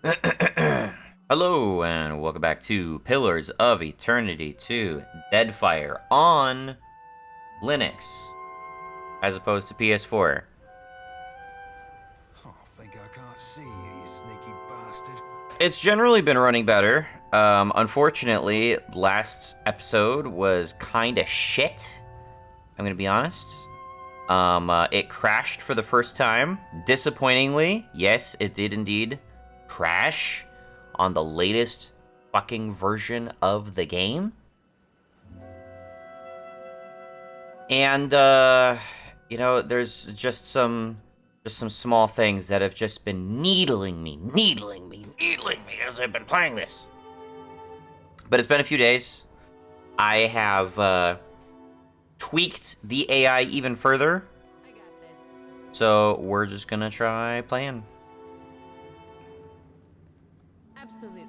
Hello, and welcome back to Pillars of Eternity 2 Deadfire on Linux, as opposed to PS4. Oh, think I can't see you, you sneaky bastard. It's generally been running better. Unfortunately, last episode was kinda shit. I'm gonna be honest. It crashed for the first time. Disappointingly, yes, it did indeed crash on the latest fucking version of the game. And there's just some small things that have just been needling me as I've been playing this. But it's been a few days. I have tweaked the AI even further. I got this. So we're just gonna try playing. Absolutely.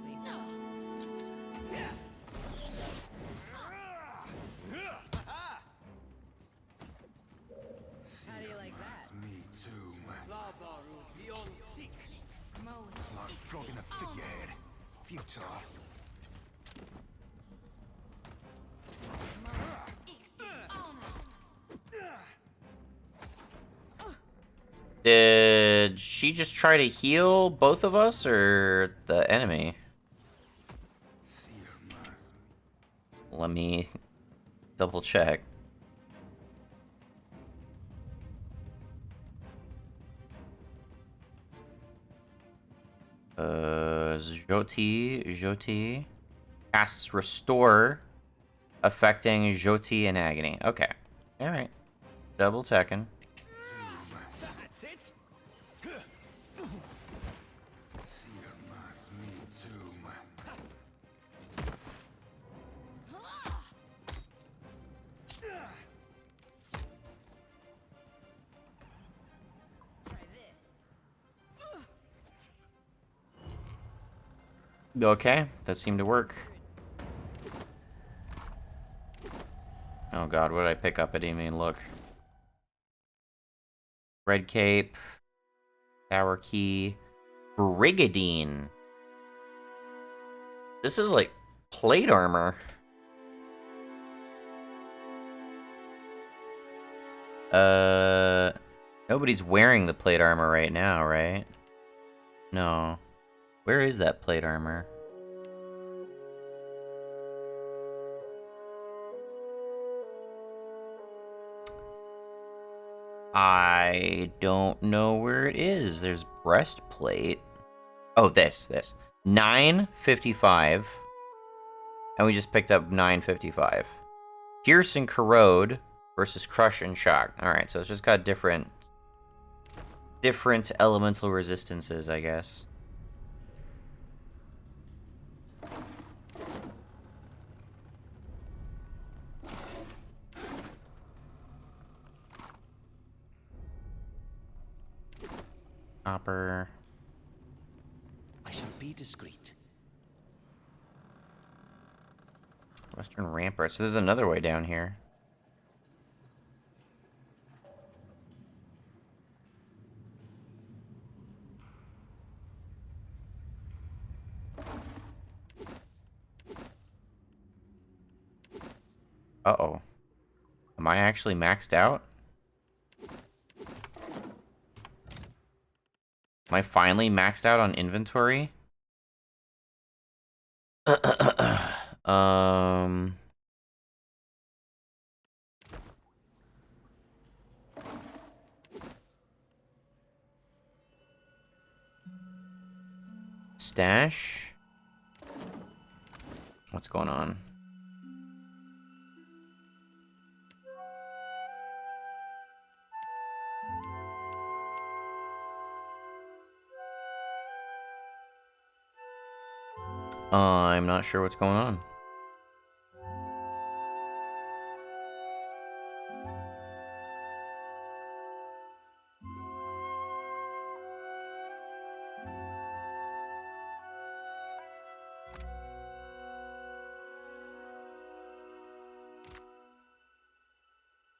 How do you like that? That's me too, man. Like flogging a figurehead. Futile. Did she just try to heal both of us or the enemy? Let me double check. Jyoti casts Restore, affecting Jyoti in agony. Okay. Alright. Double checking. That's it. That's me too, man. Try this. Okay, that seemed to work. Oh god, what did I pick up? I didn't even look. Red cape. Tower key. Brigadine. This is like plate armor. Nobody's wearing the plate armor right now, right? No. Where is that plate armor? I don't know where it is. There's breastplate. Oh, this. 955. And we just picked up 955. Pierce and Corrode versus Crush and Shock. Alright, so it's just got different elemental resistances, I guess. Copper. I shall be discreet. Western Rampart. So there's another way down here. Uh-oh. Am I actually maxed out? Am I finally maxed out on inventory? Stash? What's going on? I'm not sure what's going on.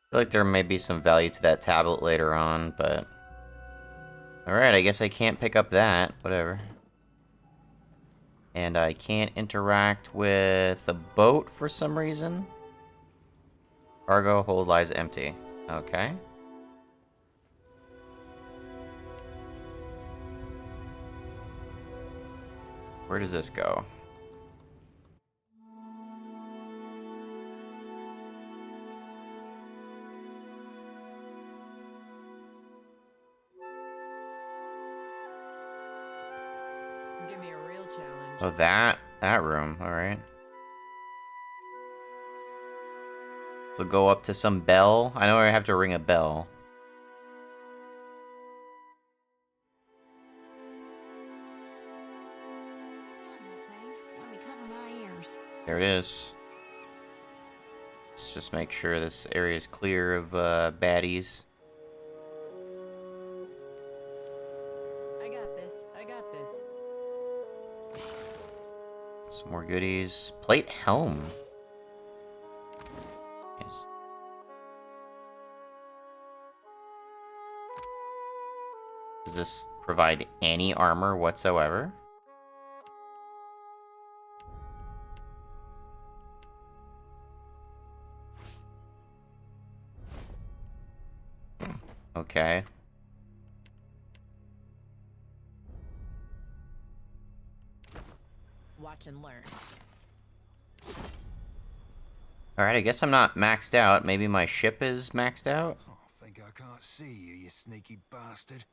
I feel like there may be some value to that tablet later on, but... Alright, I guess I can't pick up that. Whatever. And I can't interact with the boat for some reason. Cargo hold lies empty. Okay. Where does this go? Give me a real challenge. Oh, that room. All right. So go up to some bell. I know I have to ring a bell. Let me cover my ears. There it is. Let's just make sure this area is clear of baddies. I got this. I got this. Some more goodies. Plate helm. Yes. Does this provide any armor whatsoever? Okay. Watch and learn. Alright, I guess I'm not maxed out. Maybe my ship is maxed out? Oh, think I can't see you, you sneaky bastard.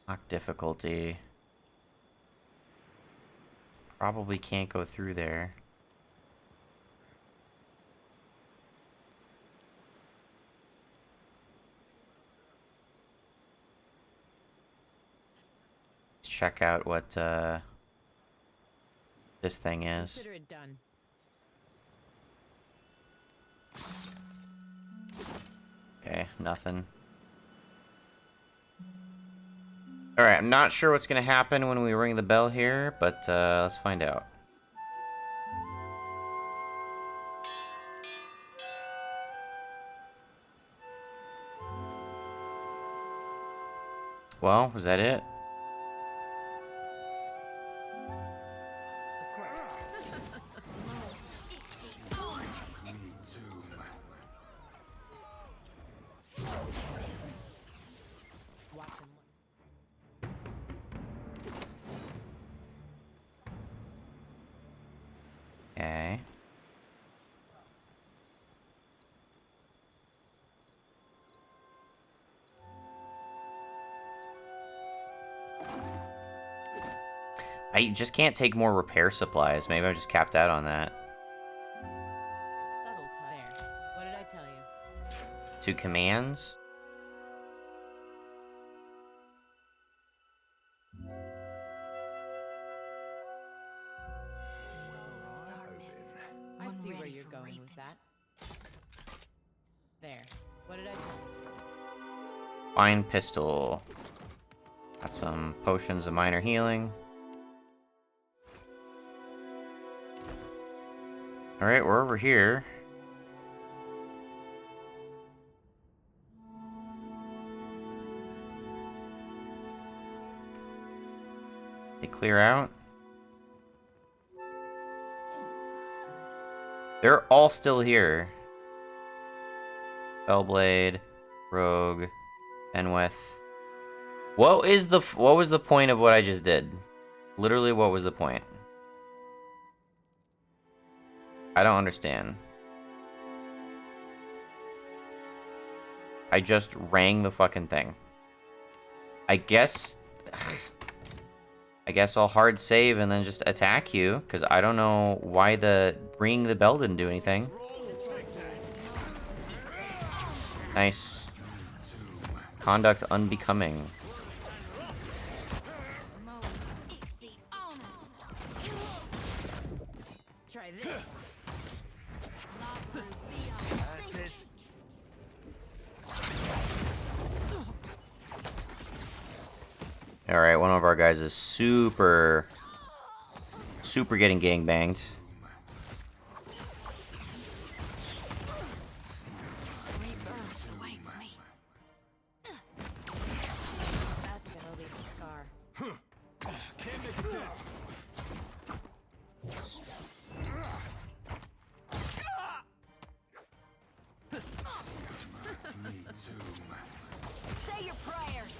Lock difficulty. Probably can't go through there. Let's check out what this thing is. Consider it done. Okay, nothing. Alright, I'm not sure what's gonna happen when we ring the bell here, but let's find out. Well, was that it? Of course. Me too, man. Watch and learn. Okay. I just can't take more repair supplies. Maybe I'm just capped out on that. Subtle touch. There. What did I tell you? 2 commands? Darkness. I When see where ready you're for going raping. with that. There. What did I tell you? Fine pistol. Got some potions of minor healing. Alright, we're over here. They clear out. They're all still here. Bellblade, Rogue, Enwith. What was the point of what I just did? Literally, what was the point? I don't understand. I just rang the fucking thing. I guess I'll hard save and then just attack you, because I don't know why the ringing the bell didn't do anything. Nice. Conduct unbecoming. Try this. Alright, one of our guys is super Super getting gangbanged. Rebirth awaits me. That's gonna leave a scar. Can't make a dent. Me too. Say your prayers.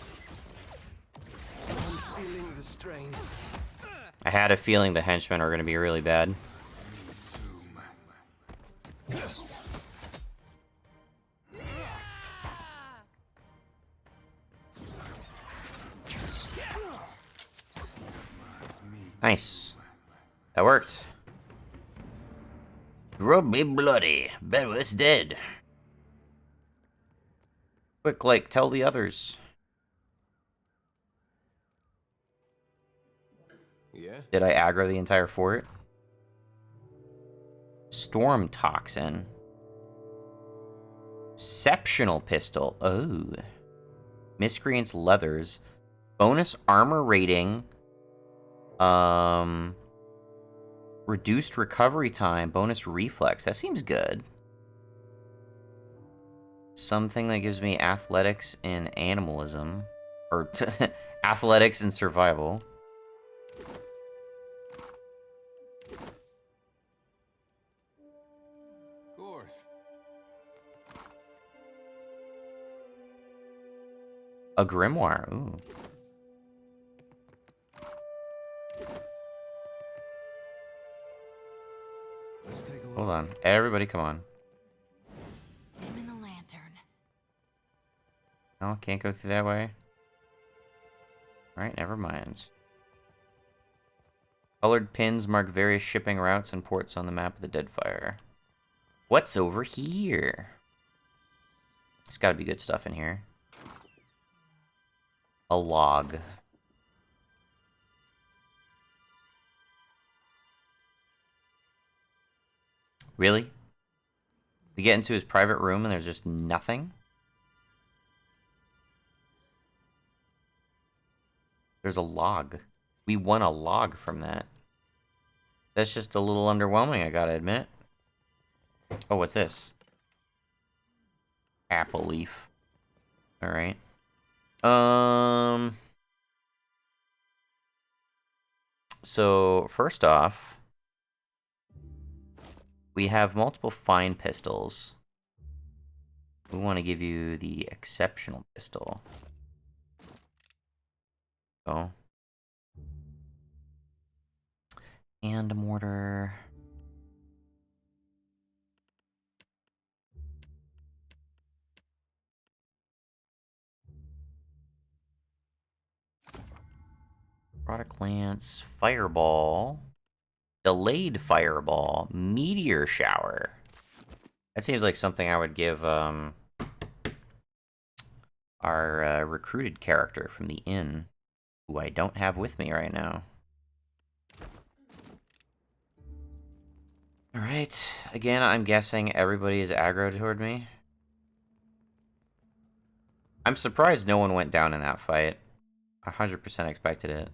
I'm feeling the strain. I had a feeling the henchmen are going to be really bad. Nice. That worked. Rub me bloody. Bet it's dead. Quick, like, tell the others. Yeah? Did I aggro the entire fort? Storm Toxin. Exceptional Pistol. Oh. Miscreant's Leathers. Bonus armor rating. Reduced recovery time. Bonus reflex. That seems good. Something that gives me athletics and animalism. Or athletics and survival. Of course. A grimoire. Ooh. Let's take a look. Hold on. Everybody come on. Dim in the lantern. No, can't go through that way. Alright, never mind. Colored pins mark various shipping routes and ports on the map of the Deadfire. What's over here? There's gotta be good stuff in here. A log. Really? We get into his private room and there's just nothing? There's a log. We won a log from that. That's just a little underwhelming, I gotta admit. Oh, what's this? Apple leaf. Alright. So, first off, we have multiple fine pistols. We want to give you the exceptional pistol. Oh. And a mortar. Product lance, fireball, delayed fireball, meteor shower. That seems like something I would give our recruited character from the inn, who I don't have with me right now. Alright, again, I'm guessing everybody is aggro toward me. I'm surprised no one went down in that fight. 100% expected it.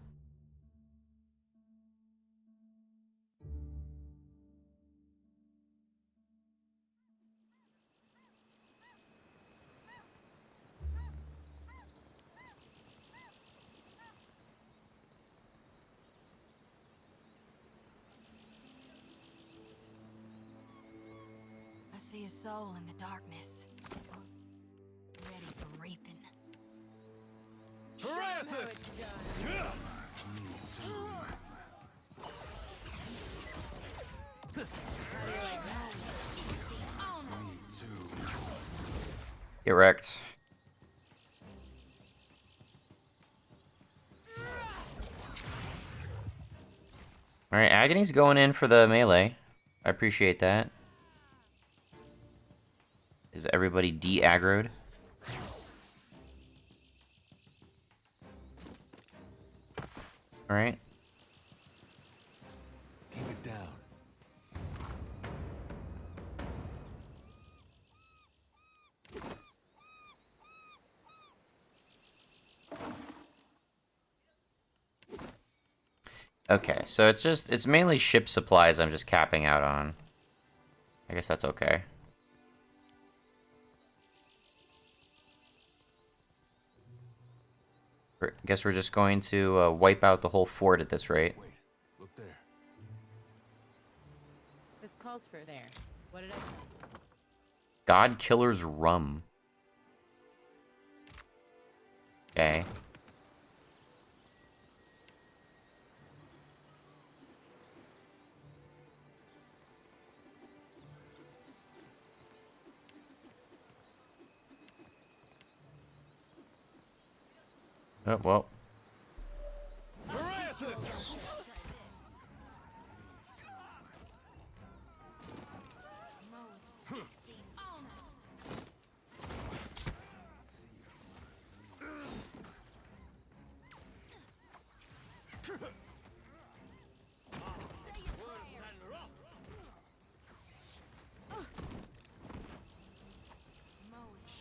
I see a soul in the darkness. Ready for reaping. Parathis! Get wrecked. Alright, Agony's going in for the melee. I appreciate that. Is everybody de-aggroed? Alright. Keep it down. Okay, so it's mainly ship supplies I'm just capping out on. I guess that's okay. Guess we're just going to wipe out the whole fort at this rate. Wait, look there. This calls for there. What did I say? God Killer's Rum. Okay. Oh, well.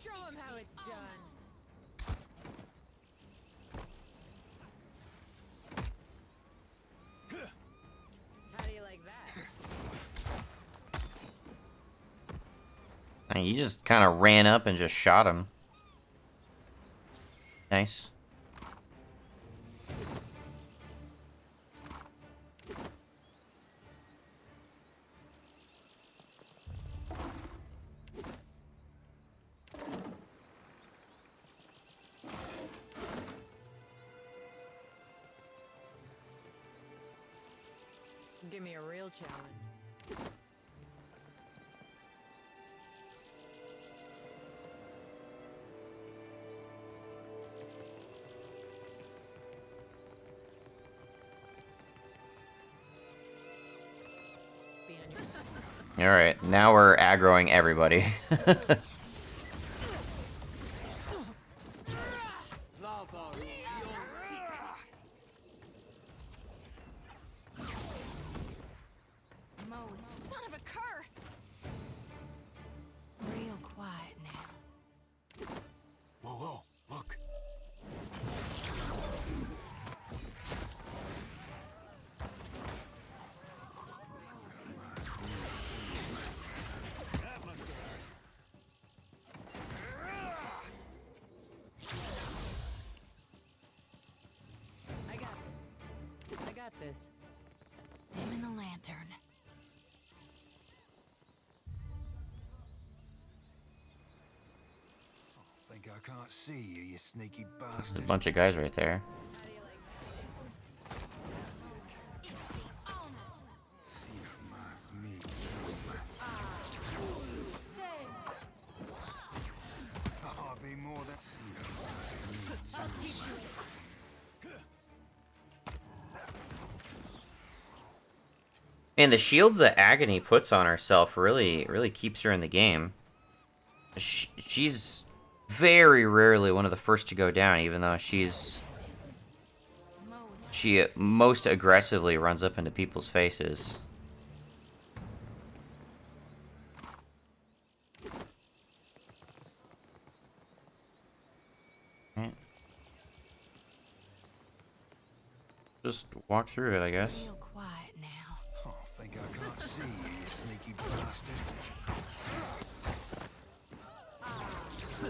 Show them how it's done. How do you like that? I mean, you just kind of ran up and just shot him. Nice. Give me a real challenge. Be on your Alright, now we're aggroing everybody. Son of a cur! Real quiet now. Whoa, whoa, look. I got this. Dim in the lantern. Think I can't see you, you sneaky There's a bastard. bunch of guys right there. How do you like Thief must meet I'll be more than thief must meet And the shields that Agony puts on herself really keeps her in the game. She's very rarely one of the first to go down, even though she most aggressively runs up into people's faces. Right. Just walk through it, I guess. real quiet now. Oh, think I can't see you, you sneaky bastard.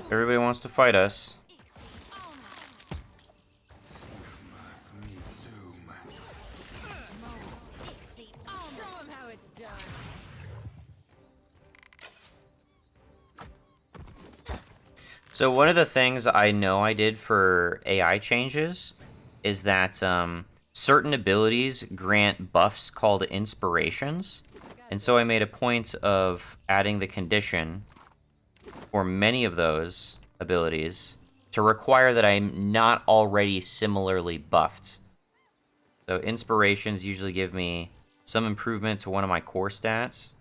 Everybody wants to fight us. Thief must meet doom. Show them how it's done. So one of the things I know I did for AI changes is that certain abilities grant buffs called inspirations. And so I made a point of adding the condition for many of those abilities to require that I'm not already similarly buffed. So inspirations usually give me some improvement to one of my core stats.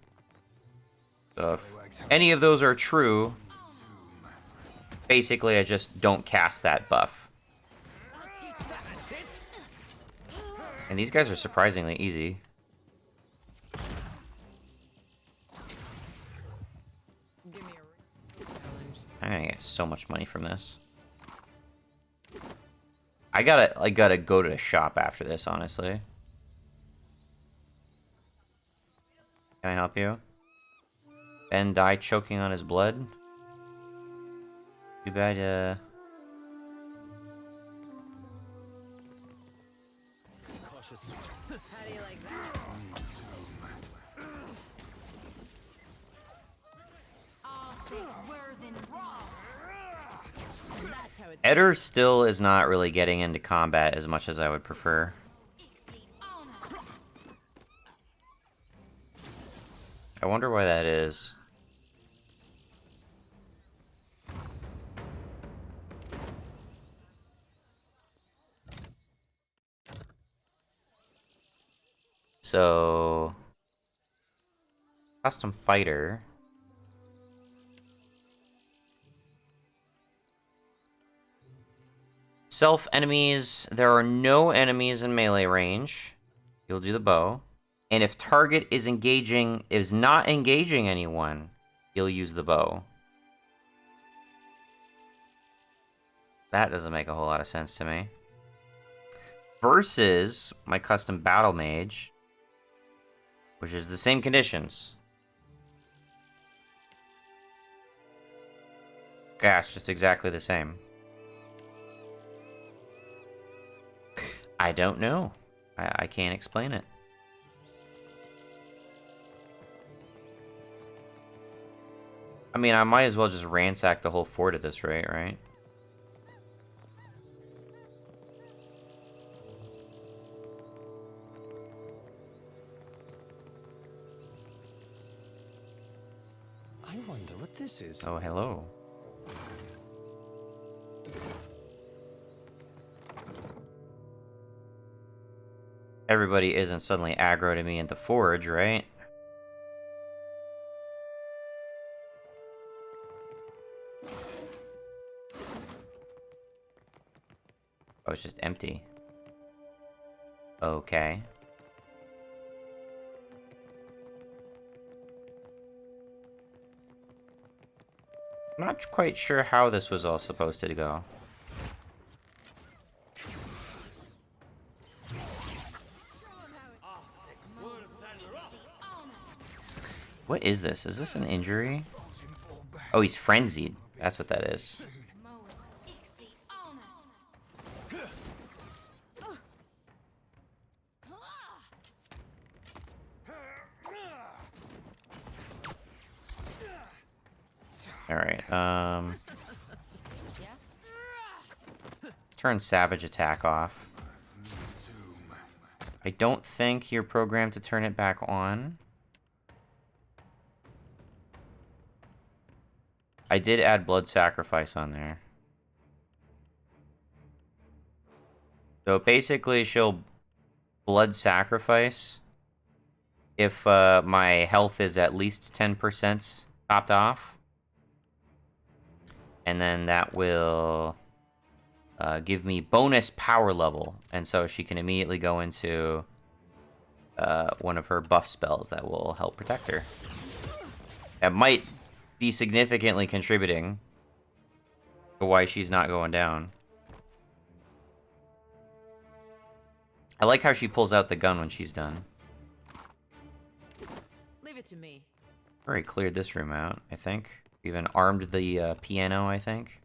So if any of those are true, basically I just don't cast that buff. And these guys are surprisingly easy. Give me a real challenge. I'm gonna get so much money from this. I gotta go to the shop after this, honestly. Can I help you? Ben died choking on his blood. Too bad, How do you like that? All thick worth and raw. That's how it's Eder still is not really getting into combat as much as I would prefer. Exceed honor. I wonder why that is. So, custom fighter. Self enemies. There are no enemies in melee range. You'll do the bow. And if target is not engaging anyone, you'll use the bow. That doesn't make a whole lot of sense to me. Versus my custom battle mage, which is the same conditions. Gosh, just exactly the same. I don't know. I can't explain it. I mean, I might as well just ransack the whole fort at this rate, right? I wonder what this is. Oh, hello. Everybody isn't suddenly aggro to me in the forge, right? Oh, it's just empty. Okay. I'm not quite sure how this was all supposed to go. What is this? Is this an injury? Oh, he's frenzied. That's what that is. Exceed honor. Alright, yeah. turn Savage Attack off. I don't think you're programmed to turn it back on. I did add Blood Sacrifice on there. So basically, she'll Blood Sacrifice if my health is at least 10% topped off. And then that will give me bonus power level. And so she can immediately go into one of her buff spells that will help protect her. That might be significantly contributing to why she's not going down. I like how she pulls out the gun when she's done. Leave it to me. Already cleared this room out, I think. Even armed the piano, I think.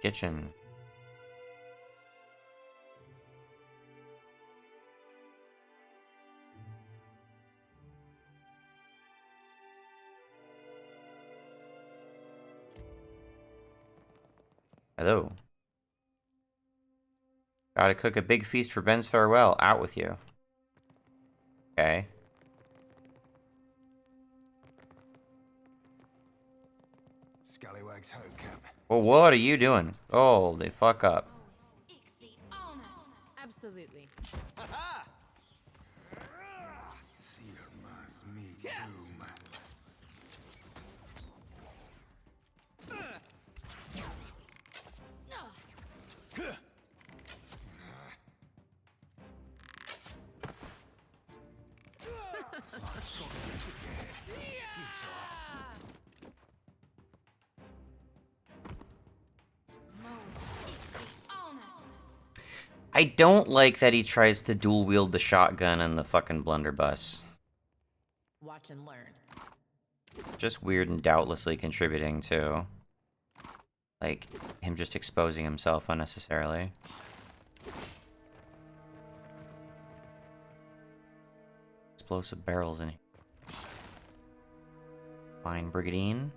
Kitchen. Hello. Gotta cook a big feast for Ben's farewell. Out with you. Okay. Scallywag's hoe cap. Well, what are you doing? Holy fuck up. Exceed honor. Absolutely. See mas me too, man. I don't like that he tries to dual wield the shotgun and the fucking blunderbuss. Watch and learn. Just weird and doubtlessly contributing to, like, him just exposing himself unnecessarily. Explosive barrels in here. Fine Brigandine.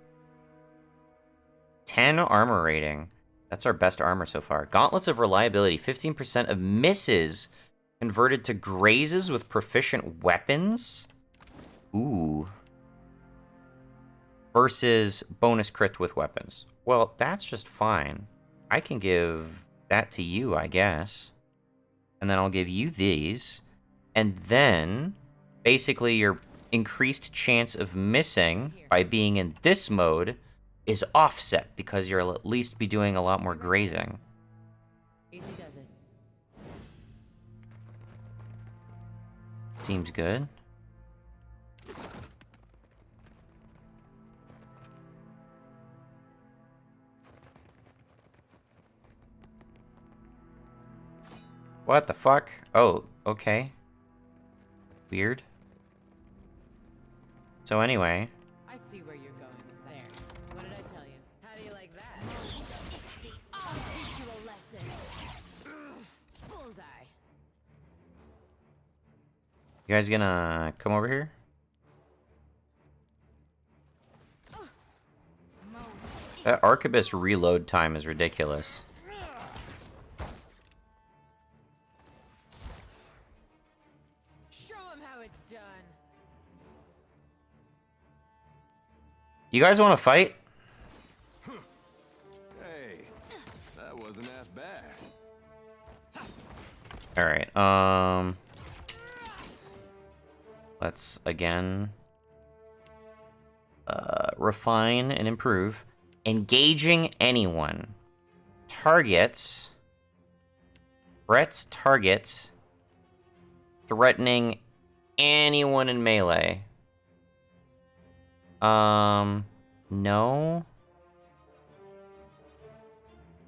10 armor rating. That's our best armor so far. Gauntlets of Reliability. 15% of misses converted to grazes with proficient weapons. Ooh. Versus bonus crit with weapons. Well, that's just fine. I can give that to you, I guess. And then I'll give you these. And then, basically, your increased chance of missing by being in this mode is offset because you'll at least be doing a lot more grazing. Easy does it. Seems good. What the fuck? Oh, okay. Weird. So anyway, I see where you're going with that. There. What did I tell you? How do you like that? I'll teach you a lesson. Bullseye. you guys gonna come over here? That arquebus reload time is ridiculous. Show him how it's done. You guys want to fight? Hey, that wasn't half bad. All right. Let's again refine and improve. Engaging anyone. Targets. Threats targets. Threatening anyone in melee. No.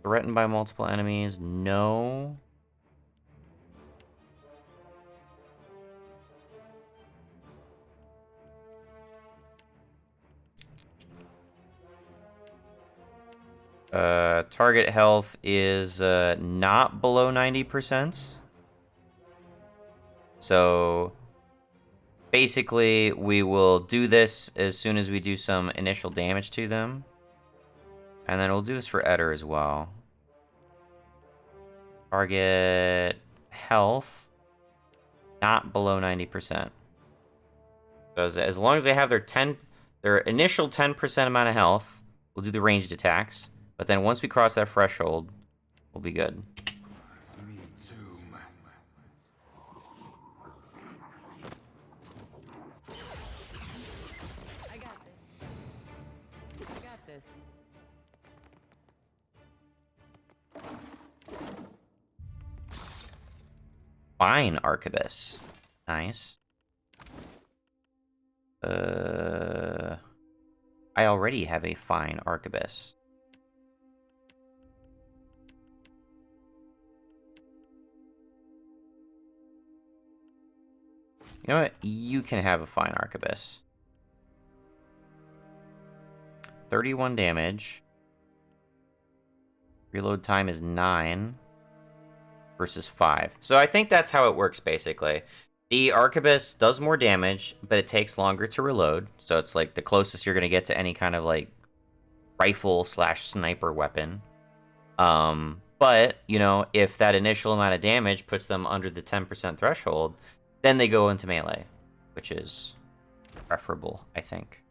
Threatened by multiple enemies. No. Target health is not below 90%. So basically, we will do this as soon as we do some initial damage to them. And then we'll do this for Eder as well. Target health, not below 90%. So as long as they have their initial 10% amount of health, we'll do the ranged attacks. But then once we cross that threshold, we'll be good. Me too, man. I got this. I got this. Fine arquebus. Nice. I already have a fine arquebus. You know what? You can have a fine arquebus. 31 damage. Reload time is 9 versus 5. So I think that's how it works, basically. The arquebus does more damage, but it takes longer to reload. So it's like the closest you're going to get to any kind of like rifle / sniper weapon. But, you know, if that initial amount of damage puts them under the 10% threshold, then they go into melee, which is preferable, I think.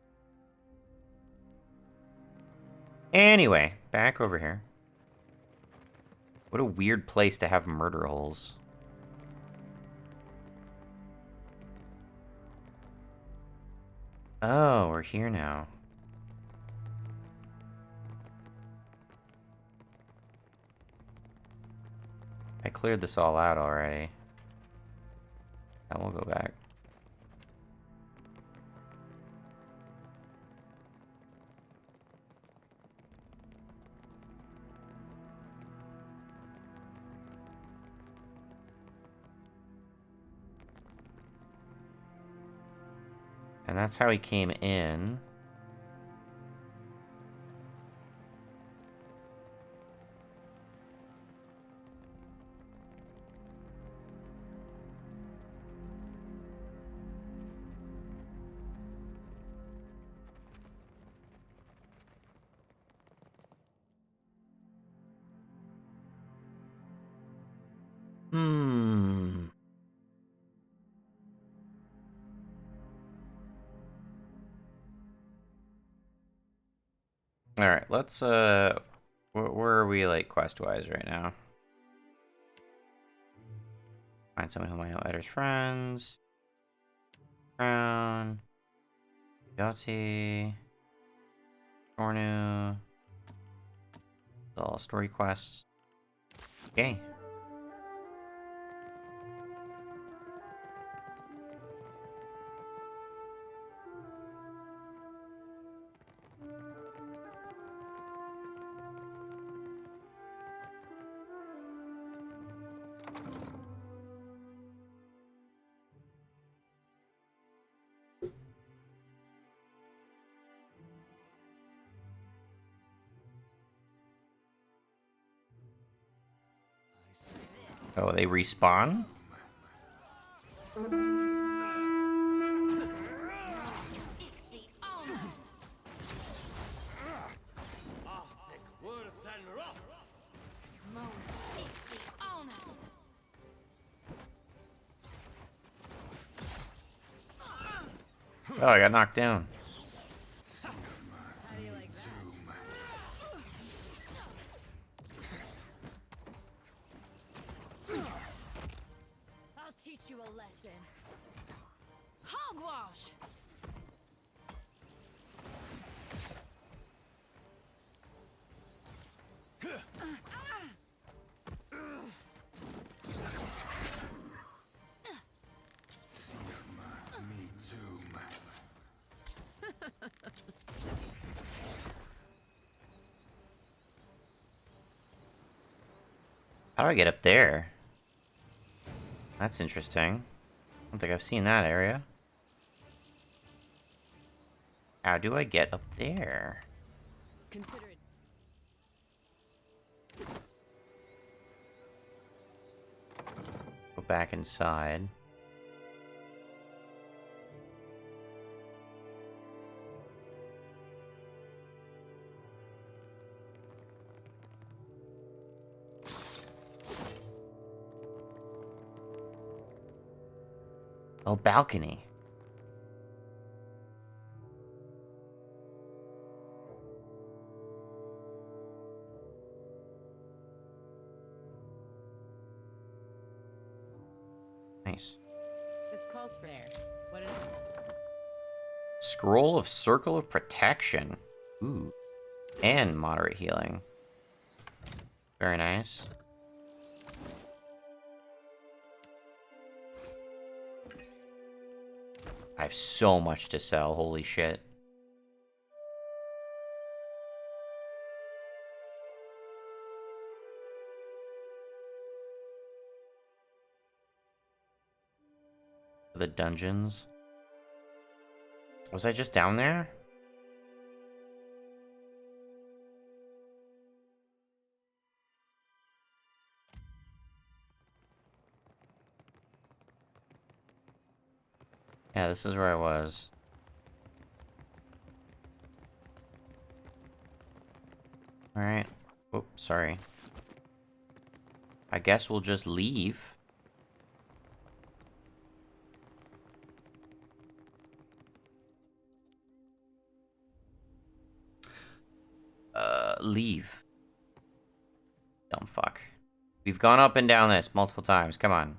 Anyway, back over here. What a weird place to have murder holes. Oh, we're here now. I cleared this all out already. And we'll go back. And that's how he came in. Hmm. All right, let's where are we like quest-wise right now? Find someone who might know Edder's friends. Crown. Yachty. Ornu. All story quests. Okay. Oh, they respawn? Oh, I got knocked down. How do you like that? I'll teach you a lesson. Hogwash! Sigma's me too. How do I get up there? That's interesting. I don't think I've seen that area. How do I get up there? Consider it. Go back inside. Oh, balcony. Nice. This calls for there. What did I tell you? Scroll of Circle of Protection. Ooh. And moderate healing. Very nice. I have so much to sell, holy shit. The dungeons. Was I just down there? Yeah, this is where I was. Alright. Oops, sorry. I guess we'll just leave. Leave. Dumb fuck. We've gone up and down this multiple times. Come on.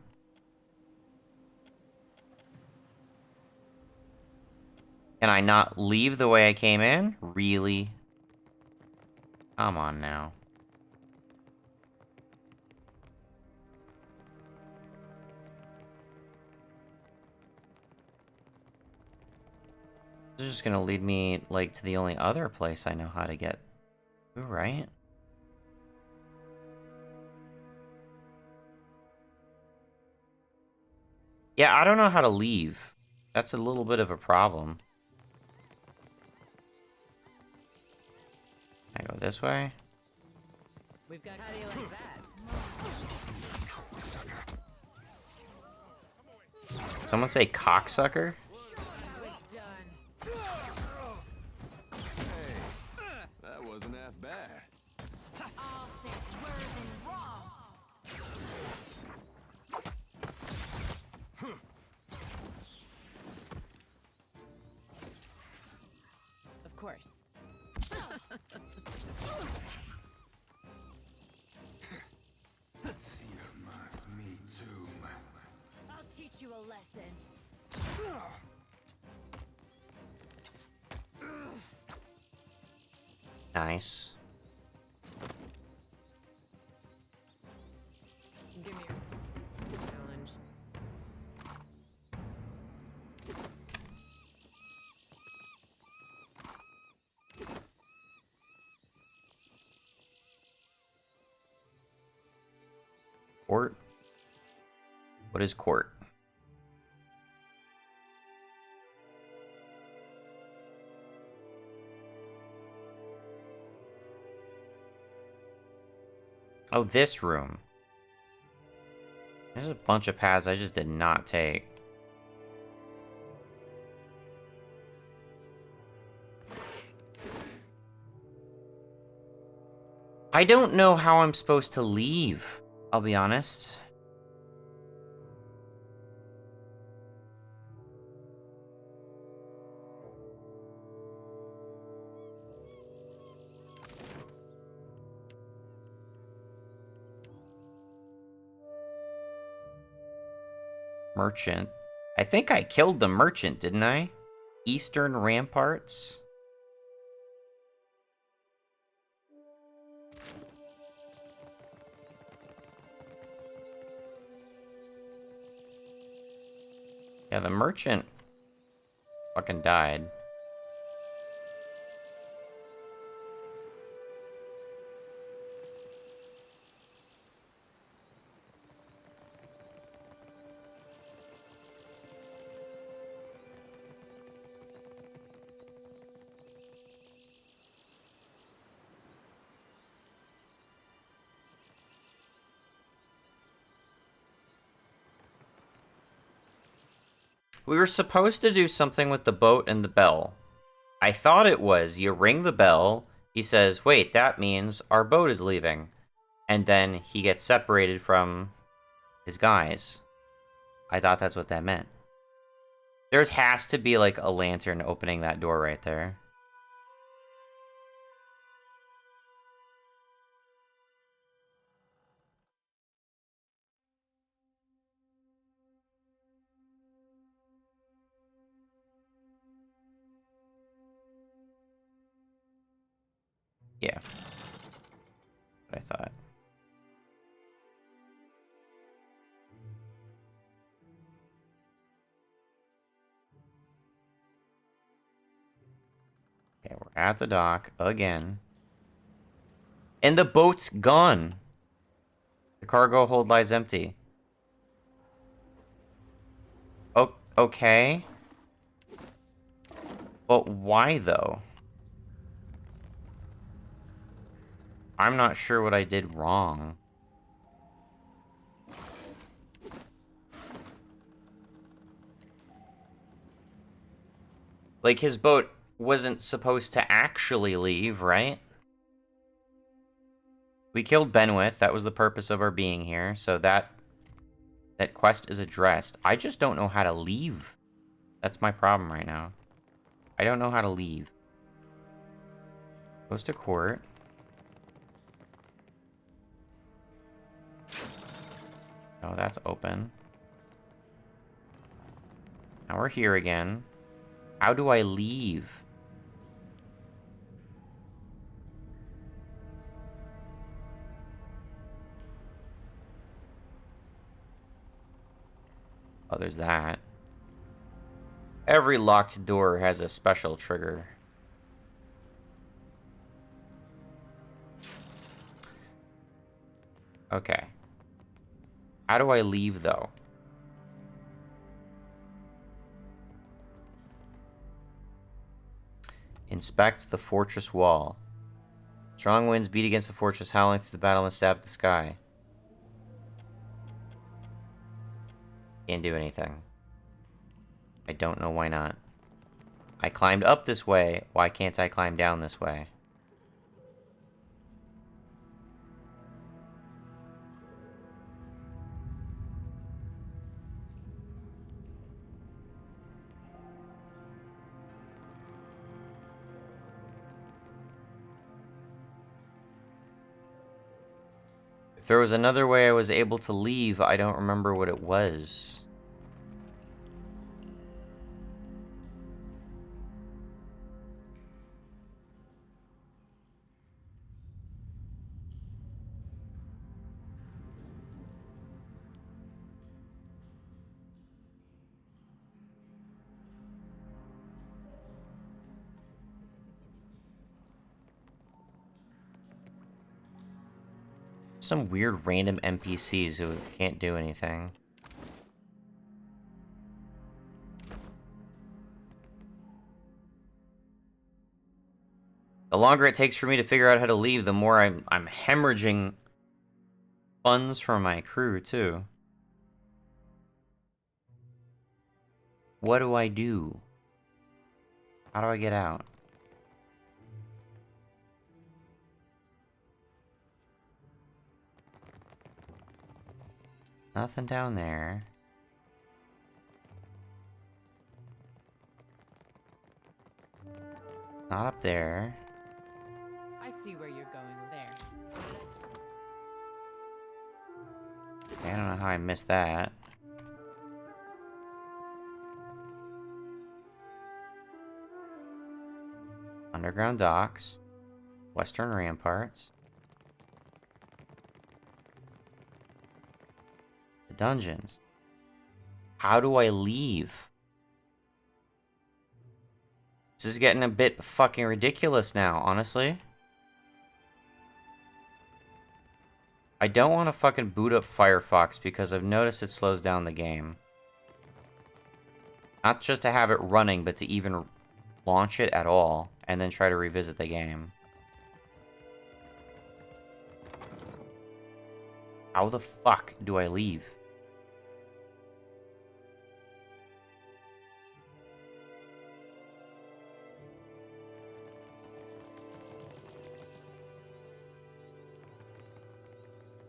Can I not leave the way I came in? Really? Come on now. This is just gonna lead me, like, to the only other place I know how to get to, right? Yeah, I don't know how to leave. That's a little bit of a problem. I go this way. We've got. How do you like that? Did someone say cocksucker? It's done. That wasn't half bad. All thick, words and raw. Of course. Seer must meet tomb. I'll teach you a lesson. Nice. Give me your challenge. Court? What is court? Oh, this room. There's a bunch of paths I just did not take. I don't know how I'm supposed to leave, I'll be honest. Merchant. I think I killed the merchant, didn't I? Eastern Ramparts. Yeah, the merchant fucking died. We were supposed to do something with the boat and the bell. I thought it was you ring the bell, he says, wait, that means our boat is leaving. And then he gets separated from his guys. I thought that's what that meant. There's has to be like a lantern opening that door right there. Yeah. What I thought. Okay, we're at the dock again. And the boat's gone. The cargo hold lies empty. Oh, okay. But why though? I'm not sure what I did wrong. Like, his boat wasn't supposed to actually leave, right? We killed Benwith. That was the purpose of our being here. So that quest is addressed. I just don't know how to leave. That's my problem right now. I don't know how to leave. Goes to court. Oh, that's open. Now we're here again. How do I leave? Oh, there's that. Every locked door has a special trigger. Okay. How do I leave, though? Inspect the fortress wall. Strong winds beat against the fortress, howling through the battle and stab the sky. Can't do anything. I don't know why not. I climbed up this way. Why can't I climb down this way? If there was another way I was able to leave, I don't remember what it was. Some weird random NPCs who can't do anything. The longer it takes for me to figure out how to leave, the more I'm hemorrhaging funds from my crew, too. What do I do? How do I get out? Nothing down there. Not up there. I see where you're going there. I don't know how I missed that. Underground docks. Western ramparts. The dungeons. How do I leave? This is getting a bit fucking ridiculous now, honestly. I don't want to fucking boot up Firefox because I've noticed it slows down the game. Not just to have it running, but to even launch it at all, and then try to revisit the game. How the fuck do I leave?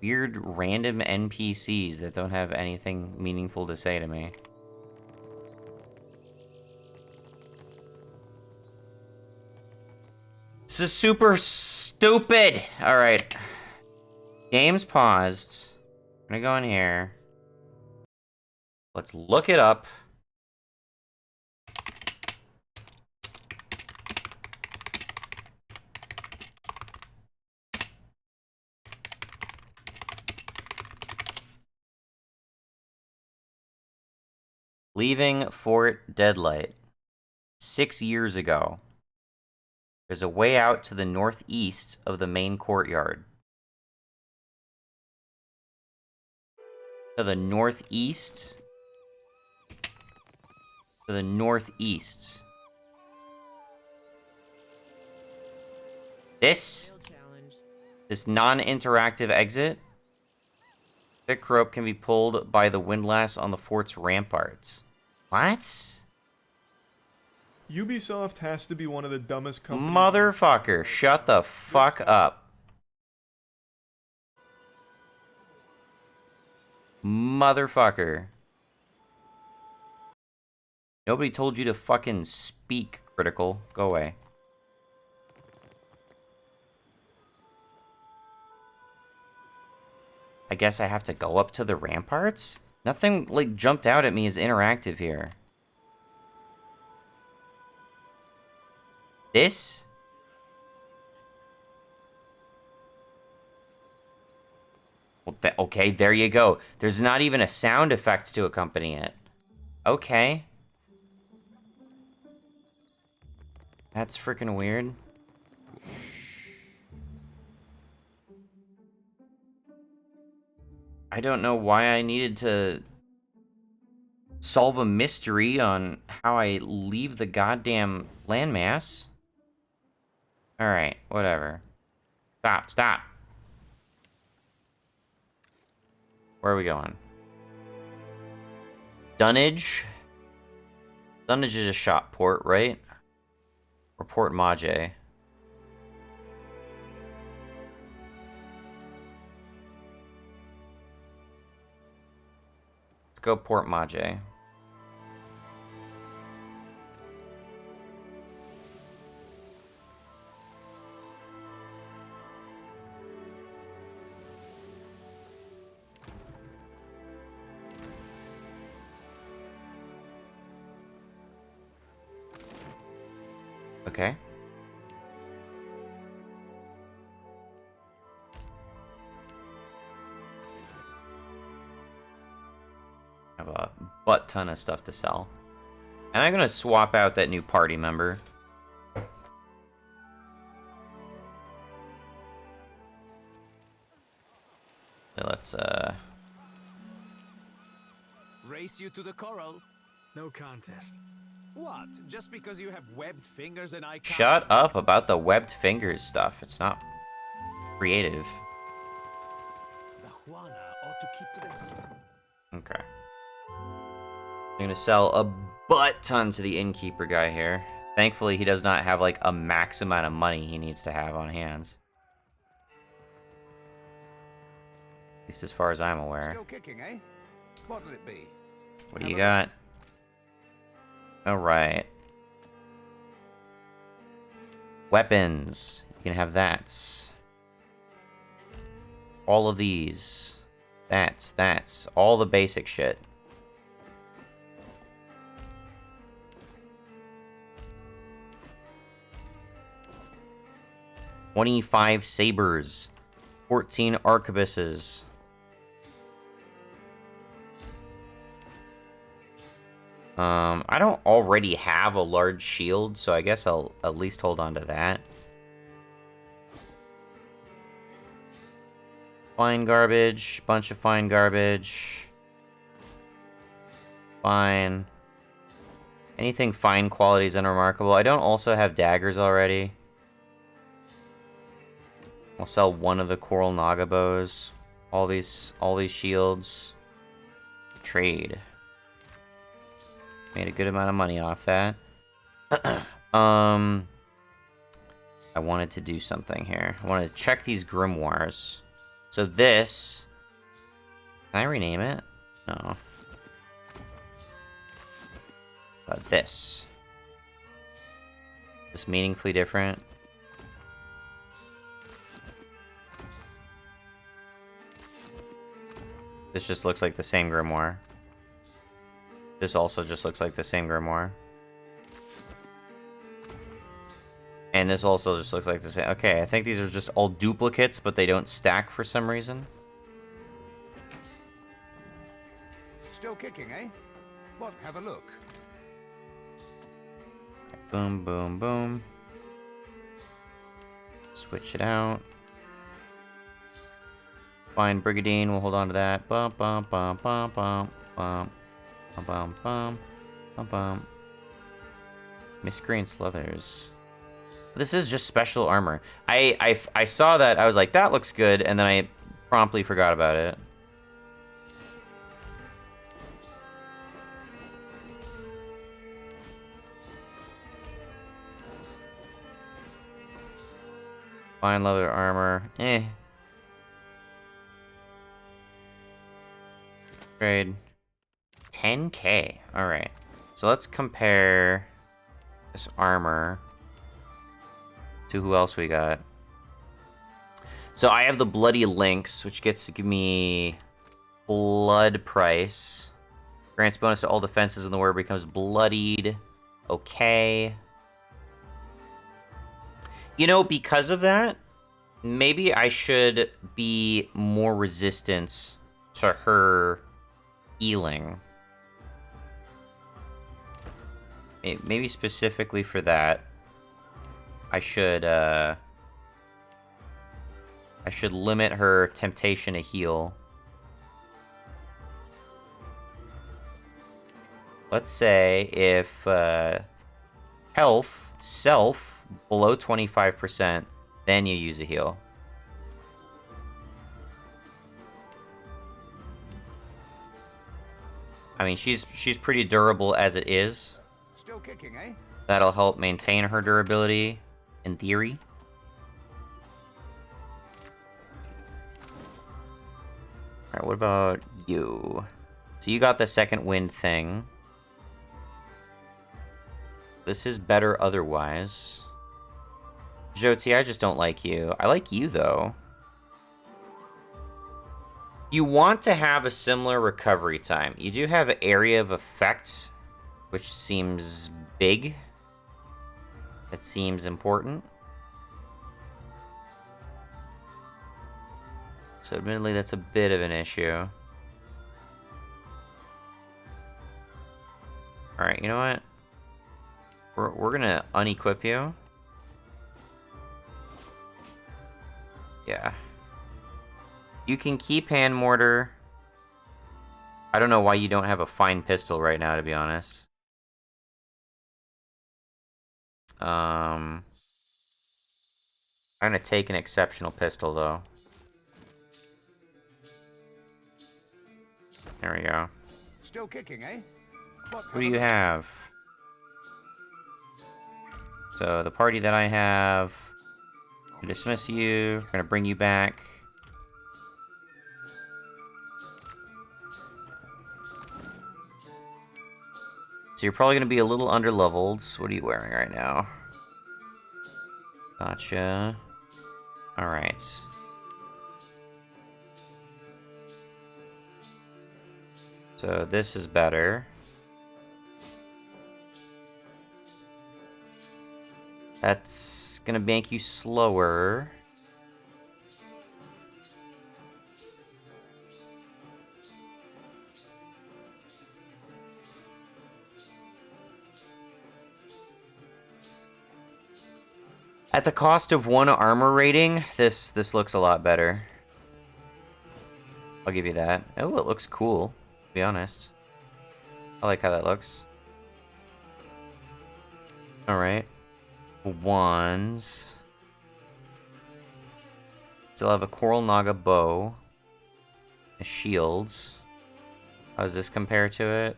Weird random NPCs that don't have anything meaningful to say to me. This is super stupid! Alright. Game's paused. I'm gonna go in here. Let's look it up. Leaving Fort Deadlight. 6 years ago. There's a way out to the northeast of the main courtyard. To the northeast. To the northeast. This non-interactive exit. Thick rope can be pulled by the windlass on the fort's ramparts. What? Ubisoft has to be one of the dumbest companies. Motherfucker, shut the fuck up. Motherfucker. Nobody told you to fucking speak, Critical. Go away. I guess I have to go up to the ramparts? Nothing, like, jumped out at me as interactive here. This? Well, okay, there you go. There's not even a sound effect to accompany it. Okay. That's freaking weird. I don't know why I needed to solve a mystery on how I leave the goddamn landmass. Alright, whatever. Stop, stop. Where are we going? Dunnage? Dunnage is a shop port, right? Or Port Maje. Let's go Port Maje. Okay. I have a butt ton of stuff to sell. And I'm gonna swap out that new party member. So let's, Race you to the coral? No contest. What? Just because you have webbed fingers and I can't... shut up about the webbed fingers stuff. It's not creative. The Juana ought to keep to themselves. Okay. I'm gonna sell a butt ton to the innkeeper guy here. Thankfully, he does not have, like, a max amount of money he needs to have on hands. At least as far as I'm aware. Still kicking, eh? What'll it be? What do you got? Alright. Weapons. You can have that. All of these. That's. All the basic shit. $25 sabers. 14 arquebuses. I don't already have a large shield, so I guess I'll at least hold on to that. Fine garbage, bunch of fine garbage. Fine. Anything fine quality is unremarkable. I don't also have daggers already. I'll sell one of the coral naga bows. All these shields. Trade. Made a good amount of money off that. I wanted to do something here. I wanted to check these grimoires. So this... Can I rename it? No. This. Is this meaningfully different? This just looks like the same grimoire. This also just looks like the same grimoire. And this also just looks like the same. Okay, I think these are just all duplicates, but they don't stack for some reason. Still kicking, eh? What? Have a look. Boom, boom, boom. Switch it out. Fine, Brigadine, we'll hold on to that. Bum, bum, bum, bum, bum, bum. Bum, bum, bum, bum, bum. Miscreant Slethers. This is just special armor. I saw that, I was like, that looks good, and then I promptly forgot about it. Fine leather armor. Trade. 10k. Alright. So let's compare this armor to who else we got. So I have the Bloody Lynx, which gets to give me blood price. Grants bonus to all defenses when the wearer becomes bloodied. Okay. You know, because of that, maybe I should be more resistant to her healing. Maybe specifically for that, I should limit her temptation to heal. Let's say if health, self, below 25%, then you use a heal. I mean, she's pretty durable as it is. Still kicking, eh? That'll help maintain her durability, in theory. Alright, what about you? So you got the second wind thing. This is better otherwise. Joti, I just don't like you. I like you, though. You want to have a similar recovery time. You do have an area of effect, which seems big. That seems important. So admittedly, that's a bit of an issue. Alright, you know what? We're gonna unequip you. Yeah. You can keep hand mortar. I don't know why you don't have a fine pistol right now, to be honest. I'm gonna take an exceptional pistol, though. There we go. Still kicking, eh? Who do you have? So, the party that I have... I dismiss you. We're gonna bring you back. So you're probably gonna be a little underleveled. What are you wearing right now? Gotcha. Alright. So this is better. That's gonna make you slower. At the cost of 1 armor rating, this looks a lot better. I'll give you that. Oh, it looks cool, to be honest. I like how that looks. Alright. Wands. Still have a Coral Naga bow. The shields. How does this compare to it?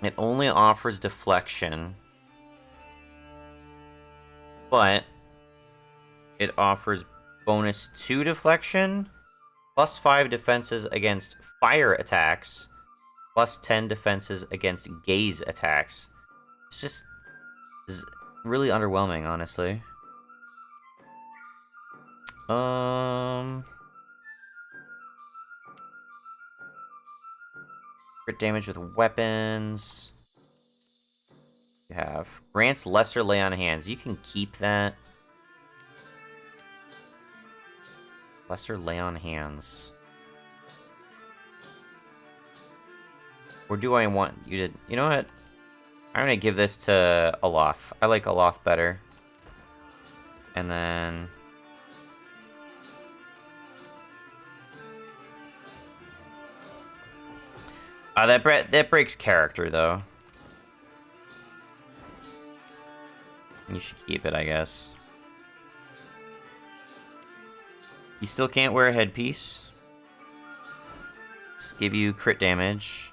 It only offers deflection, but it offers bonus 2 deflection, plus 5 defenses against fire attacks, plus 10 defenses against gaze attacks. It's just really underwhelming, honestly. Crit damage with weapons. You have grants lesser lay on hands. You can keep that. Lesser lay on hands. Or do I want you to... You know what? I'm gonna give this to Aloth. I like Aloth better. And then... that breaks character, though. You should keep it, I guess. You still can't wear a headpiece. Just give you crit damage.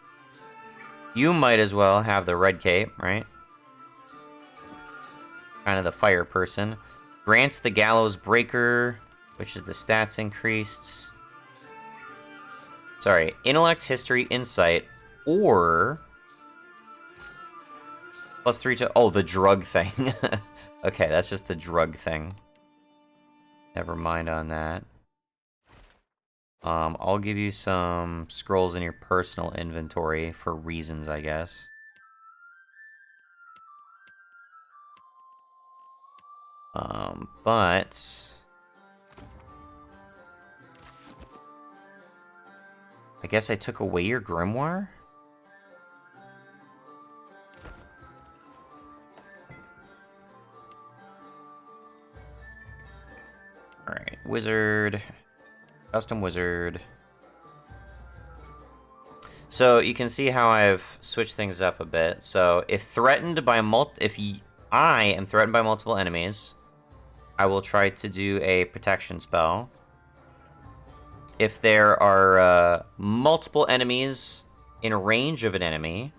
You might as well have the red cape, right? Kind of the fire person. Grants the Gallows Breaker, which is the stats increased. Sorry, Intellect, History, Insight, or... plus 3 to... Oh, the drug thing. Okay, that's just the drug thing. Never mind on that. I'll give you some scrolls in your personal inventory for reasons, I guess. But... I guess I took away your grimoire? Alright, wizard. Custom wizard. So you can see how I've switched things up a bit. So if threatened by I am threatened by multiple enemies, I will try to do a protection spell. If there are multiple enemies in range of an enemy,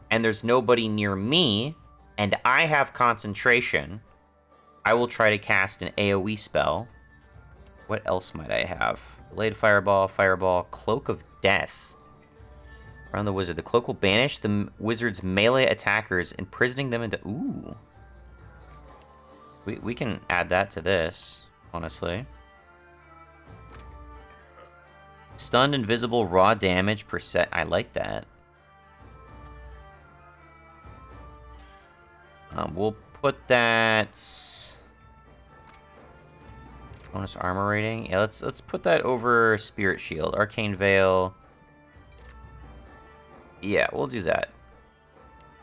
and there's nobody near me, and I have concentration, I will try to cast an AoE spell. What else might I have? Delayed Fireball, Cloak of Death. Around the wizard. The cloak will banish the wizard's melee attackers, imprisoning them into... Ooh. We can add that to this, honestly. Stunned, invisible, raw damage per set. I like that. We'll put that... Bonus armor rating. Yeah, let's put that over Spirit Shield. Arcane Veil. Yeah, we'll do that.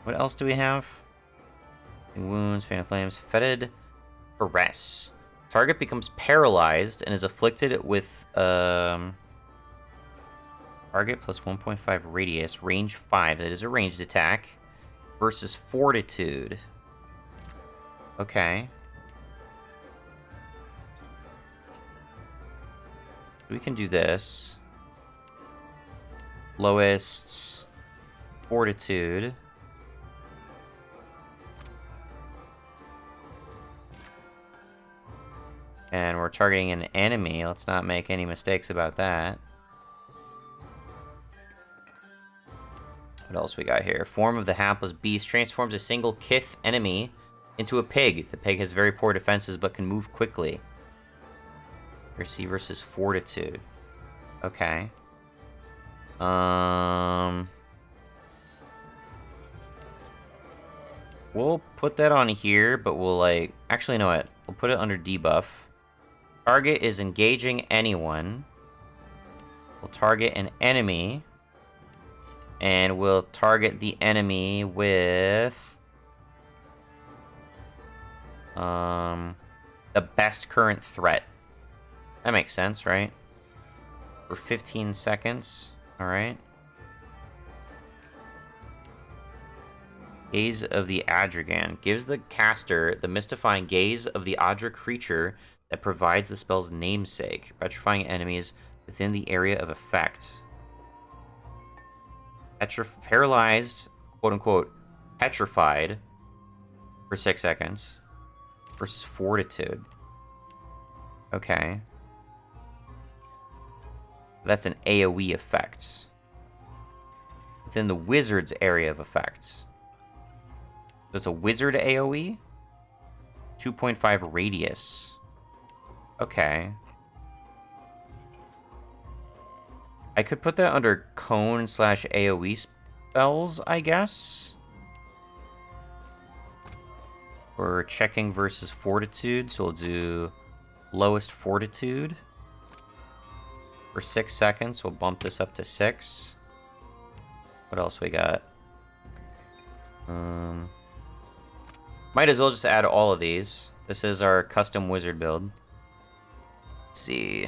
What else do we have? Wounds, Fan of Flames, Fetid Caress. Target becomes paralyzed and is afflicted with target plus 1.5 radius, range 5. That is a ranged attack. Versus Fortitude. Okay. We can do this. Lowest Fortitude. And we're targeting an enemy. Let's not make any mistakes about that. What else we got here? Form of the hapless beast transforms a single kith enemy into a pig. The pig has very poor defenses but can move quickly. Mercy versus Fortitude. Okay. We'll put that on here, but we'll like... Actually, you know what? We'll put it under debuff. Target is engaging anyone. We'll target an enemy. And we'll target the enemy with... the best current threat. That makes sense, right? For 15 seconds. Alright. Gaze of the Adrigan. Gives the caster the mystifying gaze of the Adra creature that provides the spell's namesake, petrifying enemies within the area of effect. Paralyzed, quote-unquote, petrified for 6 seconds versus Fortitude. Okay. That's an AoE effect. Within the wizard's area of effects. So it's a wizard AoE? 2.5 radius. Okay. I could put that under cone / AoE spells, I guess. We're checking versus Fortitude, so we'll do lowest Fortitude. For 6 seconds, we'll bump this up to 6. What else we got? Might as well just add all of these. This is our custom wizard build. Let's see.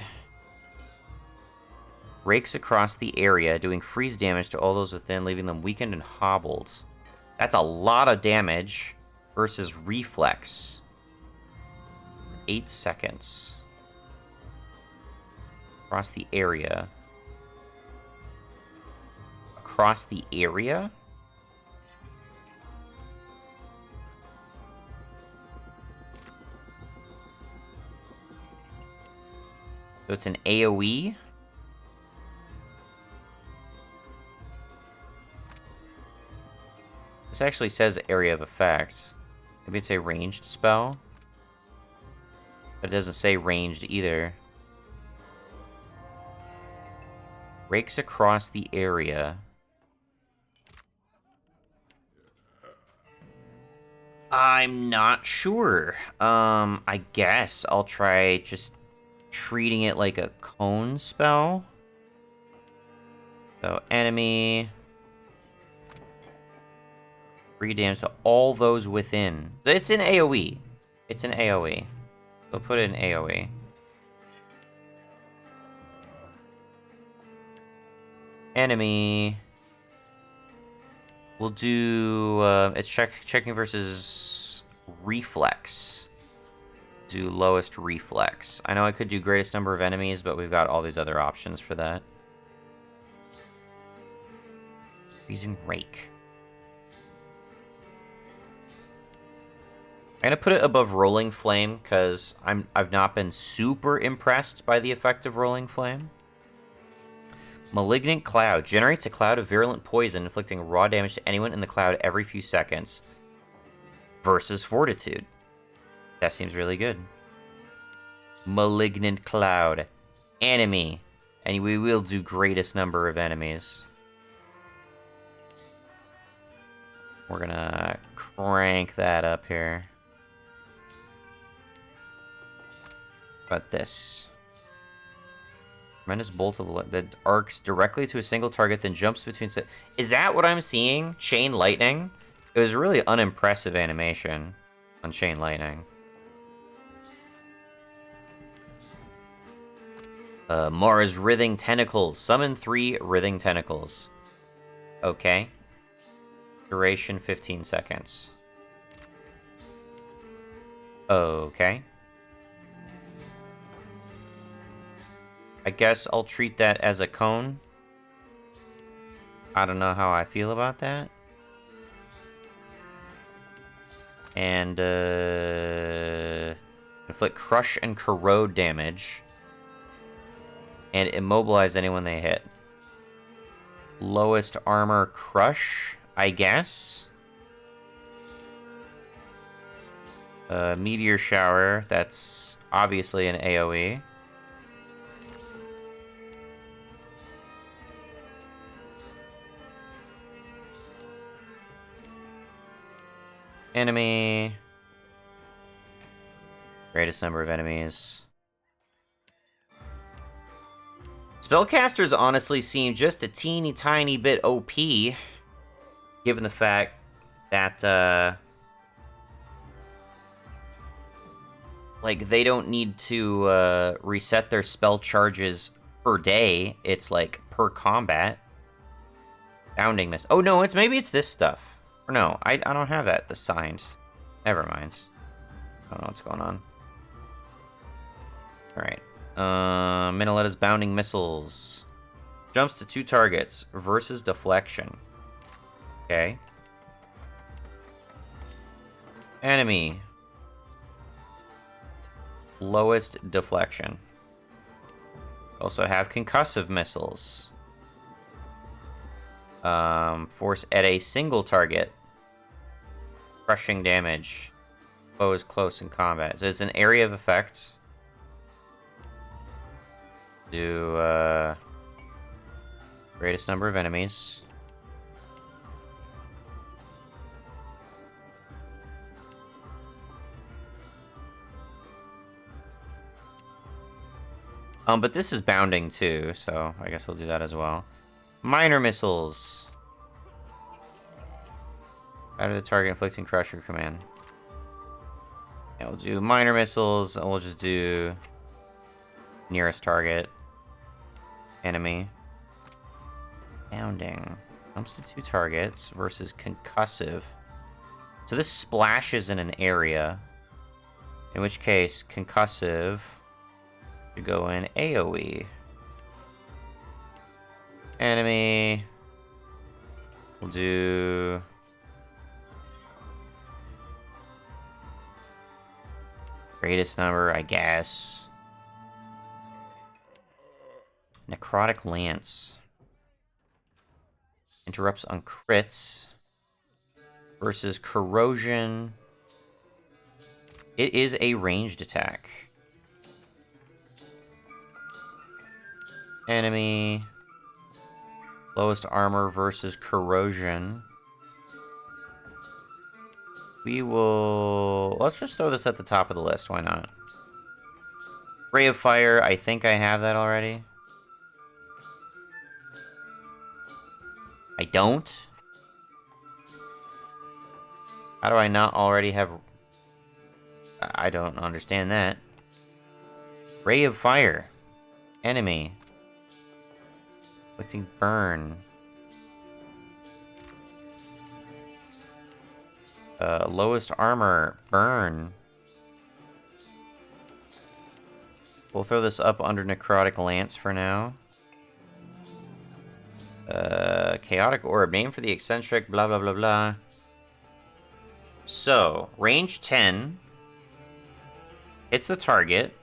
Rakes across the area, doing freeze damage to all those within, leaving them weakened and hobbled. That's a lot of damage versus reflex. 8 seconds. Across the area. Across the area? So it's an AoE? This actually says area of effect. Maybe it's a ranged spell? But it doesn't say ranged either. Rakes across the area. I'm not sure. I guess I'll try just treating it like a cone spell. So, enemy. 3 damage to all those within. It's an AoE. It's an AoE. We'll put it in AoE. Enemy. We'll do, it's checking versus reflex. Do lowest reflex. I know I could do greatest number of enemies, but we've got all these other options for that. Using rake. I'm gonna put it above rolling flame because I've not been super impressed by the effect of rolling flame. Malignant cloud generates a cloud of virulent poison, inflicting raw damage to anyone in the cloud every few seconds. Versus fortitude. That seems really good. Malignant cloud. Enemy. And we will do greatest number of enemies. We're gonna crank that up here. About this. Tremendous bolt of light that arcs directly to a single target, then jumps between... Is that what I'm seeing? Chain lightning? It was really unimpressive animation on chain lightning. Mars writhing tentacles. Summon 3 writhing tentacles. Okay. Duration 15 seconds. Okay. I guess I'll treat that as a cone. I don't know how I feel about that. And, inflict crush and corrode damage. And immobilize anyone they hit. Lowest armor crush, I guess. Meteor shower, that's obviously an AoE. Enemy. Greatest number of enemies. Spellcasters honestly seem just a teeny tiny bit OP, given the fact that, like, they don't need to, reset their spell charges per day. It's, like, per combat. Bounding miss. Oh, no, maybe it's this stuff. Or no, I don't have that assigned. Never mind. I don't know what's going on. Alright. Minnaletta's bounding missiles. Jumps to 2 targets versus deflection. Okay. Enemy. Lowest deflection. Also have concussive missiles. Force at a single target. Crushing damage. Foe is close in combat. So it's an area of effect. Do, greatest number of enemies. But this is bounding too, so I guess I'll do that as well. Minor missiles. Out of the target, inflicting crusher command. Yeah, we'll do minor missiles, and we'll just do nearest target. Enemy. Bounding. Jumps to 2 targets versus concussive. So this splashes in an area. In which case, concussive should go in AoE. Enemy. We'll do... greatest number, I guess. Necrotic Lance. Interrupts on crits. Versus Corrosion. It is a ranged attack. Enemy. Lowest armor versus Corrosion. We will... let's just throw this at the top of the list. Why not? Ray of Fire. I think I have that already. I don't? How do I not already have... I don't understand that. Ray of Fire. Enemy. Inflicting burn. Lowest armor, burn. We'll throw this up under Necrotic Lance for now. Chaotic Orb, name for the eccentric, blah, blah, blah, blah. So, range 10. Hits the target.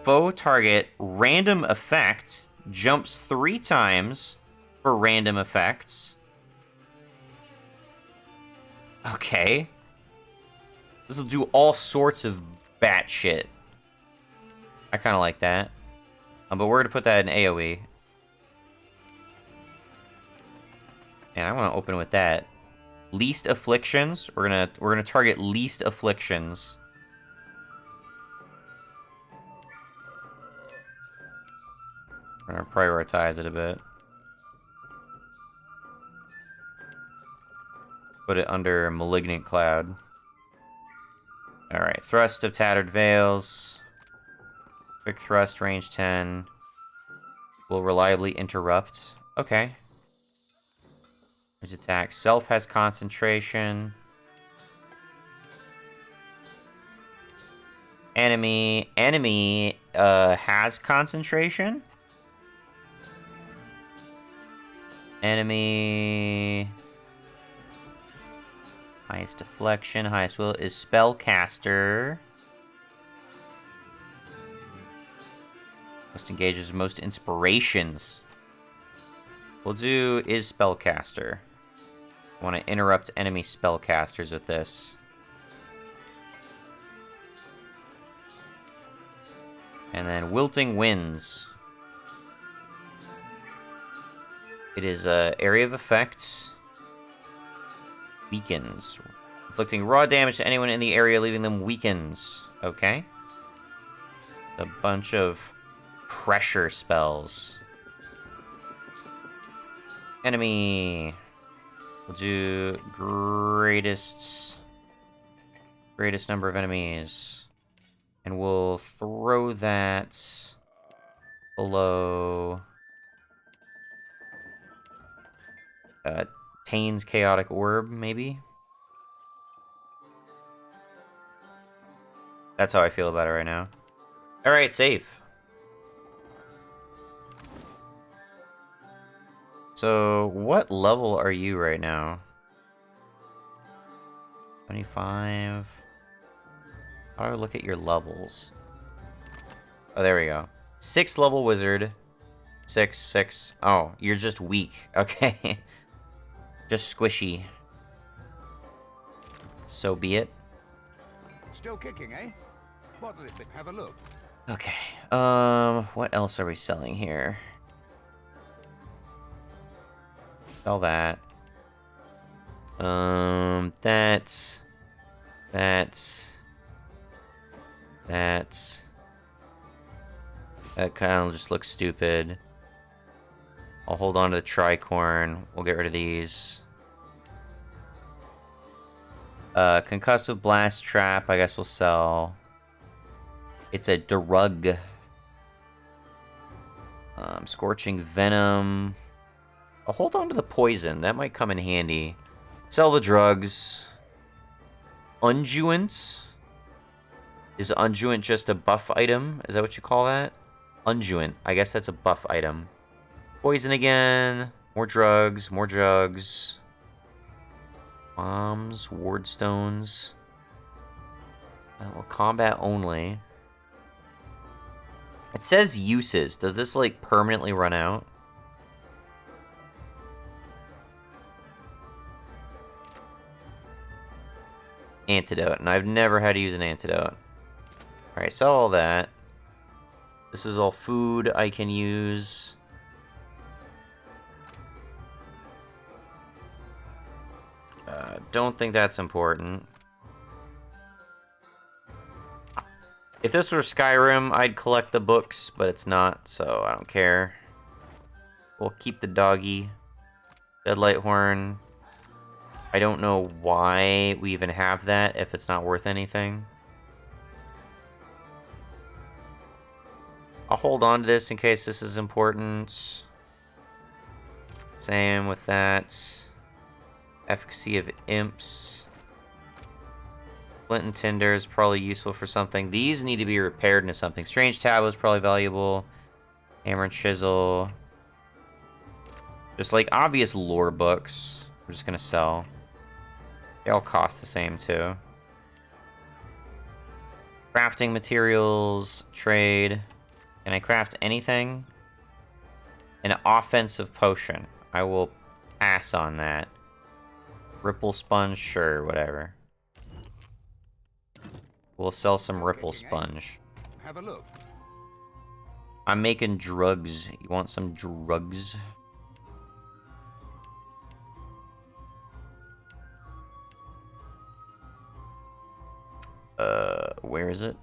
Foe target, random effect, jumps 3 times for random effects. Okay. This will do all sorts of bat shit. I kind of like that. But we're gonna put that in AoE. And I want to open with that. Least afflictions. We're gonna target least afflictions. We're gonna prioritize it a bit. Put it under Malignant Cloud. Alright, Thrust of Tattered Veils. Quick Thrust, range 10. Will reliably interrupt. Okay. Range attack. Self has concentration. Enemy has concentration. Enemy... Highest deflection, highest will is spellcaster. Most engages, most inspirations. We'll do is spellcaster. I want to interrupt enemy spellcasters with this. And then Wilting Winds. It is area of effects. Weakens. Inflicting raw damage to anyone in the area, leaving them weakens. Okay. A bunch of pressure spells. Enemy. We'll do greatest number of enemies. And we'll throw that below Tane's Chaotic Orb, maybe? That's how I feel about it right now. Alright, save. So, what level are you right now? 25. How do I look at your levels? Oh, there we go. 6th level wizard. 6. Oh, you're just weak. Okay. Just squishy. So be it. Still kicking, eh? Bottle it, have a look. Okay. What else are we selling here? Sell that. That kind of just looks stupid. I'll hold on to the tricorn. We'll get rid of these. Concussive Blast Trap, I guess we'll sell. It's a drug. Scorching Venom. I'll hold on to the poison. That might come in handy. Sell the drugs. Unguent. Is Unguent just a buff item? Is that what you call that? Unguent. I guess that's a buff item. Poison again. More drugs. More drugs. Bombs. Ward stones. Well, combat only. It says uses. Does this, like, permanently run out? Antidote. And I've never had to use an antidote. Alright, sell all that. This is all food I can use. Don't think that's important. If this were Skyrim, I'd collect the books, but it's not, so I don't care. We'll keep the doggy. Deadlight Horn. I don't know why we even have that if it's not worth anything. I'll hold on to this in case this is important. Same with that. Efficacy of imps. Flint and tinder is probably useful for something. These need to be repaired into something. Strange tablet is probably valuable. Hammer and chisel. Just like obvious lore books. We're just gonna sell. They all cost the same too. Crafting materials, trade. Can I craft anything? An offensive potion. I will pass on that. Ripple sponge, sure, whatever. We'll sell some ripple sponge. Have a look. I'm making drugs. You want some drugs? Where is it?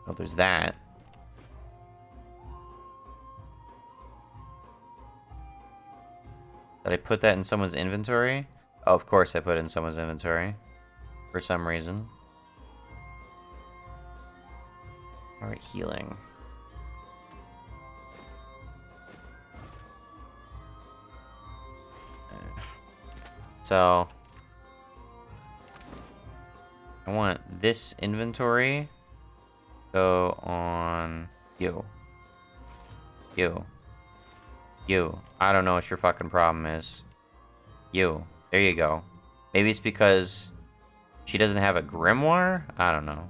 Oh, there's that. Did I put that in someone's inventory? Oh, of course I put it in someone's inventory. For some reason. Alright, healing. So... I want this inventory... go on... you. You. You. I don't know what your fucking problem is. You. There you go. Maybe it's because she doesn't have a grimoire? I don't know.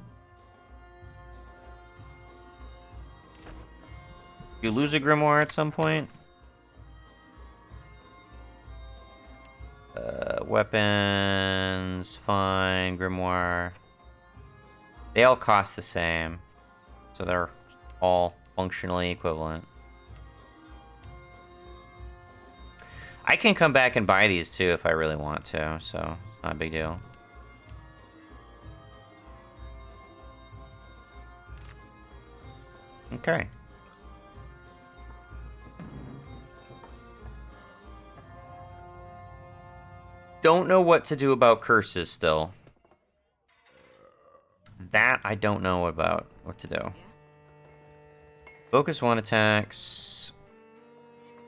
You lose a grimoire at some point? Weapons, fine, grimoire. They all cost the same. So they're all functionally equivalent. I can come back and buy these too if I really want to, so it's not a big deal. Okay. Don't know what to do about curses still. That I don't know about what to do. Focus 1 attacks.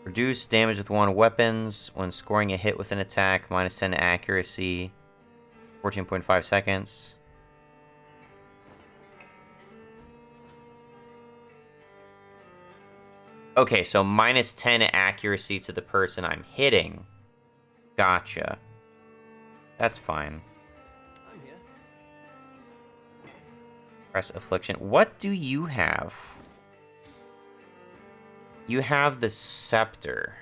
Reduce damage with 1 weapons when scoring a hit with an attack. Minus 10 accuracy. 14.5 seconds. Okay, so minus 10 accuracy to the person I'm hitting. Gotcha. That's fine. I'm here. Press affliction. What do you have? You have the scepter.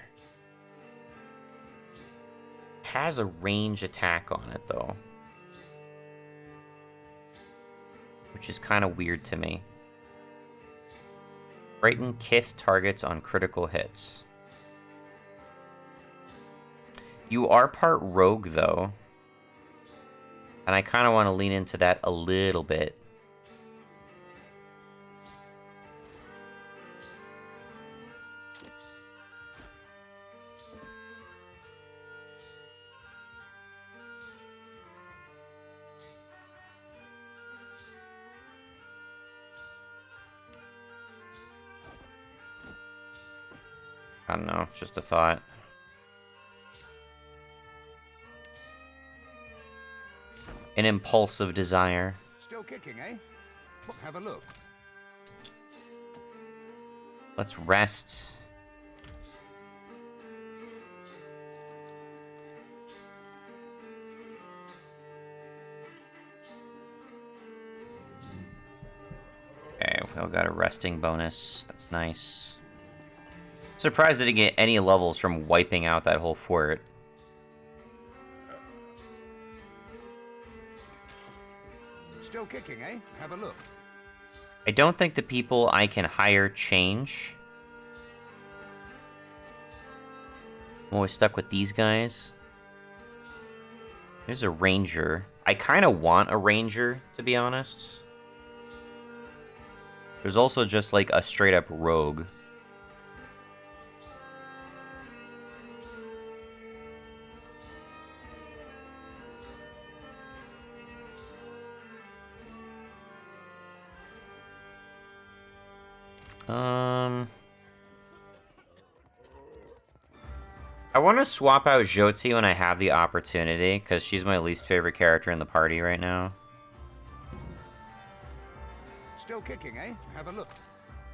Has a range attack on it though, which is kind of weird to me. Frighten Kith targets on critical hits. You are part rogue though, and I kind of want to lean into that a little bit. I don't know, it's just a thought. An impulsive desire. Still kicking, eh? Have a look. Let's rest. Okay, we all got a resting bonus. That's nice. Surprised I didn't get any levels from wiping out that whole fort. Still kicking, eh? Have a look. I don't think the people I can hire change. I'm always stuck with these guys. There's a ranger. I kind of want a ranger, to be honest. There's also just like a straight up rogue. I want to swap out Jyoti when I have the opportunity, because she's my least favorite character in the party right now. Still kicking, eh? Have a look.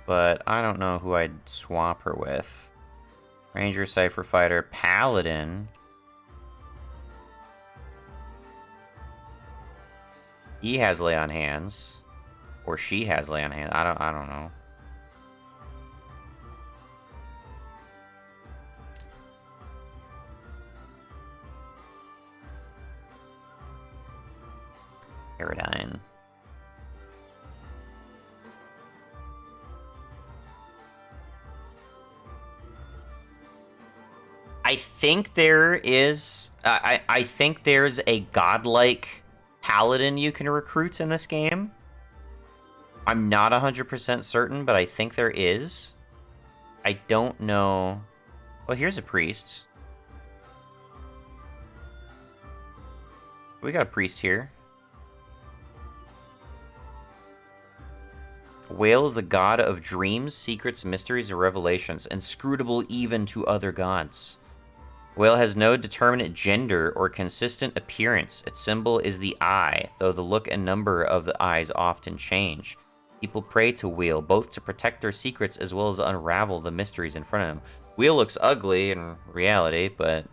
But I don't know who I'd swap her with. Ranger, Cypher Fighter, Paladin. He has lay on hands. Or she has lay on hands. I don't know. Paradigm. I think there is... I think there's a godlike paladin you can recruit in this game. I'm not 100% certain, but I think there is. I don't know... Well, here's a priest. We got a priest here. Whale is the god of dreams, secrets, mysteries, and revelations, inscrutable even to other gods. Whale has no determinate gender or consistent appearance. Its symbol is the eye, though the look and number of the eyes often change. People pray to Whale, both to protect their secrets as well as unravel the mysteries in front of them. Whale looks ugly in reality, but...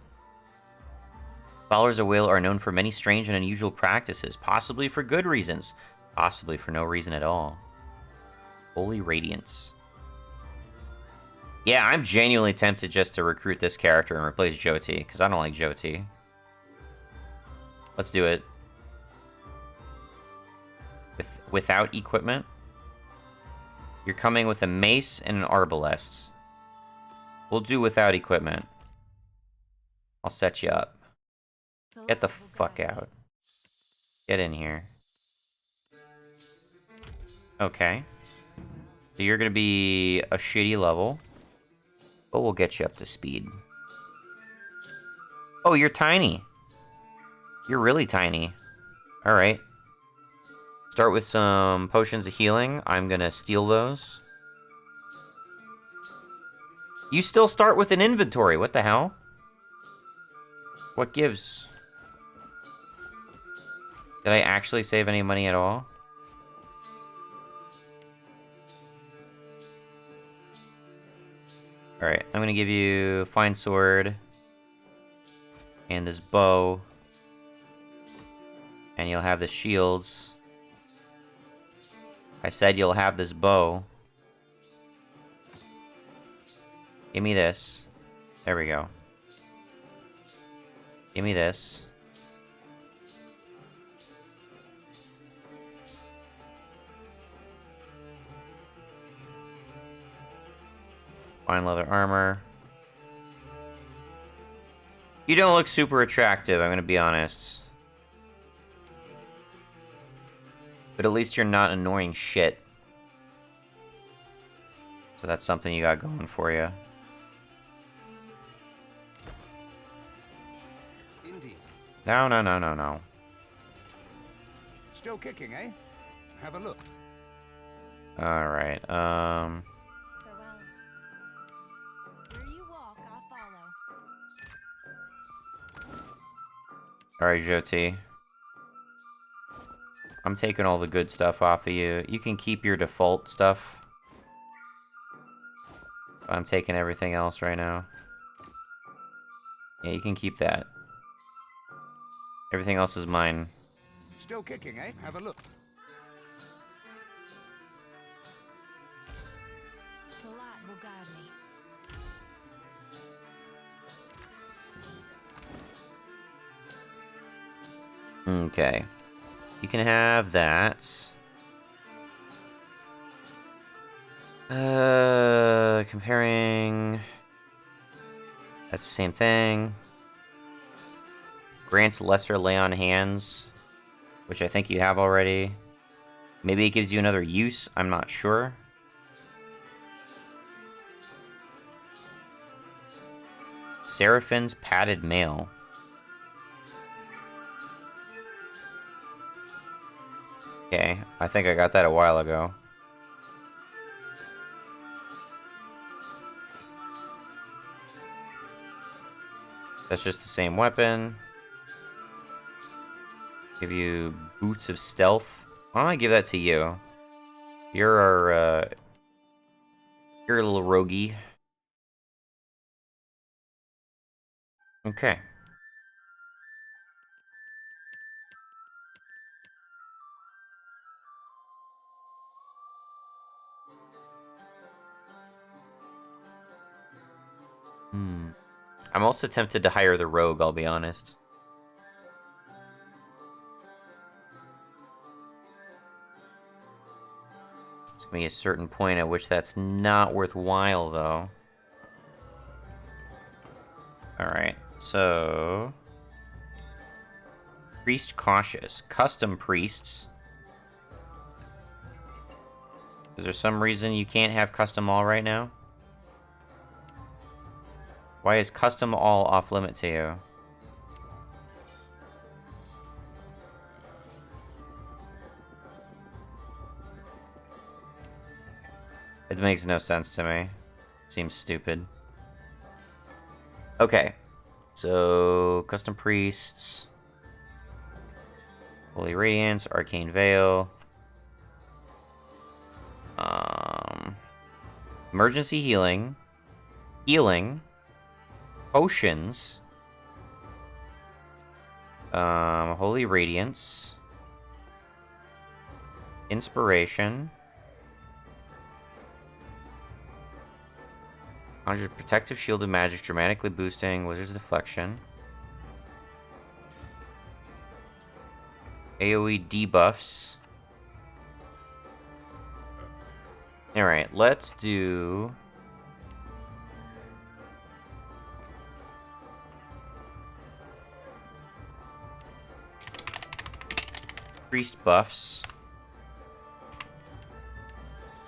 Followers of Whale are known for many strange and unusual practices, possibly for good reasons, possibly for no reason at all. Holy Radiance. Yeah, I'm genuinely tempted just to recruit this character and replace Jyoti, because I don't like Jyoti. Let's do it. Without equipment. You're coming with a mace and an arbalest. We'll do without equipment. I'll set you up. Get the fuck out. Get in here. Okay. So you're gonna be a shitty level. But we'll get you up to speed. Oh, you're tiny. You're really tiny. Alright. Start with some potions of healing. I'm gonna steal those. You still start with an inventory. What the hell? What gives? Did I actually save any money at all? Alright, I'm gonna give you Fine Sword. And this bow. And you'll have the shields. I said you'll have this bow. Give me this. There we go. Give me this. Fine leather armor. You don't look super attractive, I'm gonna be honest. But at least you're not annoying shit. So that's something you got going for you. Indeed. No. Still kicking, eh? Have a look. Alright, Farewell. Where you walk, I'll follow. Alright, Jyoti. I'm taking all the good stuff off of you. You can keep your default stuff. I'm taking everything else right now. Yeah, you can keep that. Everything else is mine. Still kicking, eh? Have a look. The light will guide me. Okay. You can have that. Comparing... That's the same thing. Grants lesser lay on hands, which I think you have already. Maybe it gives you another use, I'm not sure. Seraphin's padded mail. Okay, I think I got that a while ago. That's just the same weapon. Give you boots of stealth. Why don't I give that to you? You're our, you're a little roguey. Okay. I'm also tempted to hire the rogue, I'll be honest. There's gonna be a certain point at which that's not worthwhile, though. Alright, so... Priest cautious. Custom priests. Is there some reason you can't have custom all right now? Why is custom all off limit to you? It makes no sense to me. Seems stupid. Okay. So, custom priests. Holy Radiance, Arcane Veil. Emergency healing. Healing. Potions. Holy Radiance. Inspiration. 100 protective shield of magic, dramatically boosting Wizard's deflection. AoE debuffs. Alright, let's do... Priest buffs.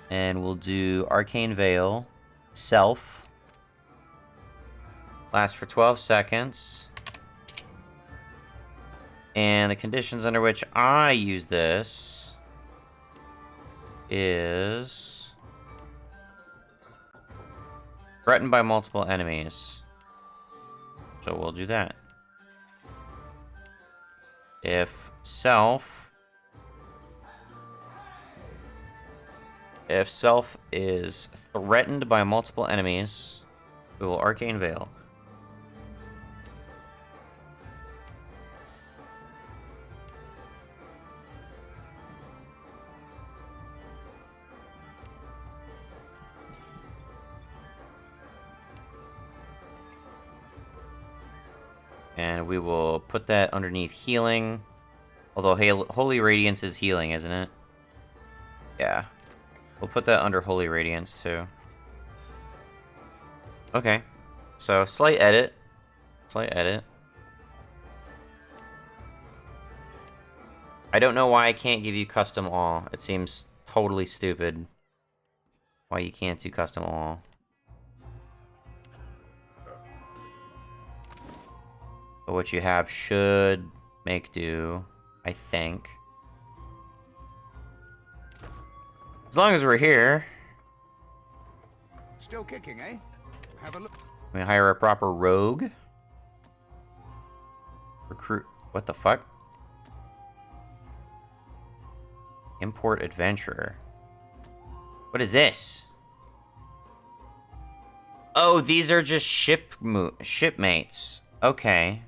And we'll do Arcane Veil. Self. Lasts for 12 seconds. And the conditions under which I use this is threatened by multiple enemies. So we'll do that. If self is threatened by multiple enemies, we will Arcane Veil. And we will put that underneath healing. Although Holy Radiance is healing, isn't it? Yeah. We'll put that under Holy Radiance, too. Okay. So, slight edit. Slight edit. I don't know why I can't give you custom all. It seems totally stupid why you can't do custom all. But what you have should make do, I think. As long as we're here. Still kicking, eh? Have a look. We hire a proper rogue. Recruit. What the fuck? Import adventurer. What is this? Oh, these are just shipmates. Okay.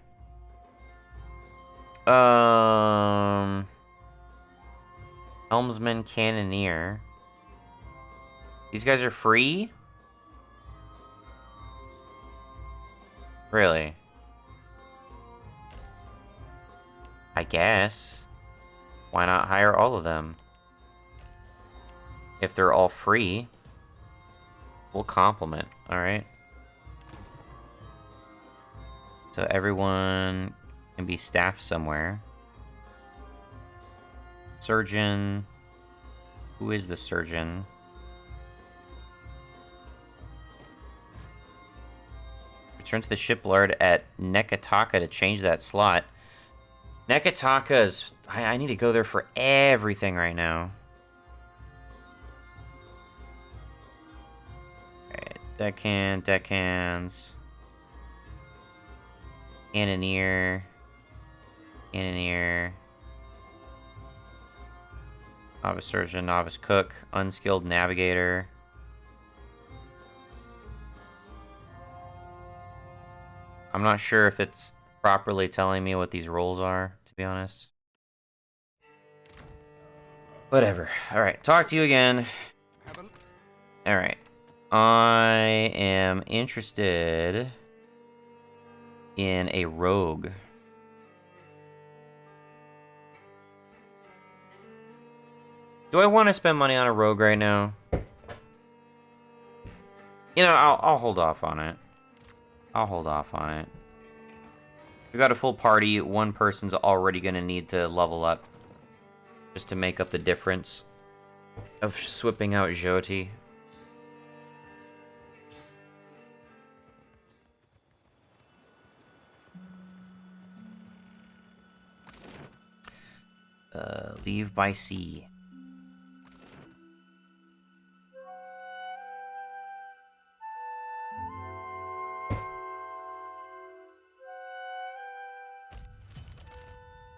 Helmsman Cannoneer. These guys are free? Really? I guess. Why not hire all of them? If they're all free. We'll compliment, alright? So everyone can be staffed somewhere. Surgeon. Who is the surgeon? Return to the shipyard at Neketaka to change that slot. Neketaka is... I need to go there for everything right now. Alright, deckhands. Cannoneer. Cannoneer. Novice surgeon, novice cook, unskilled navigator. I'm not sure if it's properly telling me what these roles are, to be honest. Whatever. Alright, talk to you again. Alright. I am interested in a rogue. Do I want to spend money on a rogue right now? You know, I'll hold off on it. I'll hold off on it. We got a full party. One person's already going to need to level up just to make up the difference of swapping out Jyoti. Leave by sea.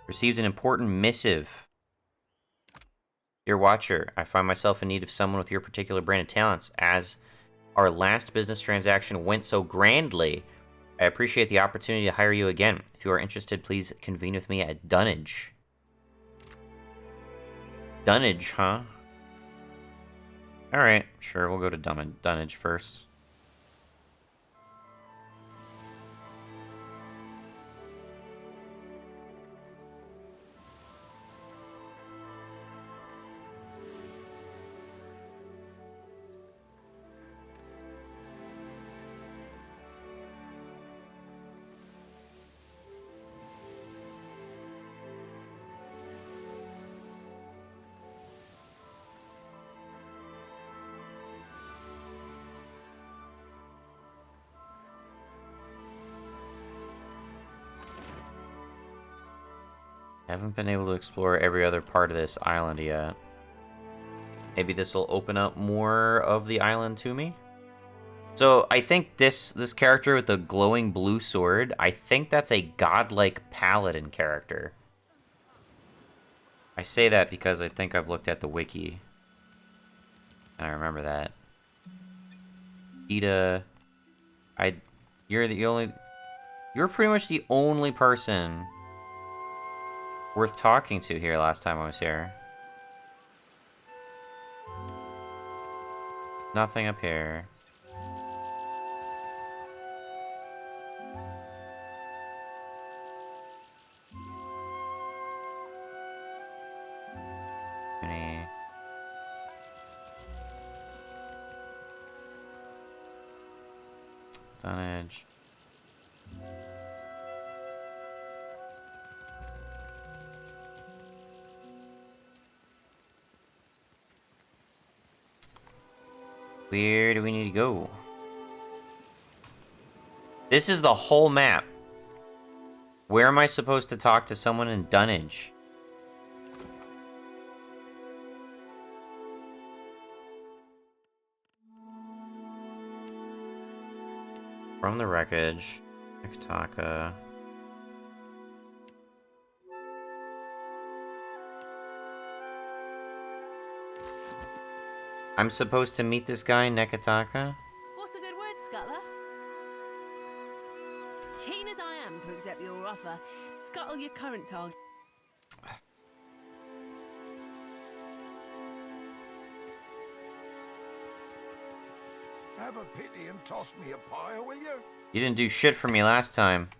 Received an important missive. Dear Watcher, I find myself in need of someone with your particular brand of talents. As our last business transaction went so grandly, I appreciate the opportunity to hire you again. If you are interested, please convene with me at Dunnage. Dunnage, huh? Alright, sure, we'll go to Dunnage first. I haven't been able to explore every other part of this island yet. Maybe this will open up more of the island to me. So I think this character with the glowing blue sword, I think that's a godlike paladin character. I say that because I think I've looked at the wiki. And I remember that. Ida, you're pretty much the only person worth talking to here last time I was here. Nothing up here. Any tonnage. Where do we need to go? This is the whole map. Where am I supposed to talk to someone in Dunnage? From the wreckage. Neketaka. I'm supposed to meet this guy in Neketaka? What's a good word, Scuttler? Keen as I am to accept your offer, scuttle your current target. Have a pity and toss me a pie, will you? You didn't do shit for me last time.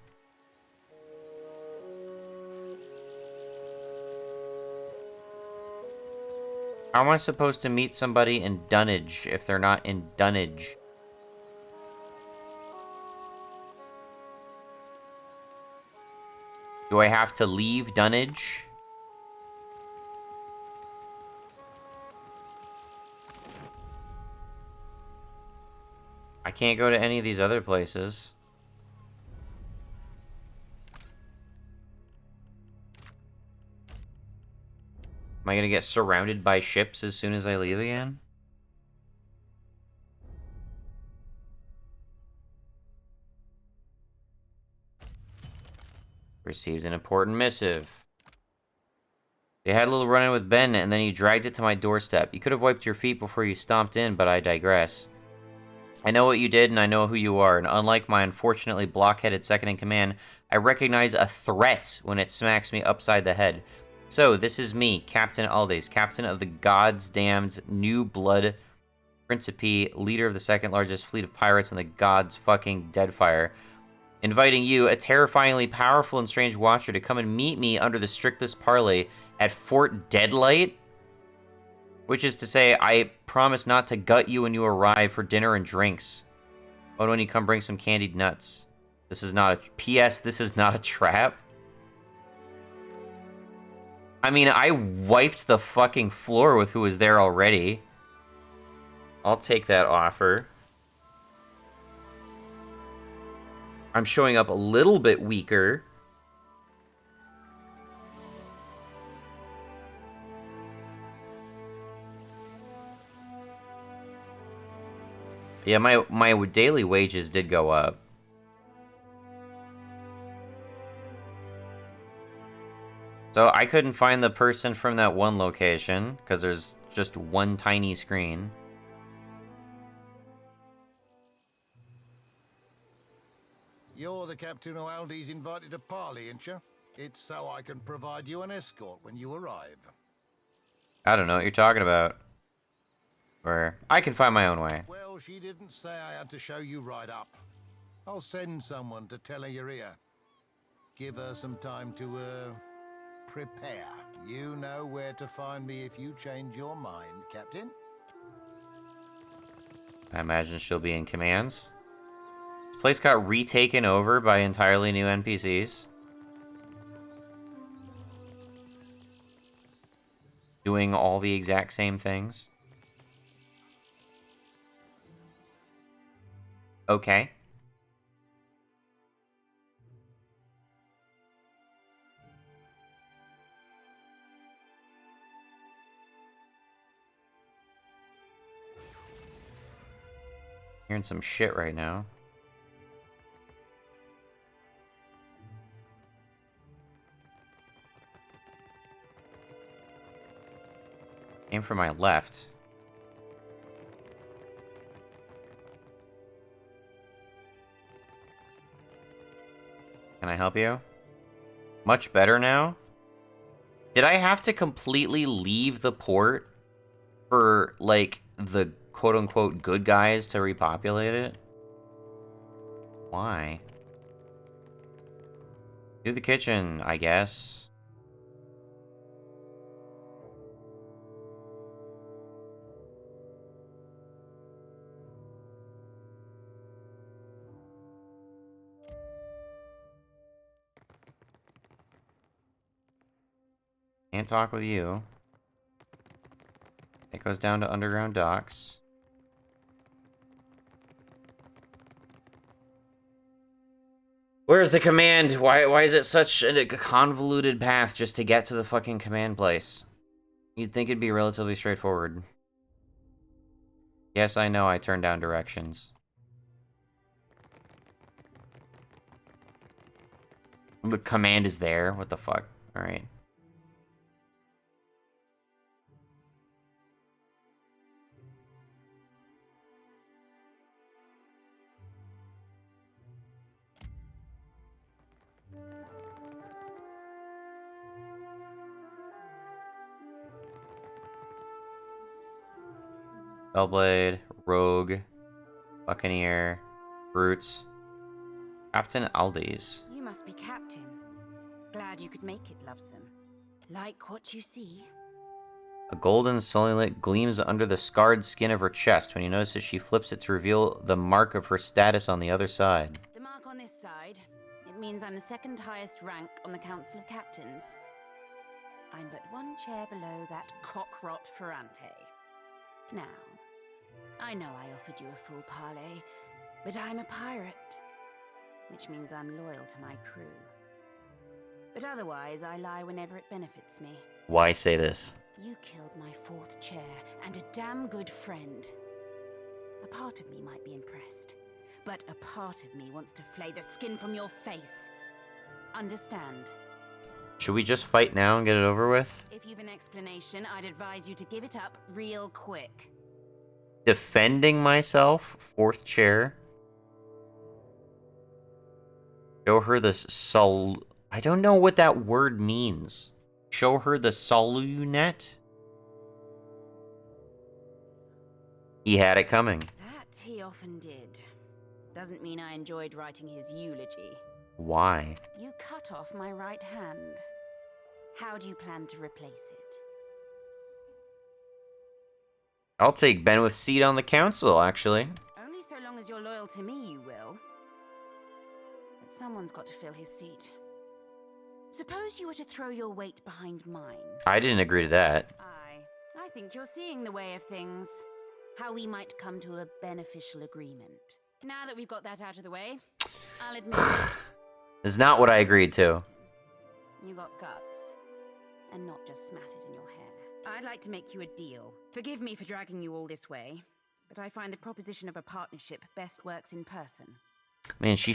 How am I supposed to meet somebody in Dunnage if they're not in Dunnage? Do I have to leave Dunnage? I can't go to any of these other places. Am I gonna get surrounded by ships as soon as I leave again? Received an important missive. They had a little run-in with Ben, and then you dragged it to my doorstep. You could have wiped your feet before you stomped in, but I digress. I know what you did, and I know who you are, and unlike my unfortunately blockheaded second-in-command, I recognize a threat when it smacks me upside the head. So, this is me, Captain Aldes, captain of the God's Damned New Blood Principe, leader of the second largest fleet of pirates in the God's fucking Deadfire, inviting you, a terrifyingly powerful and strange watcher, to come and meet me under the strictest parley at Fort Deadlight? Which is to say, I promise not to gut you when you arrive for dinner and drinks. But when you come, bring some candied nuts. This is not a... P.S. This is not a trap. I mean, I wiped the fucking floor with who was there already. I'll take that offer. I'm showing up a little bit weaker. Yeah, my daily wages did go up. So I couldn't find the person from that one location, because there's just one tiny screen. You're the captain who Aldi's invited to parley, ain't you? It's so I can provide you an escort when you arrive. I don't know what you're talking about. Or, I can find my own way. Well, she didn't say I had to show you right up. I'll send someone to tell her you're here. Give her some time to, prepare. You know where to find me if you change your mind, Captain. I imagine she'll be in commands. This place got retaken over by entirely new NPCs. Doing all the exact same things. Okay. Hearing some shit right now. Aim for my left. Can I help you? Much better now? Did I have to completely leave the port for, like, the quote-unquote good guys to repopulate it? Why? Do the kitchen, I guess. Can't talk with you. It goes down to underground docks. Where's the command? Why is it such a convoluted path just to get to the fucking command place? You'd think it'd be relatively straightforward. Yes, I know I turned down directions. The command is there? What the fuck? Alright. Bellblade, Rogue, Buccaneer, Brutes, Captain Aldes. You must be Captain. Glad you could make it, Loveson. Like what you see? A golden soleil gleams under the scarred skin of her chest. When you notice it, she flips it to reveal the mark of her status on the other side. The mark on this side, it means I'm the second highest rank on the Council of Captains. I'm but one chair below that cockrot Ferrante. Now, I know I offered you a full parley, but I'm a pirate, which means I'm loyal to my crew. But otherwise, I lie whenever it benefits me. Why say this? You killed my fourth chair, and a damn good friend. A part of me might be impressed, but a part of me wants to flay the skin from your face. understand? Should we just fight now and get it over with? If you've an explanation, I'd advise you to give it up real quick. Defending myself, fourth chair. Show her the I don't know what that word means. Show her the solunet. He had it coming. That he often did. Doesn't mean I enjoyed writing his eulogy. Why? You cut off my right hand. How do you plan to replace it? I'll take Benwith's seat on the council, actually. Only so long as you're loyal to me, you will. But someone's got to fill his seat. Suppose you were to throw your weight behind mine. I didn't agree to that. I think you're seeing the way of things. How we might come to a beneficial agreement. Now that we've got that out of the way, I'll admit It's not what I agreed to. you got guts. And not just smattered in your hair. I'd like to make you a deal. Forgive me for dragging you all this way, but I find the proposition of a partnership best works in person. Man, she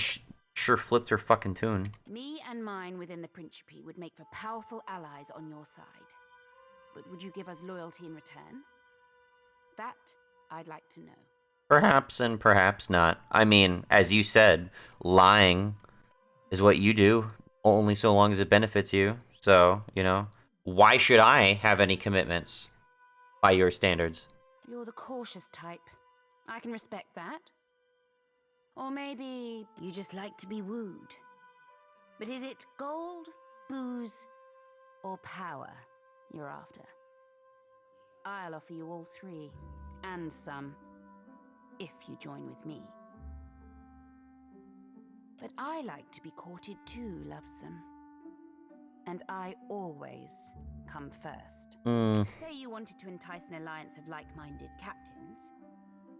sure flipped her fucking tune. Me and mine within the Principe would make for powerful allies on your side. But would you give us loyalty in return? That I'd like to know. Perhaps and perhaps not. I mean, as you said, lying is what you do, only so long as it benefits you. So, you know, why should I have any commitments by your standards? You're the cautious type. I can respect that. Or maybe you just like to be wooed. But is it gold, booze, or power you're after? I'll offer you all three, and some, if you join with me. But I like to be courted too, lovesome. And I always come first. Say you wanted to entice an alliance of like-minded captains.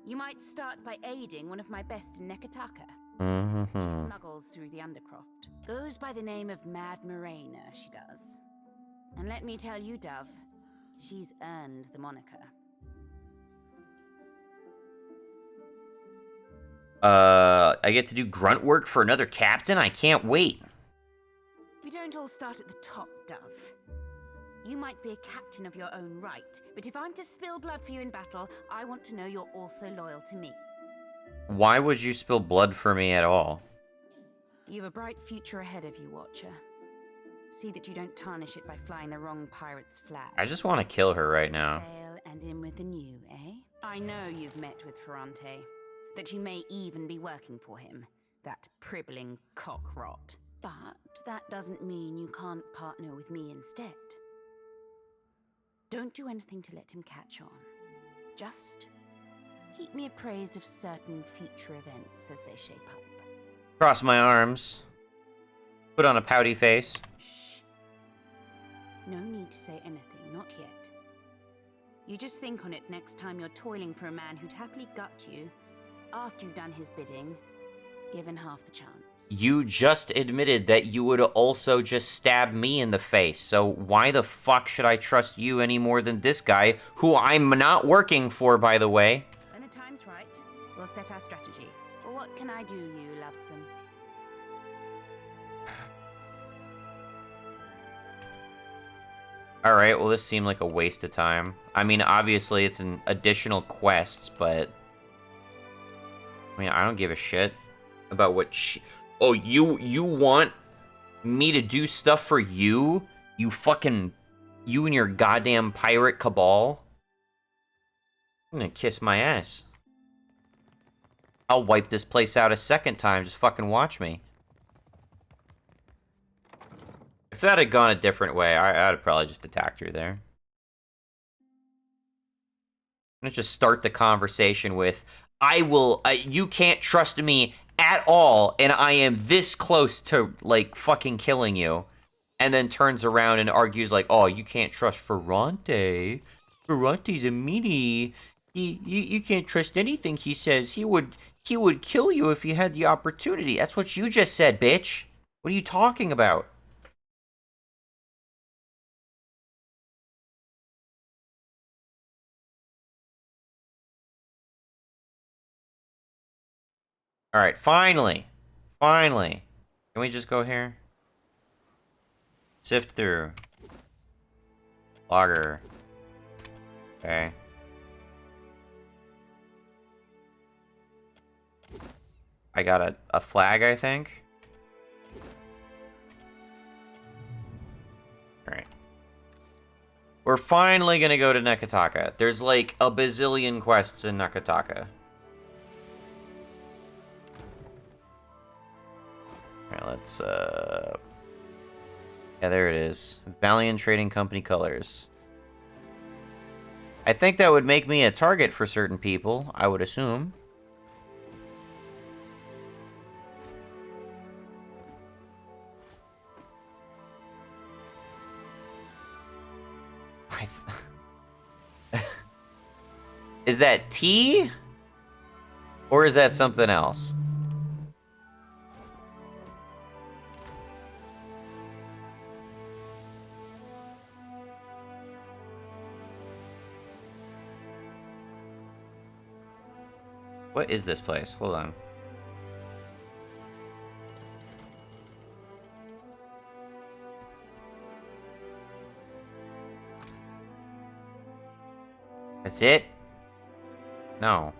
You might start by aiding one of my best in Neketaka. She smuggles through the Undercroft. Goes by the name of Mad Morena, she does. And let me tell you, Dove, she's earned the moniker. I get to do grunt work for another captain? I can't wait. We don't all start at the top, Dove. You might be a captain of your own right, but if I'm to spill blood for you in battle, I want to know you're also loyal to me. Why would you spill blood for me at all? You've a bright future ahead of you, Watcher. See that you don't tarnish it by flying the wrong pirate's flag. I just want to kill her right now. Sail and in with the new, eh? I know you've met with Ferrante. That you may even be working for him. That pribbling cockrot. But that doesn't mean you can't partner with me instead. Don't do anything to let him catch on. Just keep me appraised of certain future events as they shape up. Cross my arms. Put on a pouty face. Shh. No need to say anything, not yet. You just think on it next time you're toiling for a man who'd happily gut you, after you've done his bidding, given half the chance. You just admitted that you would also just stab me in the face, so why the fuck should I trust you any more than this guy, who I'm not working for, by the way? When the time's right, we'll set our strategy. But what can I do, you lovesome? Alright, well this seemed like a waste of time. I mean, obviously it's an additional quest, but... I mean, I don't give a shit about what Oh, you want me to do stuff for you? You fucking... You and your goddamn pirate cabal? I'm gonna kiss my ass. I'll wipe this place out a second time, just fucking watch me. If that had gone a different way, I'd have probably just attacked her there. I'm gonna just start the conversation with, you can't trust me at all, and I am this close to, like, fucking killing you. And then turns around and argues like, oh, you can't trust Ferrante. Ferrante's a meanie. You can't trust anything he says. He would kill you if he had the opportunity. That's what you just said, bitch. What are you talking about? All right, finally. Can we just go here? Sift through. Logger. Okay. I got a flag, I think. Alright. We're finally gonna go to Neketaka. There's like a bazillion quests in Neketaka. Alright, let's, yeah, there it is. Valiant Trading Company colors. I think that would make me a target for certain people, I would assume. Is that tea? Or is that something else? What is this place? Hold on. That's it? No.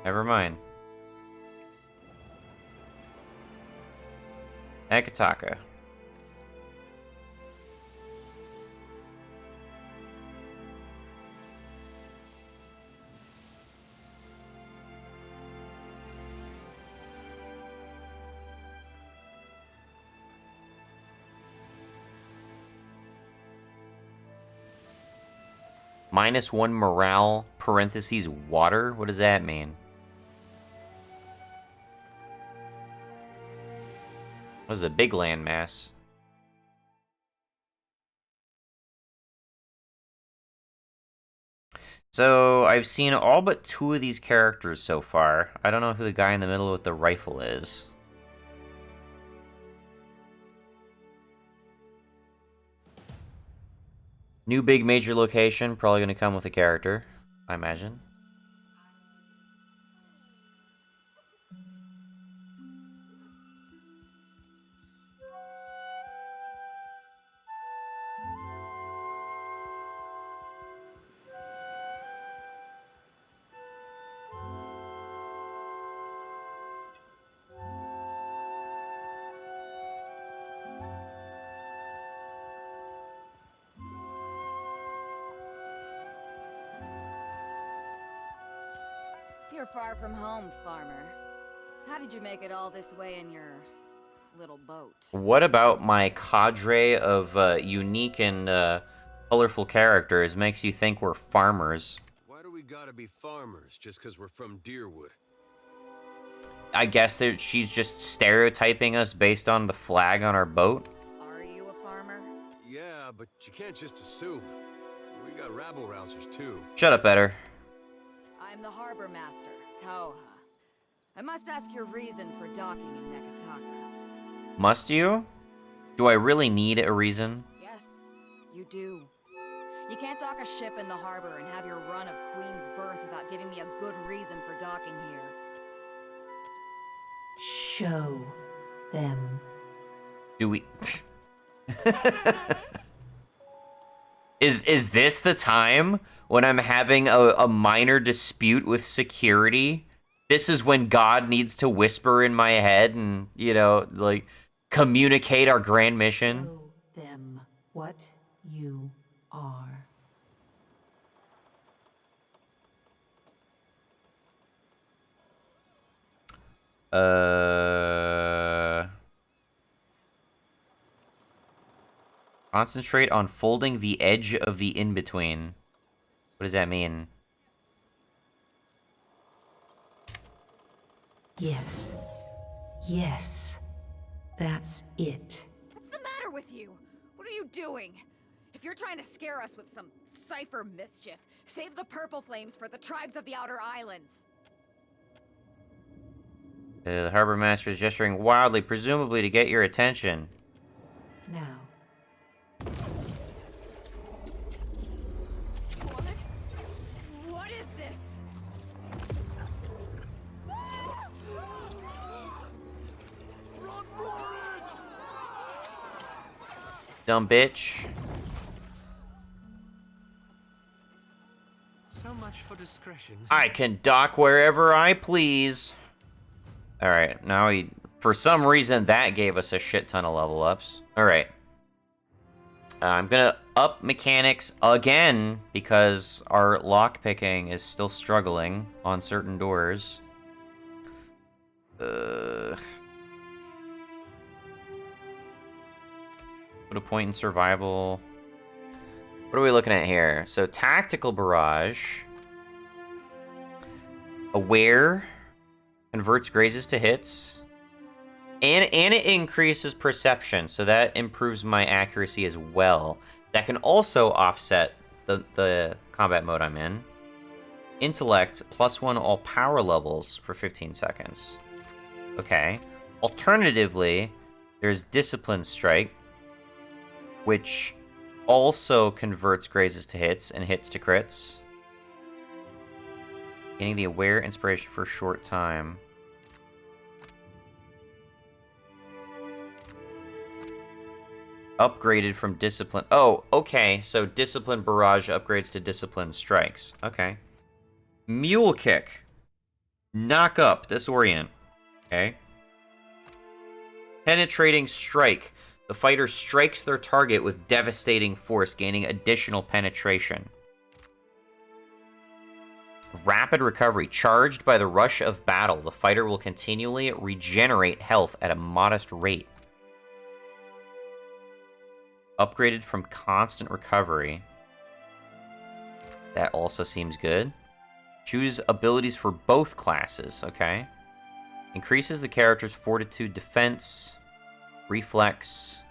Never mind. Neketaka. -1 morale, parentheses, water? What does that mean? That was a big landmass. So, I've seen all but 2 of these characters so far. I don't know who the guy in the middle with the rifle is. New big major location, probably gonna come with a character, I imagine. You're far from home, farmer. How did you make it all this way in your little boat? What about my cadre of unique and colorful characters makes you think we're farmers? Why do we gotta be farmers just because we're from Deerwood? I guess that she's just stereotyping us based on the flag on our boat. Are you a farmer? Yeah, but you can't just assume. We got rabble-rousers too. Shut up, Eder. I'm the harbor master, Koha. I must ask your reason for docking in Neketaka. Must you? Do I really need a reason? Yes, you do. You can't dock a ship in the harbor and have your run of Queen's Birth without giving me a good reason for docking here. Show them. Do we... Is this the time when I'm having a minor dispute with security? This is when God needs to whisper in my head and, you know, like, communicate our grand mission. Show them what you are. Concentrate on folding the edge of the in-between. What does that mean? Yes. Yes. That's it. What's the matter with you? What are you doing? If you're trying to scare us with some cipher mischief, save the purple flames for the tribes of the Outer Islands. The harbor master is gesturing wildly, presumably to get your attention. Now. What is this? Run for it! Dumb bitch. So much for discretion. I can dock wherever I please. Alright, now for some reason, that gave us a shit ton of level ups. Alright. I'm gonna up mechanics again, because our lockpicking is still struggling on certain doors. Put a point in survival. What are we looking at here? So, tactical barrage. Aware. Converts grazes to hits. And it increases perception, so that improves my accuracy as well. That can also offset the combat mode I'm in. Intellect, +1 all power levels for 15 seconds. Okay. Alternatively, there's Discipline Strike, which also converts grazes to hits and hits to crits. Gaining the aware inspiration for a short time. Upgraded from discipline. Oh, okay. So discipline barrage upgrades to discipline strikes. Okay. Mule kick. Knock up. Disorient. Okay. Penetrating strike. The fighter strikes their target with devastating force, gaining additional penetration. Rapid recovery. Charged by the rush of battle, the fighter will continually regenerate health at a modest rate. Upgraded from constant recovery. That also seems good. Choose abilities for both classes. Okay. Increases the character's fortitude, defense, reflex.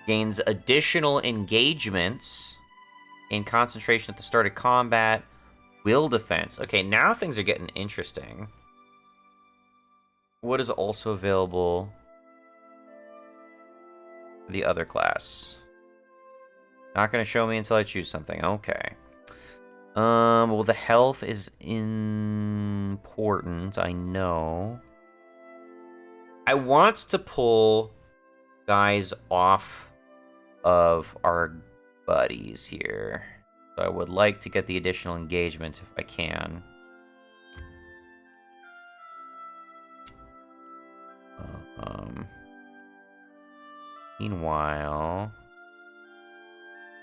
Gains additional engagements in concentration at the start of combat. Will defense. Okay, now things are getting interesting. What is also available? The other class. Not gonna show me until I choose something. Okay. Well, the health is important, I know. I want to pull guys off of our buddies here. So I would like to get the additional engagement if I can. Meanwhile,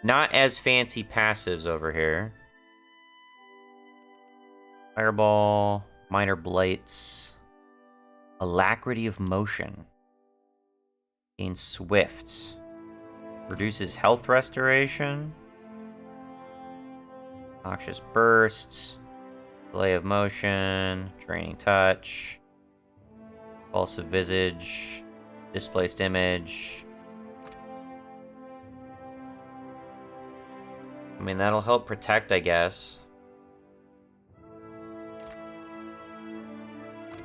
not as fancy passives over here. Fireball, minor blights, alacrity of motion, gains swift, reduces health restoration, noxious bursts, delay of motion, draining touch, pulse of visage, displaced image. I mean, that'll help protect, I guess.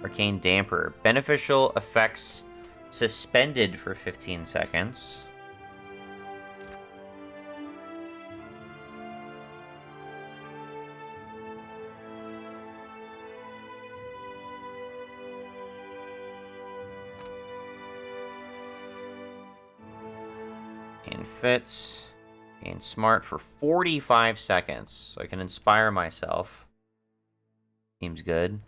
Arcane Damper. Beneficial effects suspended for 15 seconds. And fits. Gain smart for 45 seconds, so I can inspire myself. Seems good.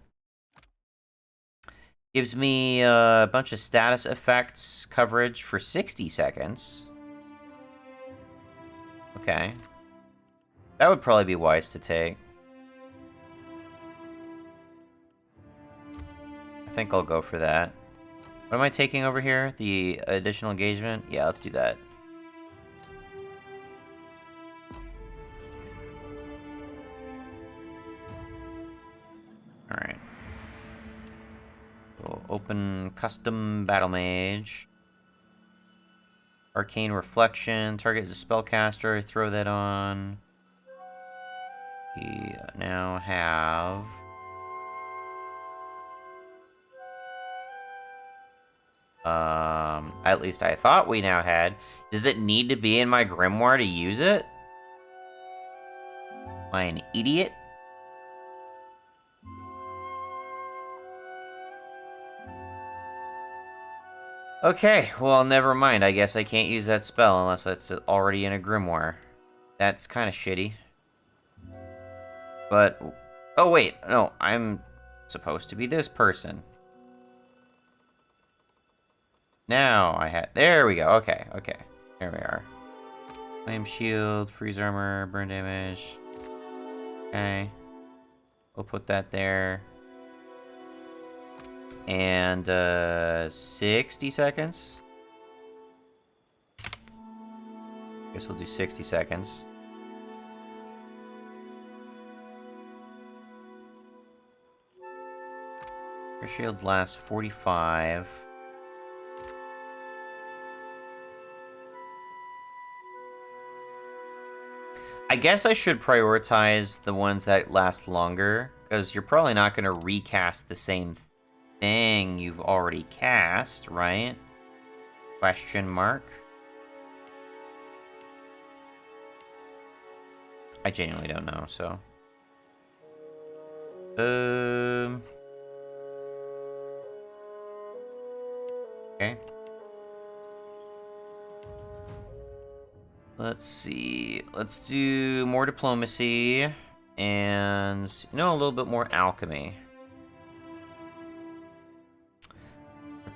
Gives me a bunch of status effects coverage for 60 seconds. Okay. That would probably be wise to take. I think I'll go for that. What am I taking over here? The additional engagement? Yeah, let's do that. Alright. We'll open custom battle mage. Arcane reflection. Target is a spellcaster. Throw that on. We now have at least I thought we now had. Does it need to be in my grimoire to use it? Am I an idiot? Okay, well, never mind. I guess I can't use that spell unless it's already in a grimoire. That's kind of shitty. But... Oh, wait. No, I'm supposed to be this person. Now I had... There we go. Okay, okay. There we are. Flame shield, freeze armor, burn damage. Okay. We'll put that there. And, 60 seconds? Guess we'll do 60 seconds. Your shields last 45. I guess I should prioritize the ones that last longer, because you're probably not going to recast the same thing you've already cast, right? Question mark. I genuinely don't know, so... Okay. Let's see. Let's do more diplomacy and, you know, a little bit more alchemy.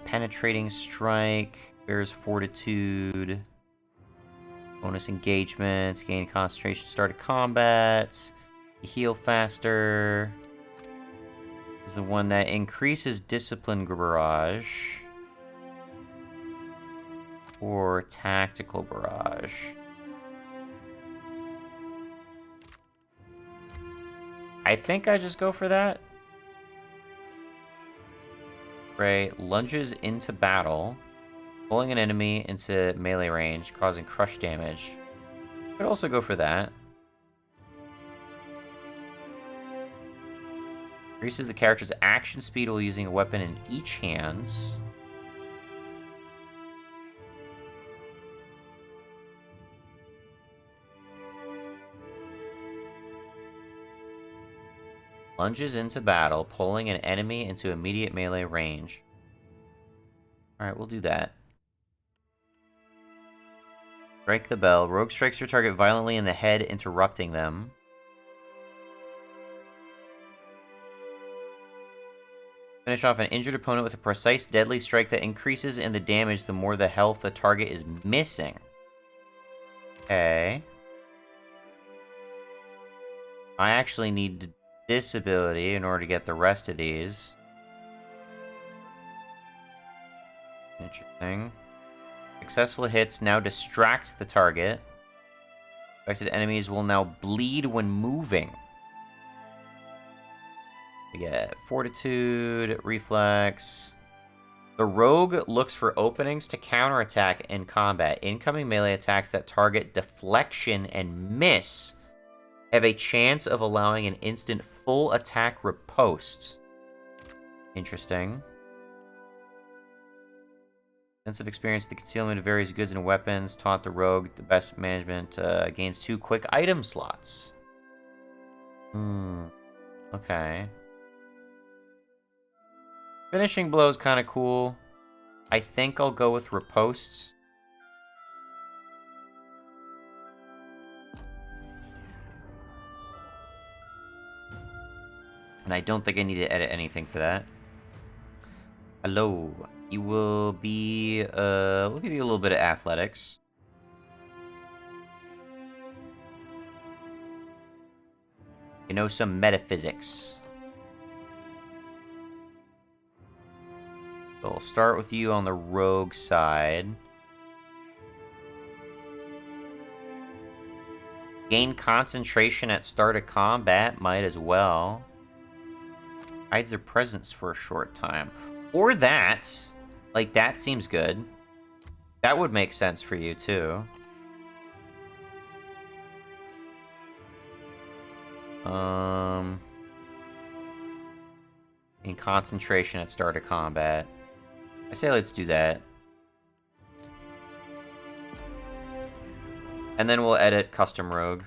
Penetrating strike, bears fortitude, bonus engagements, gain concentration, start of combat, heal faster. This is the one that increases discipline barrage or tactical barrage. I think I just go for that. Right, lunges into battle, pulling an enemy into melee range, causing crush damage. Could also go for that. Increases the character's action speed while using a weapon in each hand. Lunges into battle, pulling an enemy into immediate melee range. Alright, we'll do that. Strike the bell. Rogue strikes your target violently in the head, interrupting them. Finish off an injured opponent with a precise, deadly strike that increases in the damage the more the health the target is missing. Okay. I actually need this ability in order to get the rest of these. Interesting. Successful hits now distract the target. Affected enemies will now bleed when moving. We get fortitude, reflex. The rogue looks for openings to counterattack in combat. Incoming melee attacks that target deflection and miss have a chance of allowing an instant full attack riposte. Interesting. Sense of experience, the concealment of various goods and weapons taught the rogue the best management gains 2 quick item slots. Okay. Finishing blow is kind of cool. I think I'll go with riposte. And I don't think I need to edit anything for that. Hello. You will be, we'll give you a little bit of athletics. You know, some metaphysics. So we'll start with you on the rogue side. Gain concentration at start of combat, might as well. Hides their presence for a short time. Or that. Like, that seems good. That would make sense for you, too. In concentration at start of combat. I say let's do that. And then we'll edit custom rogue.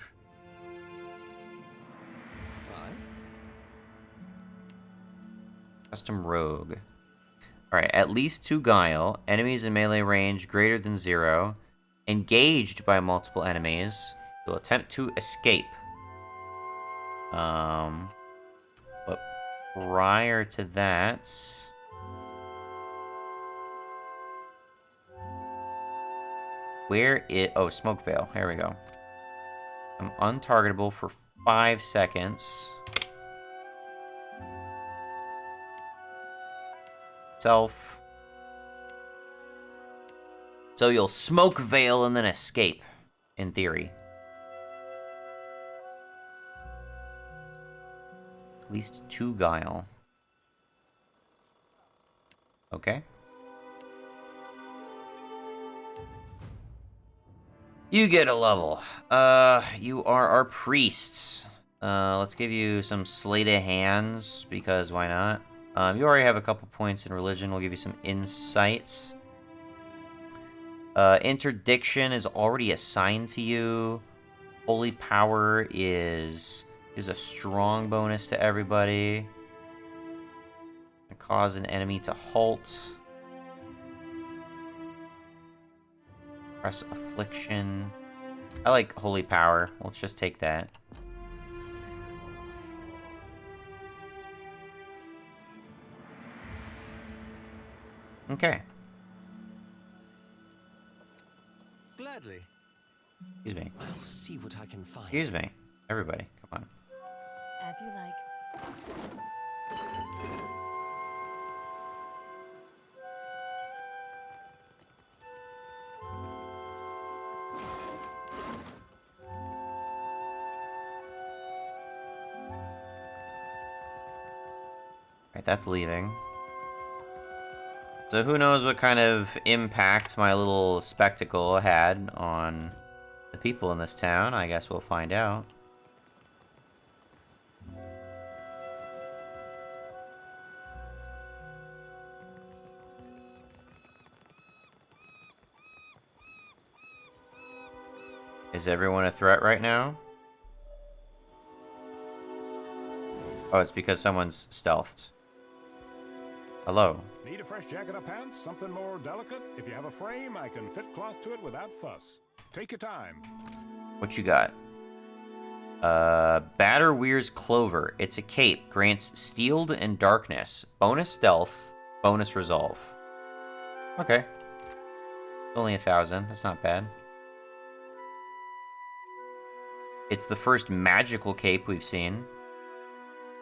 Custom rogue. Alright, at least 2 guile. Enemies in melee range greater than 0. Engaged by multiple enemies. You'll attempt to escape. But prior to that... Where it... Oh, smoke veil. Here we go. I'm untargetable for 5 seconds. Self. So you'll smoke veil and then escape, in theory. At least 2 guile. Okay. You get a level. You are our priests. Let's give you some sleight of hands, because why not? You already have a couple points in religion. We'll give you some insights. Interdiction is already assigned to you. Holy power is a strong bonus to everybody. Cause an enemy to halt. Press affliction. I like holy power. Let's just take that. Okay. Gladly. Excuse me. I'll see what I can find. Excuse me. Everybody, come on. As you like. Alright, that's leaving. So who knows what kind of impact my little spectacle had on the people in this town. I guess we'll find out. Is everyone a threat right now? Oh, it's because someone's stealthed. Hello. Need a fresh jacket or pants? Something more delicate? If you have a frame, I can fit cloth to it without fuss. Take your time. What you got? Batterweir's Clover. It's a cape. Grants steeled and darkness. Bonus stealth. Bonus resolve. Okay. Only 1,000. That's not bad. It's the first magical cape we've seen.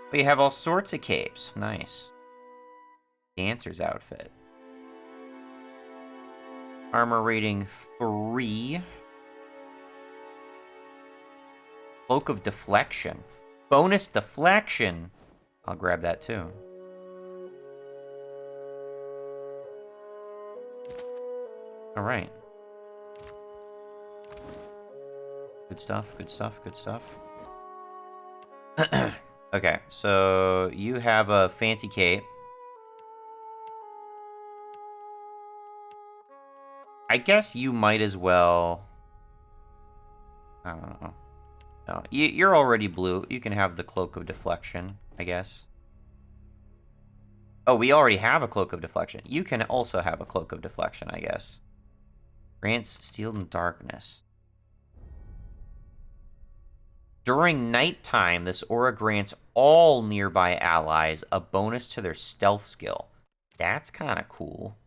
But you have all sorts of capes. Nice. Dancer's outfit. Armor rating 3. Cloak of Deflection. Bonus deflection. I'll grab that too. Alright. Good stuff, good stuff, good stuff. Okay, so you have a fancy cape. I guess you might as well... I don't know. No, you're already blue. You can have the Cloak of Deflection, I guess. Oh, we already have a Cloak of Deflection. You can also have a Cloak of Deflection, I guess. Grants Steel and Darkness. During nighttime, this aura grants all nearby allies a bonus to their stealth skill. That's kind of cool.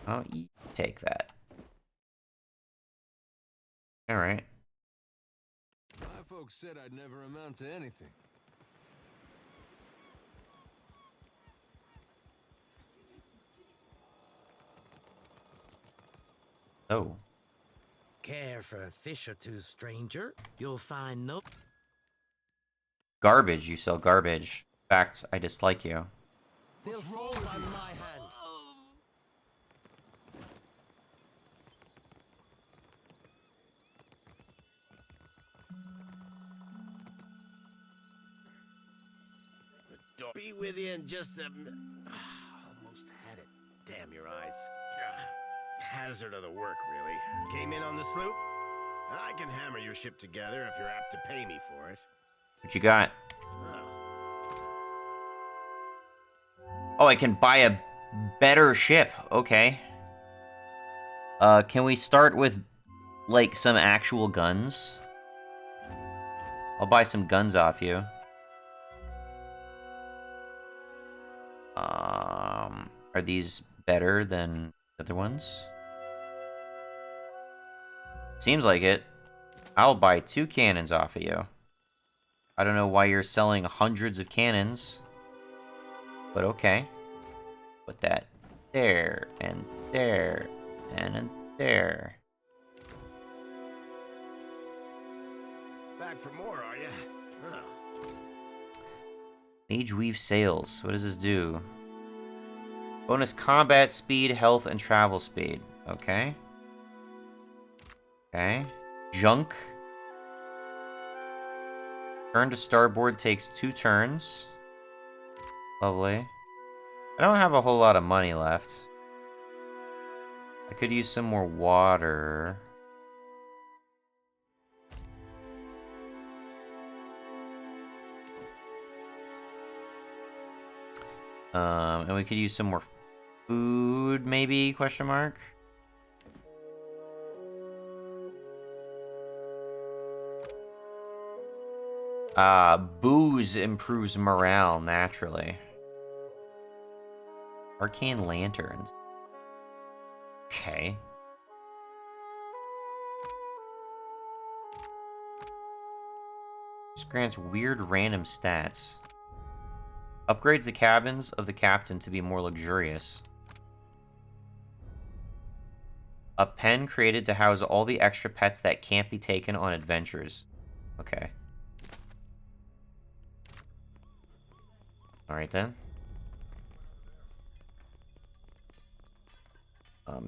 Oh, you take that. Alright. My folks said I'd never amount to anything. Oh. Care for a fish or two, stranger? You'll find no... Garbage. You sell garbage. In fact, I dislike you. They'll fall by my hand. Be with you in just a... Almost had it. Damn your eyes. Hazard of the work, really. Came in on the sloop? I can hammer your ship together if you're apt to pay me for it. What you got? Oh. Oh, I can buy a better ship. Okay. Can we start with, like, some actual guns? I'll buy some guns off you. Are these better than the other ones? Seems like it. I'll buy 2 cannons off of you. I don't know why you're selling hundreds of cannons, but okay. Put that there, and there, and there. Back for more, are you? Mage Weave Sails. What does this do? Bonus combat speed, health, and travel speed. Okay. Okay. Junk. Turn to starboard takes 2 turns. Lovely. I don't have a whole lot of money left. I could use some more water. And we could use some more food, maybe, question mark? Booze improves morale naturally. Arcane lanterns. Okay. This grants weird random stats. Upgrades the cabins of the captain to be more luxurious. A pen created to house all the extra pets that can't be taken on adventures. Okay. Alright then.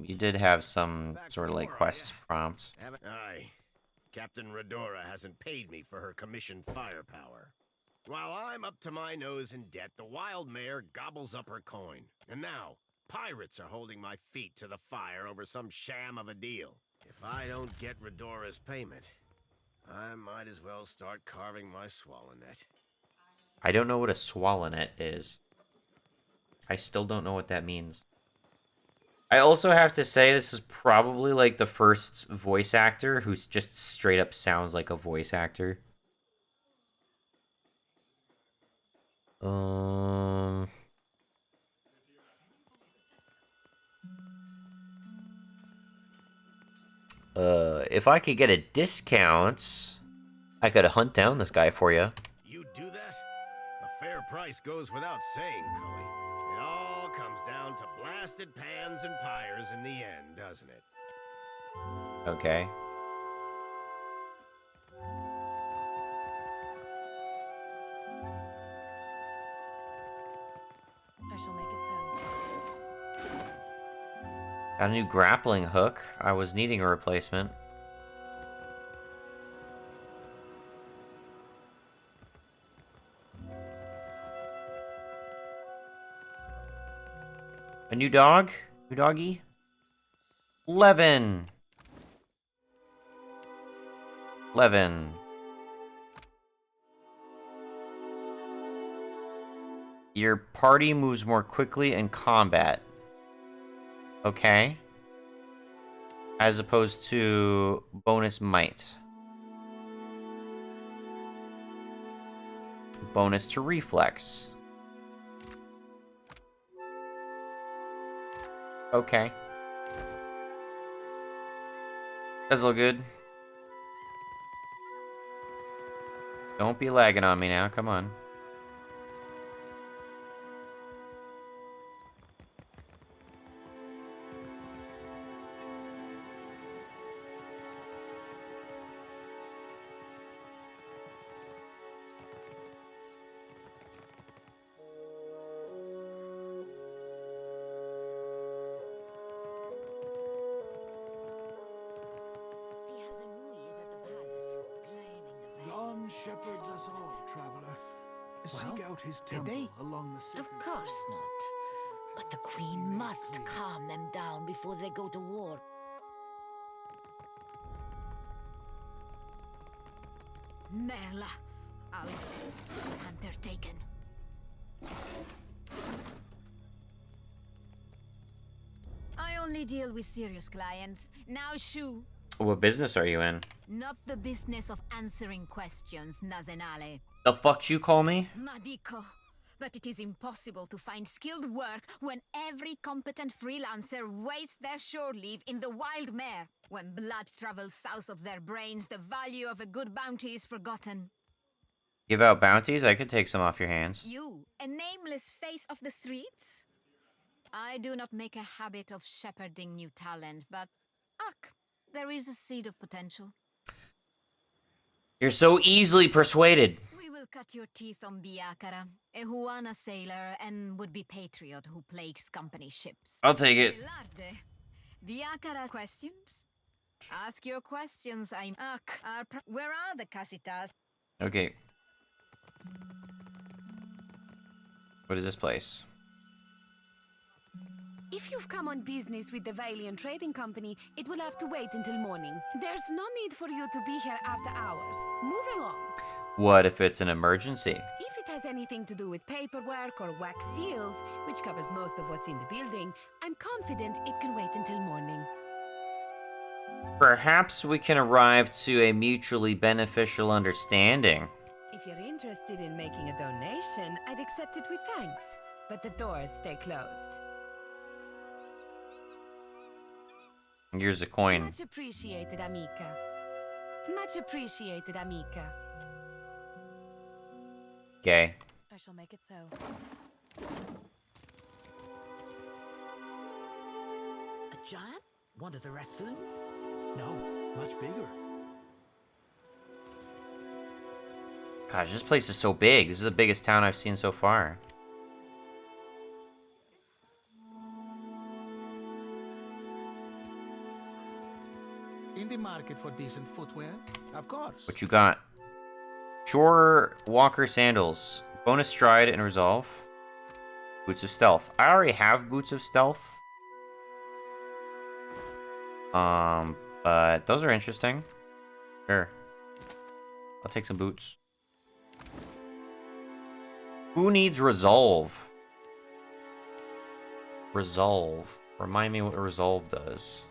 You did have some sort of like quest prompts. Aye. Captain Redora hasn't paid me for her commissioned firepower. While I'm up to my nose in debt, the wild mare gobbles up her coin. And now, pirates are holding my feet to the fire over some sham of a deal. If I don't get Redora's payment, I might as well start carving my swallonet. I don't know what a swallonet is. I still don't know what that means. I also have to say this is probably like the first voice actor who's just straight up sounds like a voice actor. If I could get a discount, I could hunt down this guy for you. You do that? A fair price goes without saying, Cully. It all comes down to blasted pans and pyres in the end, doesn't it? Okay. I shall make it so. Got a new grappling hook. I was needing a replacement. A new dog? New doggy? Levin! Levin. Your party moves more quickly in combat. Okay. As opposed to bonus might. Bonus to reflex. Okay. That's all good. Don't be lagging on me now, come on. God shepherds us all, traveler. Seek out his temple along the sacred Of course not. But the Queen must calm them down before they go to war. Merla, out. Hunter taken. only deal with serious clients. Now, Shu. What business are you in? Not the business of answering questions, Nazenale. The fuck you call me? Madiko. But it is impossible to find skilled work when every competent freelancer wastes their shore leave in the wild mare. When blood travels south of their brains, the value of a good bounty is forgotten. Give out bounties? I could take some off your hands. You, a nameless face of the streets? I do not make a habit of shepherding new talent, but there is a seed of potential. You're so easily persuaded. We will cut your teeth on Biakara, a Huana sailor and would-be patriot who plagues company ships. I'll take it. Biakara questions? Ask your questions, I'm... where are the casitas? Okay. What is this place? If you've come on business with the Valiant Trading Company, it will have to wait until morning. There's no need for you to be here after hours. Move along. What if it's an emergency? If it has anything to do with paperwork or wax seals, which covers most of what's in the building, I'm confident it can wait until morning. Perhaps we can arrive to a mutually beneficial understanding. If you're interested in making a donation, I'd accept it with thanks. But the doors stay closed. Here's a coin. Much appreciated, amica. Much appreciated, amica. Okay. I shall make it so. A giant? One of the raccoon? No, much bigger. Gosh, this place is so big. This is the biggest town I've seen so far. In the market for decent footwear? Of course. What you got? Shore Walker sandals. Bonus stride and resolve. Boots of stealth. I already have boots of stealth. But those are interesting. Sure. I'll take some boots. Who needs resolve? Resolve. Remind me what resolve does.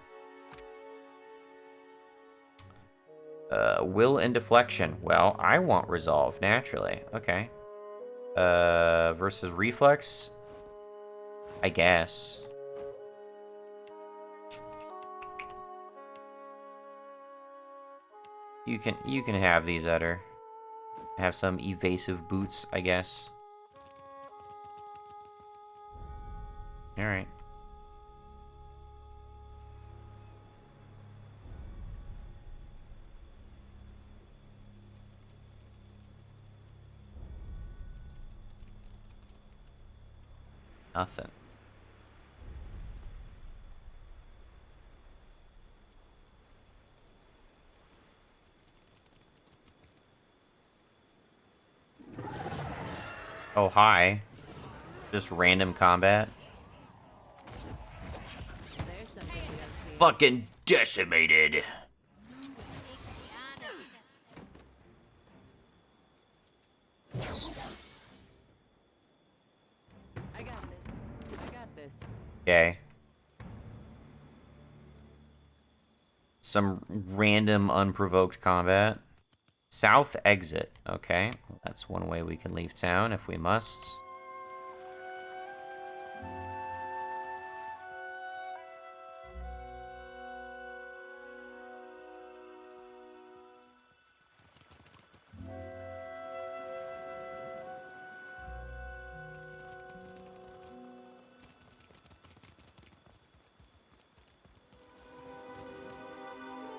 Will and deflection. Well, I want resolve, naturally. Okay. Versus reflex? I guess. You can have these, Eder. Have some evasive boots, I guess. Alright. Nothing. Oh, hi. Just random combat. Fucking decimated. I got this. Okay. Some random unprovoked combat. South exit. Okay. That's one way we can leave town if we must.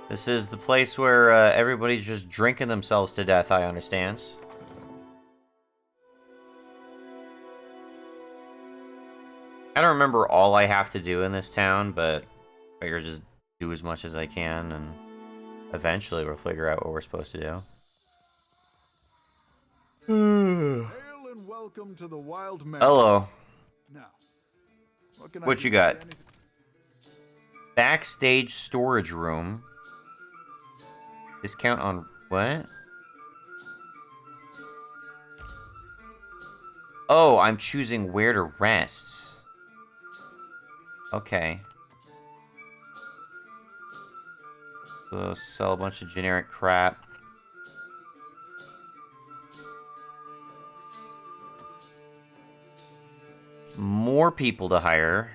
This is the place where everybody's just drinking themselves to death, I understand. I don't remember all I have to do in this town, but I figure just do as much as I can, and eventually we'll figure out what we're supposed to do. Hail and welcome to the Wild Mare. Hello. Now, what can I What do you for got? anything? Backstage storage room. Discount on what? Oh, I'm choosing where to rest. Okay. So sell a bunch of generic crap. More people to hire.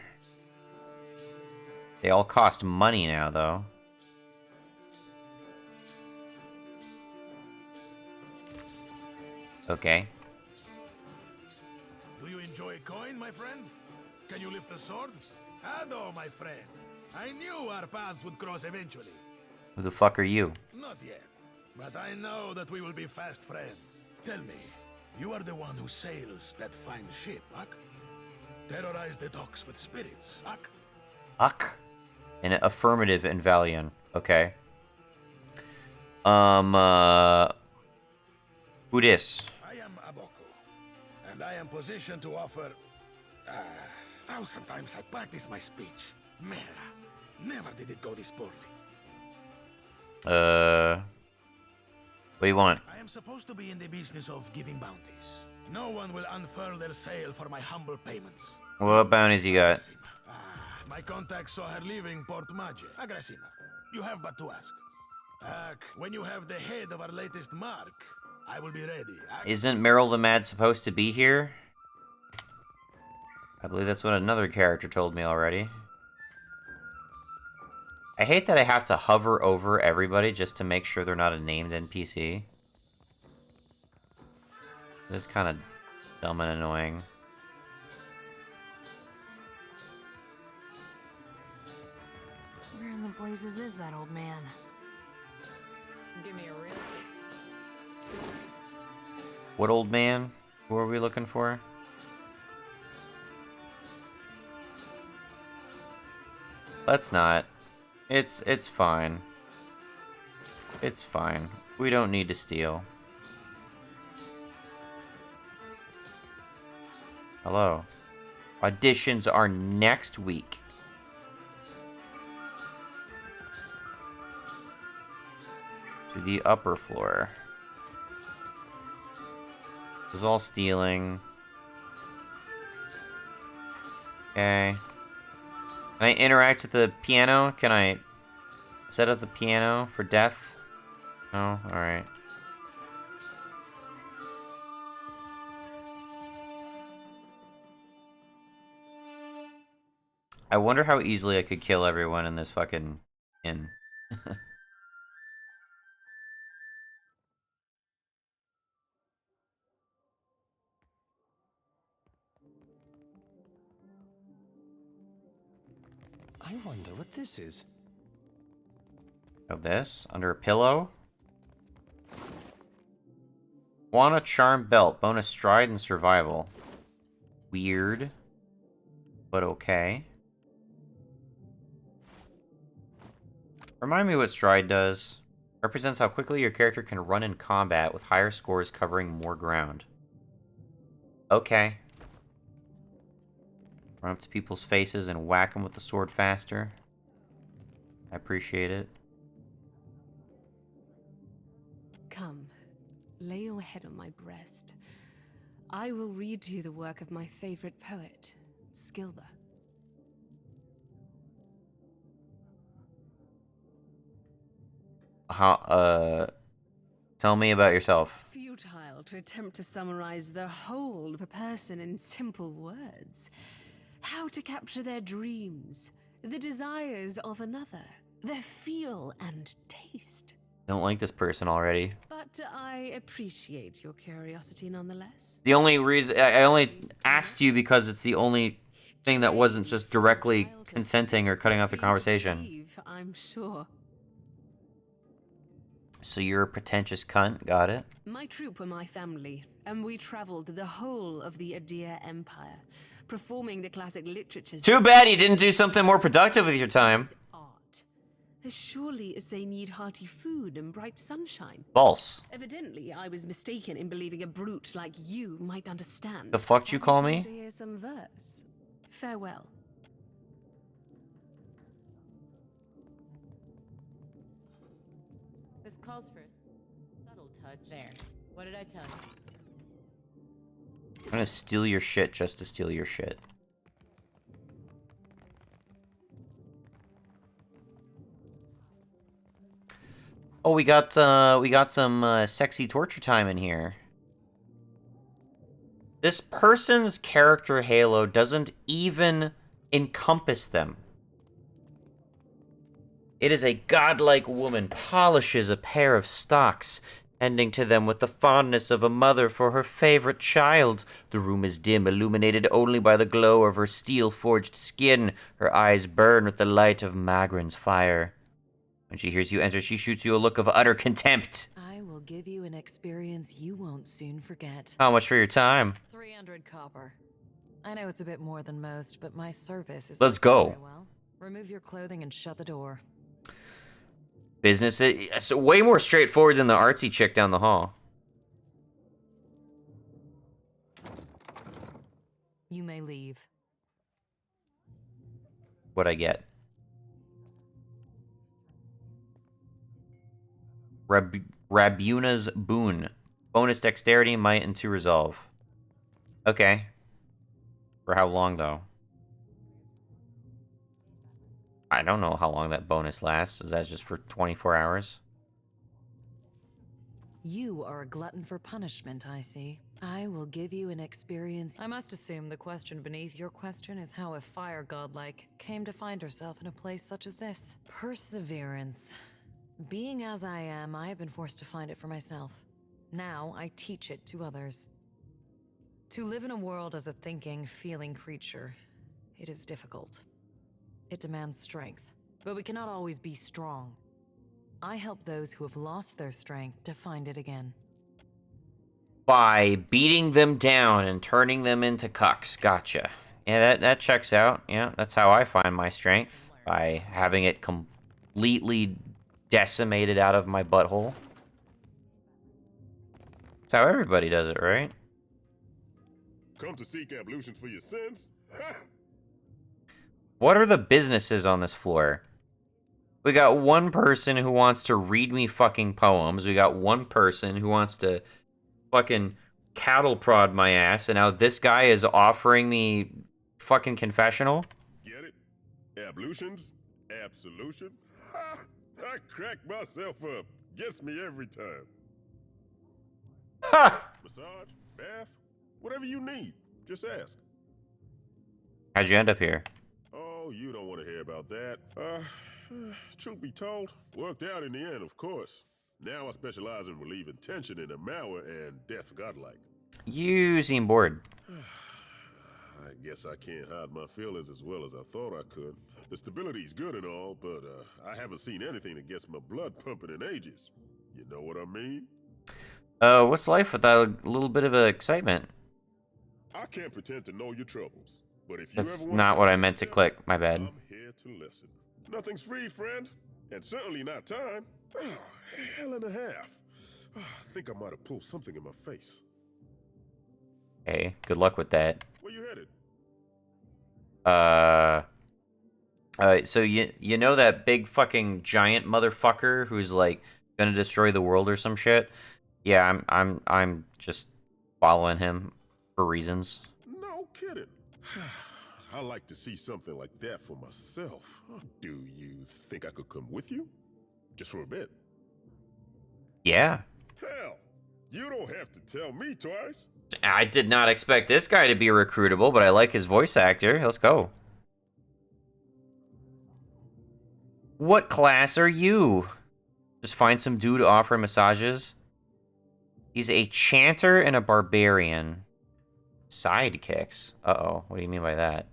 They all cost money now, though. Okay. Do you enjoy coin, my friend? Can you lift a sword? Ado, my friend. I knew our paths would cross eventually. Who the fuck are you? Not yet. But I know that we will be fast friends. Tell me, you are the one who sails that fine ship, Ak? Terrorize the docks with spirits, Ak? Ak? An affirmative in Valiant. Okay. Who dis? I am Aboko, and I am positioned to offer... 1,000 times I practice my speech. Mera, never did it go this poorly. What do you want? I am supposed to be in the business of giving bounties. No one will unfurl their sail for my humble payments. What bounties you got? My contact saw her leaving Port Maje. Agrasima, you have but to ask. When you have the head of our latest mark, I will be ready. Isn't Meryl the Mad supposed to be here? I believe that's what another character told me already. I hate that I have to hover over everybody just to make sure they're not a named NPC. This is kind of dumb and annoying. Where in the blazes is that old man? Give me a real... What old man? Who are we looking for? Let's not. It's fine. It's fine. We don't need to steal. Hello. Auditions are next week. To the upper floor. This is all stealing. Okay. Can I interact with the piano? Can I set up the piano for death? No? Alright. I wonder how easily I could kill everyone in this fucking inn. I wonder what this is. Of this? Under a pillow? Want a charm belt. Bonus stride and survival. Weird. But okay. Remind me what stride does. Represents how quickly your character can run in combat with higher scores covering more ground. Okay. Run up to people's faces and whack them with the sword faster. I appreciate it. Come, lay your head on my breast. I will read to you the work of my favorite poet, Skilba. Tell me about yourself. Futile to attempt to summarize the whole of a person in simple words. How to capture their dreams, the desires of another, their feel and taste. Don't like this person already. But I appreciate your curiosity nonetheless. The only reason I only asked you because it's the only thing that wasn't just directly consenting or cutting off the conversation. I'm sure. So you're a pretentious cunt, got it? My troop were my family, and we traveled the whole of the Adir Empire, performing the classic literatures. Too bad you didn't do something more productive with your time. Art, as surely as they need hearty food and bright sunshine. False. Evidently, I was mistaken in believing a brute like you might understand. The fuck you call me? To hear some verse. Farewell. This calls for a subtle touch. There. What did I tell you? I'm gonna steal your shit just to steal your shit. Oh, we got some sexy torture time in here. This person's character halo doesn't even encompass them. It is a godlike woman polishes a pair of stocks, tending to them with the fondness of a mother for her favorite child. The room is dim, illuminated only by the glow of her steel-forged skin. Her eyes burn with the light of Magrin's fire. When she hears you enter, she shoots you a look of utter contempt. I will give you an experience you won't soon forget. How much for your time? 300 copper. I know it's a bit more than most, but my service is... Let's go. Very well. Remove your clothing and shut the door. Business, it's way more straightforward than the artsy chick down the hall. You may leave. What'd I get? Rabuna's Boon. Bonus dexterity, might, and 2 resolve. Okay. For how long, though? I don't know how long that bonus lasts. Is that just for 24 hours? You are a glutton for punishment, I see. I will give you an experience. I must assume the question beneath your question is how a fire godlike came to find herself in a place such as this. Perseverance. Being as I am, I have been forced to find it for myself. Now I teach it to others. To live in a world as a thinking, feeling creature, it is difficult. It demands strength, but we cannot always be strong. I help those who have lost their strength to find it again. By beating them down and turning them into cucks. Gotcha. Yeah, that checks out. Yeah, that's how I find my strength. By having it completely decimated out of my butthole. That's how everybody does it, right? Come to seek ablutions for your sins? What are the businesses on this floor? We got one person who wants to read me fucking poems. We got one person who wants to fucking cattle prod my ass. And now this guy is offering me fucking confessional. Get it? Ablutions? Absolution? Ha! I crack myself up. Gets me every time. Ha! Massage? Bath? Whatever you need. Just ask. How'd you end up here? Oh, you don't want to hear about that. Truth be told, worked out in the end, of course. Now I specialize in relieving tension in a Mauer and death godlike. You seem bored. I guess I can't hide my feelings as well as I thought I could. The stability's good and all, but I haven't seen anything that gets my blood pumping in ages. You know what I mean? What's life without a little bit of excitement? I can't pretend to know your troubles, but if you That's ever want not what I meant to click. My bad. I'm here to listen. Nothing's free, friend, and certainly not time. Oh, hell and a half. Oh, I think I might have pulled something in my face. Hey, good luck with that. Where you headed? So you know that big fucking giant motherfucker who's like gonna destroy the world or some shit? Yeah, I'm just following him for reasons. No kidding. I like to see something like that for myself. Do you think I could come with you? Just for a bit. Yeah. Hell, you don't have to tell me twice. I did not expect this guy to be recruitable, but I like his voice actor. Let's go. What class are you? Just find some dude offering massages. He's a chanter and a barbarian. Sidekicks? Uh-oh, what do you mean by that?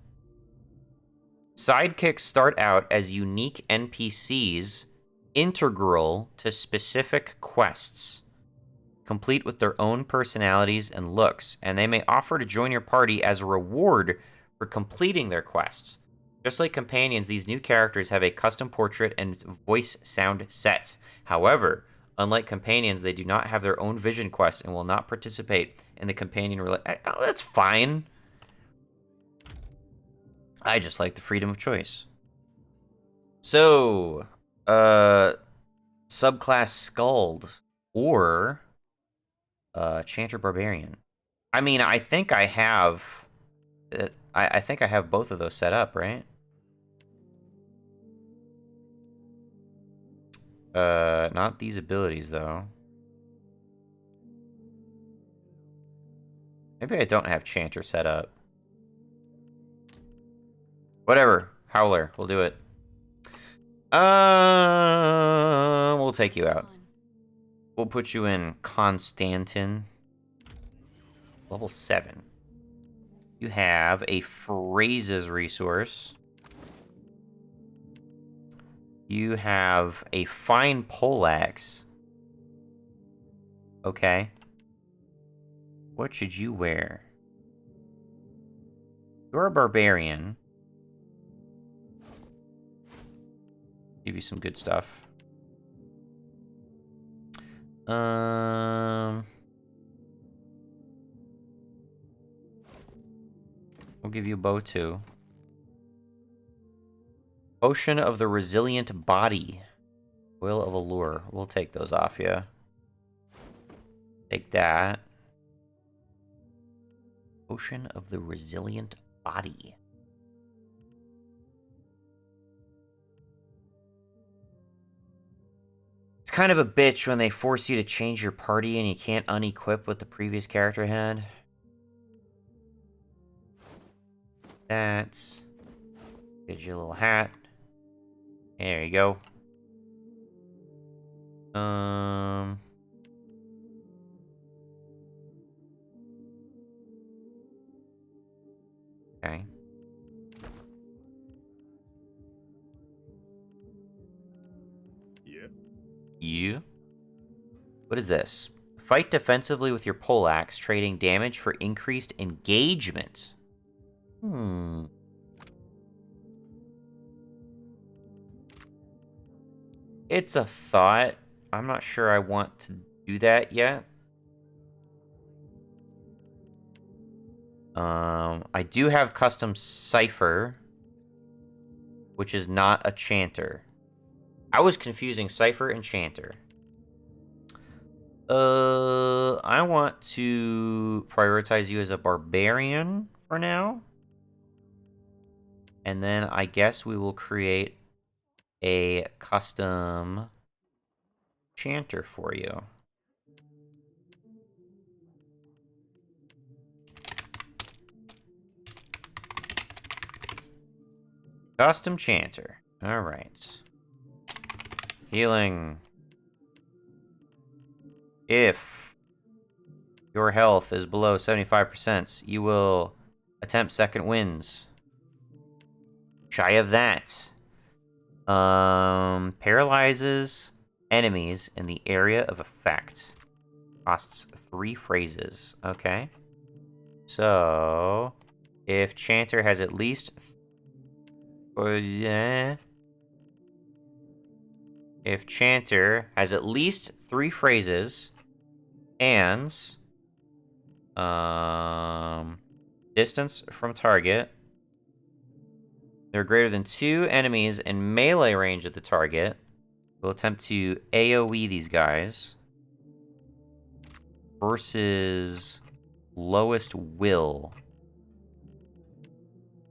Sidekicks start out as unique NPCs integral to specific quests, complete with their own personalities and looks, and they may offer to join your party as a reward for completing their quests. Just like companions, these new characters have a custom portrait and voice sound sets. However, unlike companions, they do not have their own vision quest and will not participate in the companion that's fine. I just like the freedom of choice. So, subclass Skald or Chanter Barbarian. I mean, I think I have I think I have both of those set up, right? Not these abilities, though. Maybe I don't have Chanter set up. Whatever. Howler. We'll do it. We'll take you out. We'll put you in Constantin. Level 7. You have a phrases resource. You have a fine poleaxe. Okay. What should you wear? You're a barbarian. Give you some good stuff. We'll give you a bow too. Ocean of the Resilient Body. Will of Allure. We'll take those off you. Take that. Ocean of the Resilient Body. It's kind of a bitch when they force you to change your party and you can't unequip what the previous character had. That's... Get your little hat. There you go. Okay. Yeah. You? What is this? Fight defensively with your poleaxe, trading damage for increased engagement. It's a thought. I'm not sure I want to do that yet. I do have custom Cypher, which is not a Chanter. I was confusing Cypher and Chanter. I want to prioritize you as a Barbarian for now. And then I guess we will create a custom Chanter for you. Custom Chanter. Alright. Healing. If your health is below 75%, you will attempt second wins. Shy of that. Paralyzes enemies in the area of effect. Costs 3 phrases. Okay. So, if Chanter has at least... If Chanter has at least 3 phrases and distance from target, they're greater than 2 enemies in melee range of the target, we'll attempt to AoE these guys versus lowest will.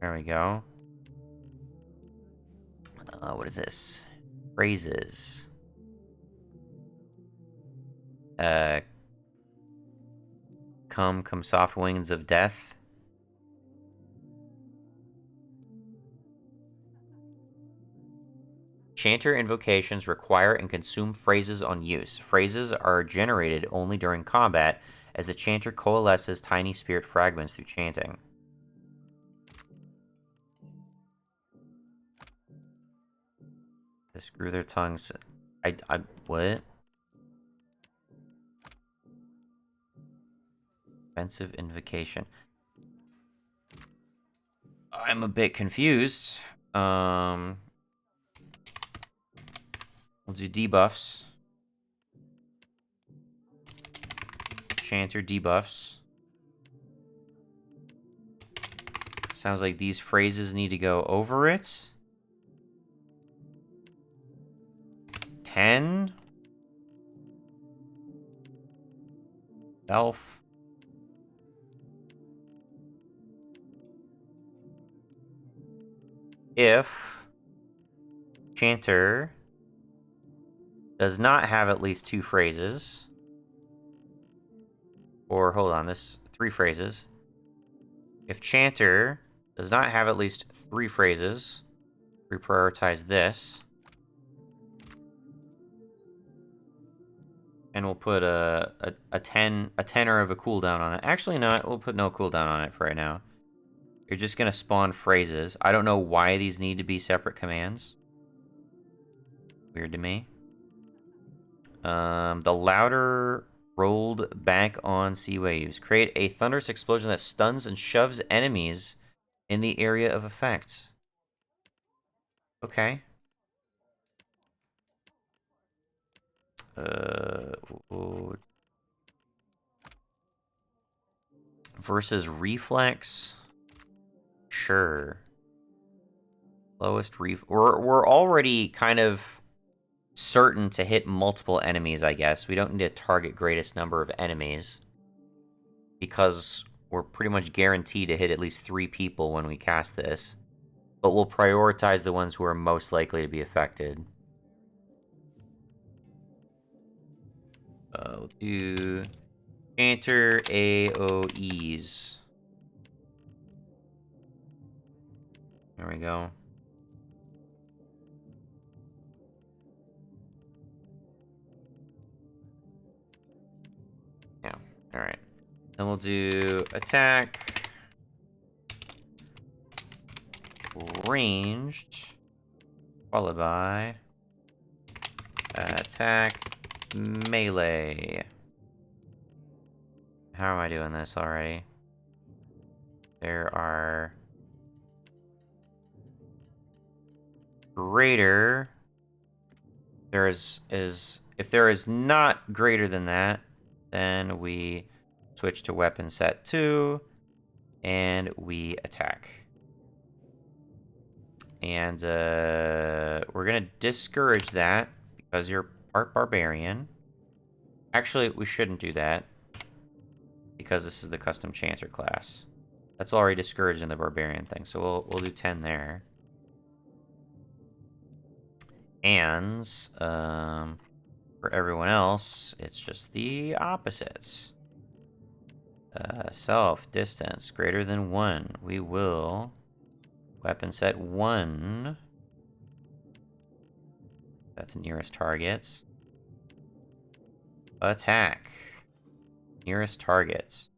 There we go. What is this? Phrases. Come soft wings of death. Chanter invocations require and consume phrases on use. Phrases are generated only during combat, as the Chanter coalesces tiny spirit fragments through chanting. Screw their tongues. What? Offensive invocation. I'm a bit confused. We'll do debuffs. Chanter debuffs. Sounds like these phrases need to go over it. 10. Elf. If Chanter does not have at least 2 phrases. Or, hold on, this 3 phrases. If Chanter does not have at least 3 phrases, reprioritize this. And we'll put a tenor of a cooldown on it. Actually, not. We'll put no cooldown on it for right now. You're just going to spawn phrases. I don't know why these need to be separate commands. Weird to me. The louder rolled back on sea waves. Create a thunderous explosion that stuns and shoves enemies in the area of effect. Okay. Versus reflex. Sure. Lowest we're already kind of certain to hit multiple enemies, I guess. We don't need to target greatest number of enemies because we're pretty much guaranteed to hit at least 3 people when we cast this. But we'll prioritize the ones who are most likely to be affected. We'll do Chanter AoEs. There we go. Yeah, alright. Then we'll do attack. Ranged. Followed by attack melee. How am I doing this already? There are greater. If there is not greater than that, then we switch to weapon set 2 and we attack. And we're gonna discourage that because you're part barbarian. Actually, we shouldn't do that because this is the custom Chanter class. That's already discouraged in the barbarian thing, so we'll do 10 there. And for everyone else, it's just the opposites. Self, distance, greater than 1. We will weapon set 1. That's nearest targets. Attack. Nearest targets.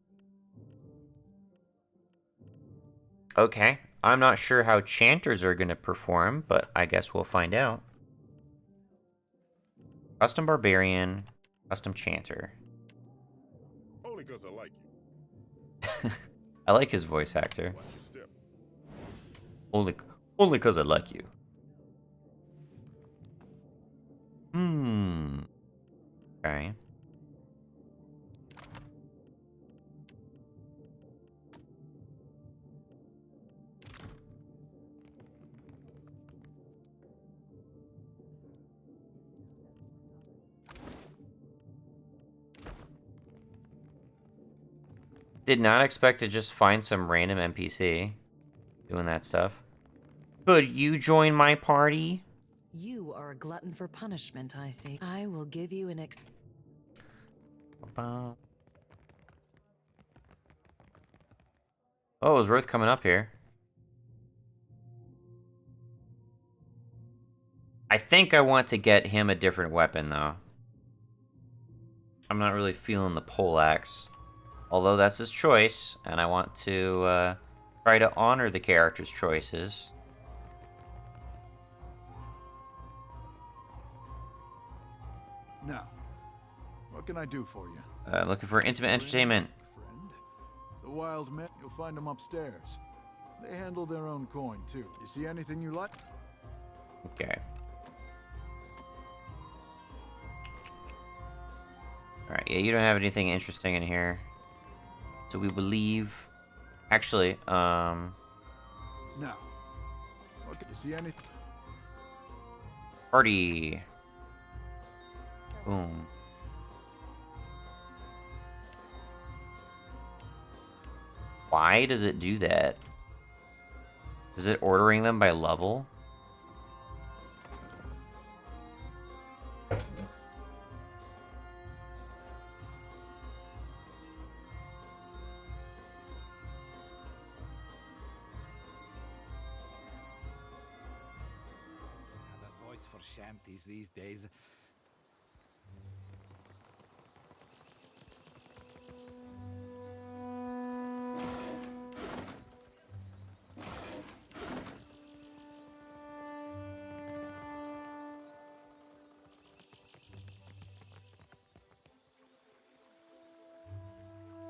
Okay. I'm not sure how Chanters are going to perform, but I guess we'll find out. Custom Barbarian, Custom Chanter. Only because I like you. I like his voice actor. Only because I like you. Okay. Did not expect to just find some random NPC doing that stuff. Could you join my party? You are a glutton for punishment, I see. I will give you an Oh, it was worth coming up here. I think I want to get him a different weapon, though. I'm not really feeling the poleaxe. Although that's his choice, and I want to try to honor the character's choices. Now, what can I do for you? I'm looking for intimate entertainment. Friend? The wild men, you'll find them upstairs. They handle their own coin, too. You see anything you like? Okay. Alright, yeah, you don't have anything interesting in here. So we will leave. Actually, Now, what can you see anything? Party. Boom. Why does it do that? Is it ordering them by level? shanties these days.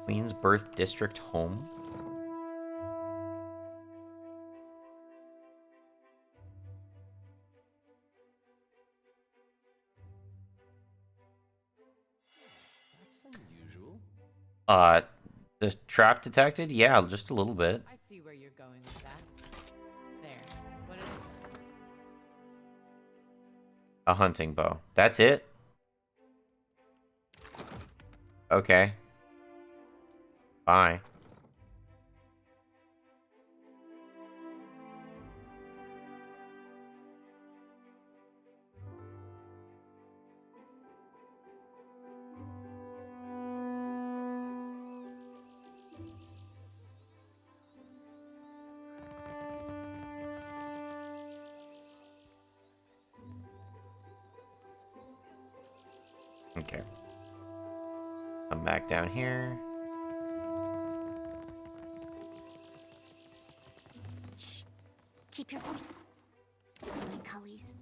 Queen's Birth District home? That's unusual. The trap detected? Yeah, just a little bit. I see where you're going with that. There. What did I tell you? A hunting bow. That's it? Okay. Bye. Okay. Come back down here. Shh. Keep your voice. My cullies.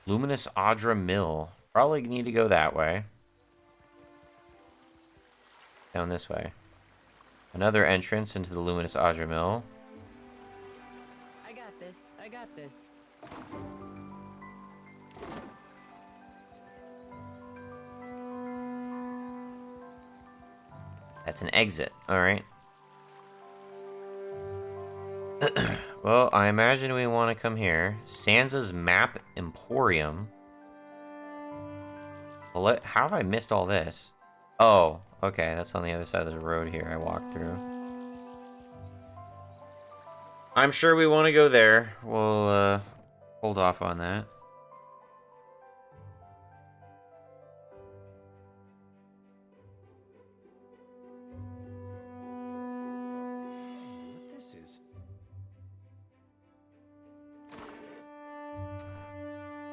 Luminous Audra Mill. Probably need to go that way. Down this way. Another entrance into the Luminous Audra Mill. I got this. I got this. That's an exit. Alright. Well, I imagine we want to come here. Sansa's Map Emporium. Well, how have I missed all this? Oh, okay. That's on the other side of this road here I walked through. I'm sure we want to go there. We'll, hold off on that. What this is?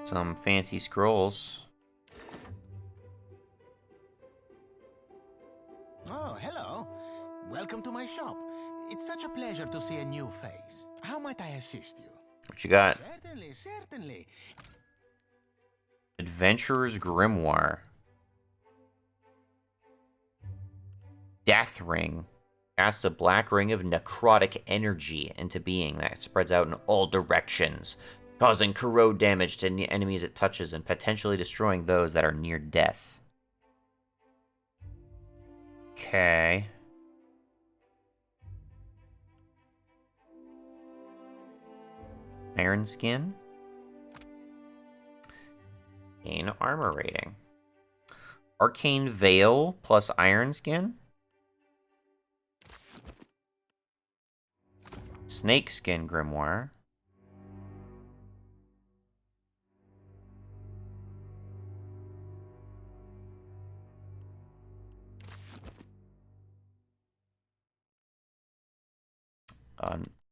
Some fancy scrolls. Oh, hello. Welcome to my shop. It's such a pleasure to see a new face. How might I assist you? What you got? Certainly, certainly. Adventurer's Grimoire. Death Ring. Casts a black ring of necrotic energy into being that spreads out in all directions, causing corrode damage to enemies it touches and potentially destroying those that are near death. Okay. Iron Skin. Gain armor rating. Arcane Veil plus Iron Skin. Snake Skin Grimoire.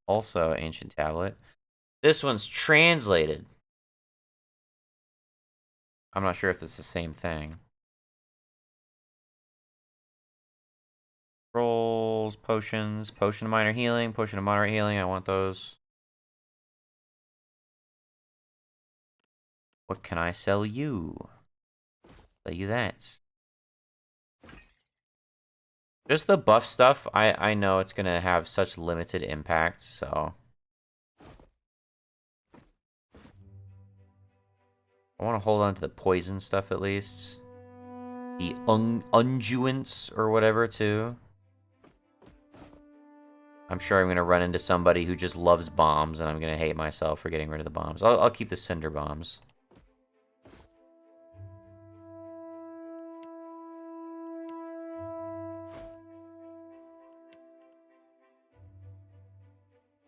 Also Ancient Tablet. This one's translated. I'm not sure if it's the same thing. Rolls, potions, potion of minor healing, potion of moderate healing. I want those. What can I sell you? Sell you that. Just the buff stuff, I know it's gonna have such limited impact, so. I want to hold on to the poison stuff at least. The unguents or whatever too. I'm sure I'm going to run into somebody who just loves bombs, and I'm going to hate myself for getting rid of the bombs. I'll keep the cinder bombs.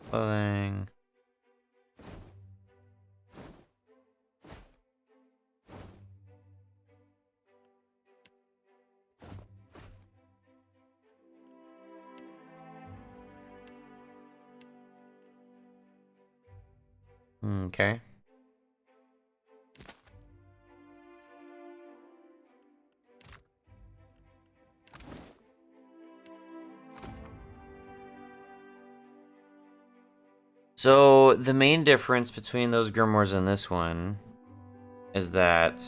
Clothing. Okay. So, the main difference between those grimoires and this one is that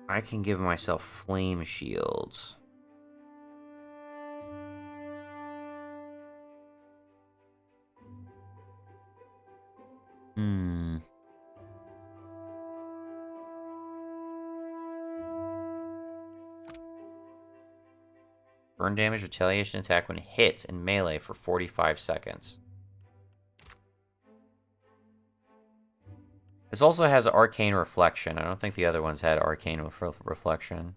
I can give myself flame shields. Hmm. Burn damage, retaliation attack when hit in melee for 45 seconds. This also has arcane reflection. I don't think the other ones had arcane reflection.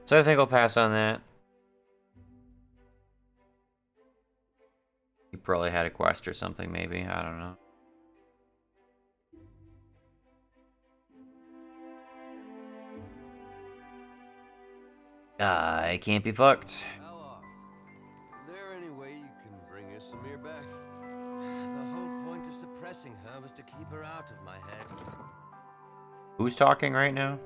So I think I'll pass on that. You probably had a quest or something, maybe. I don't know. I can't be fucked. How off? Is there any way you can bring Isamir back? The whole point of suppressing her was to keep her out of my head. Who's talking right now?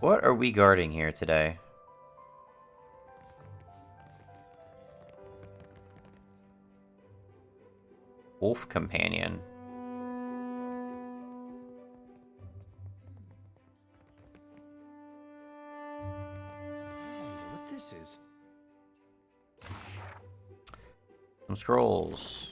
What are we guarding here today? Wolf Companion. What this is? Some scrolls.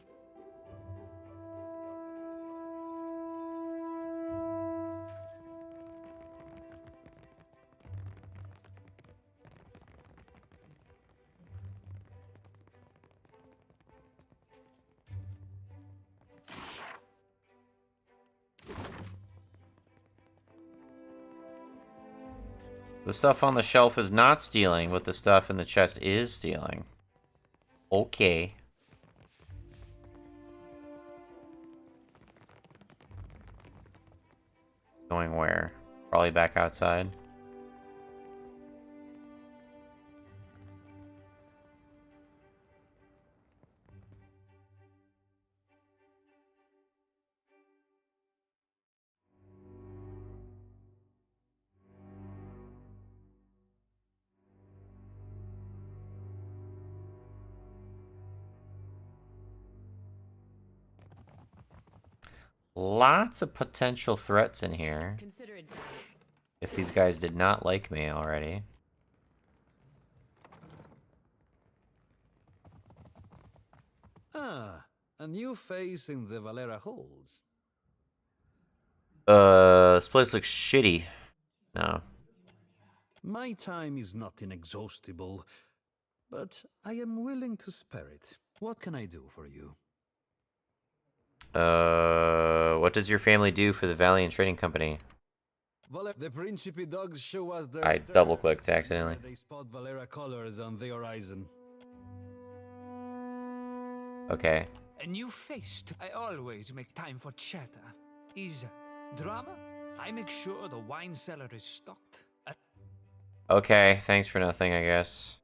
The stuff on the shelf is not stealing, but the stuff in the chest is stealing. Okay. Going where? Probably back outside. Lots of potential threats in here. Consider it done. If these guys did not like me already. Ah, a new face in the Valera halls. This place looks shitty. No. My time is not inexhaustible, but I am willing to spare it. What can I do for you? What does your family do for the Valiant Trading Company? The Principe dogs show us their I stir. double-clicked accidentally. They spot Valera colors on the horizon. Okay. A new face. I always make time for chatter. Is drama? I make sure the wine cellar is stocked. Okay, thanks for nothing, I guess.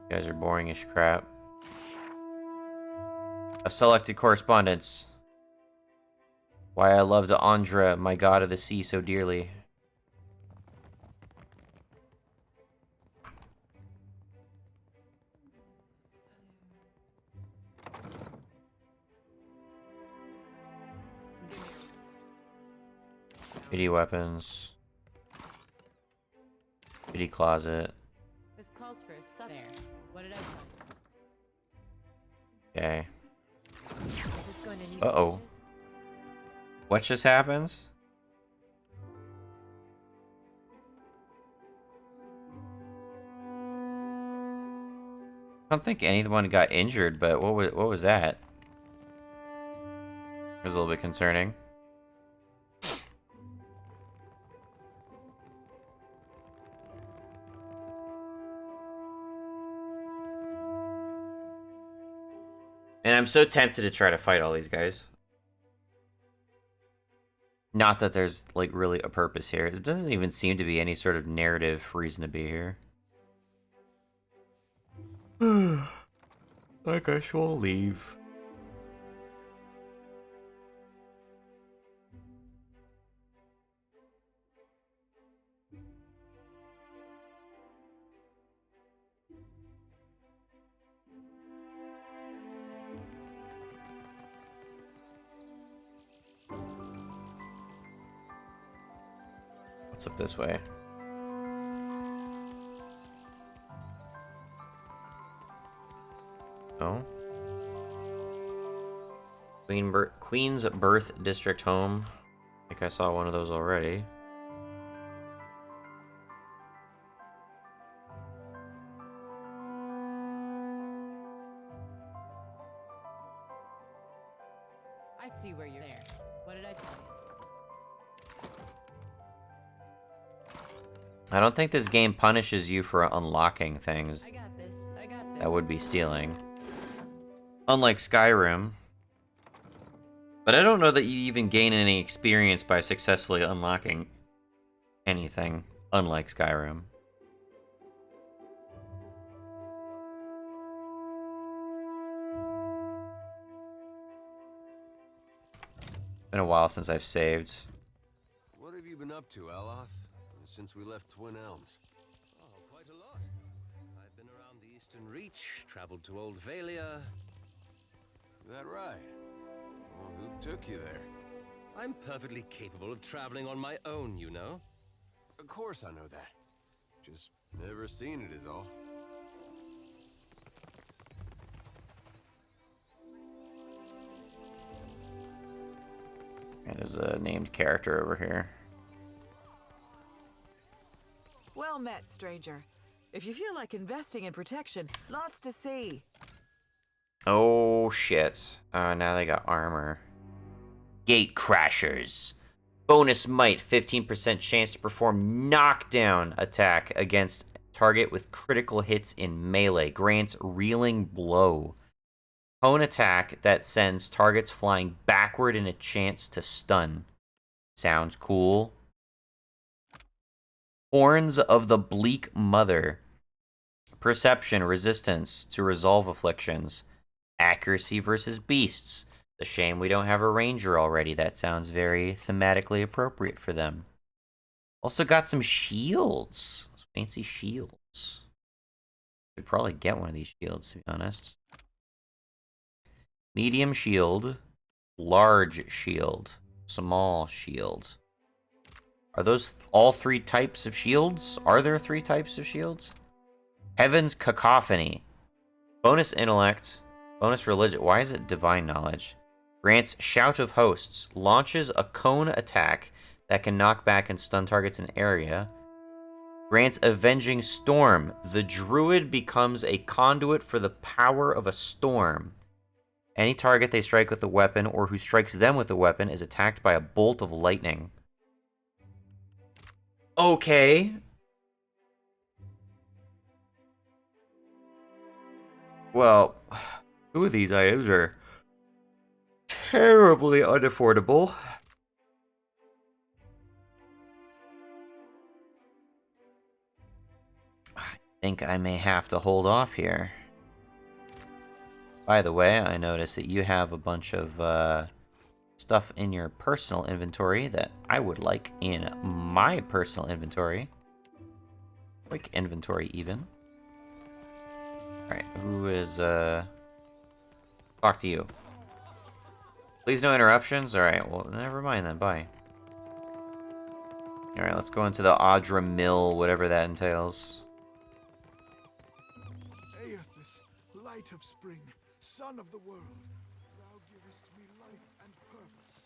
You guys are boring as crap. A selected correspondence. Why I loved Andra, my god of the sea, so dearly. Shitty weapons. Shitty closet. This calls for a sub there. What did I tell you? Okay. Is this going to need Uh-oh. stitches? What just happens? I don't think anyone got injured, but what was that? It was a little bit concerning. And I'm so tempted to try to fight all these guys. Not that there's, like, really a purpose here. There doesn't even seem to be any sort of narrative reason to be here. I guess we'll leave. What's up this way? Oh. Queen's Birth District Home. I think I saw one of those already. I see where you're there. What did I tell you? I don't think this game punishes you for unlocking things. I got this. I got this. That would be stealing. Unlike Skyrim. But I don't know that you even gain any experience by successfully unlocking anything, unlike Skyrim. Been a while since I've saved. What have you been up to, Aloth, since we left Twin Elms? Oh, quite a lot. I've been around the Eastern Reach, traveled to Old Valia. Is that right? Well, who took you there? I'm perfectly capable of traveling on my own, you know. Of course I know that. Just never seen it is all. Yeah, there's a named character over here. Well met, stranger. If you feel like investing in protection, lots to see. Oh, shit. Now they got armor. Gate Crashers. Bonus might, 15% chance to perform knockdown attack against target with critical hits in melee. Grants Reeling Blow. Cone attack that sends targets flying backward and a chance to stun. Sounds cool. Horns of the Bleak Mother. Perception, resistance to resolve afflictions. Accuracy versus beasts. It's a shame we don't have a ranger already. That sounds very thematically appropriate for them. Also got some shields. Fancy shields. Should probably get one of these shields, to be honest. Medium shield. Large shield. Small shield. Are those all three types of shields? Are there three types of shields? Heaven's Cacophony. Bonus intellect. Bonus religion. Why is it divine knowledge? Grants Shout of Hosts. Launches a cone attack that can knock back and stun targets in area. Grants Avenging Storm. The druid becomes a conduit for the power of a storm. Any target they strike with a weapon or who strikes them with a weapon is attacked by a bolt of lightning. Okay. Well, two of these items are terribly unaffordable. I think I may have to hold off here. By the way, I noticed that you have a bunch of stuff in your personal inventory that I would like in my personal inventory. Like inventory even. Alright, who is talk to you. Please no interruptions? Alright, well never mind then, bye. Alright, let's go into the Audra Mill, whatever that entails. Aethys, light of spring, son of the world, thou givest me life and purpose.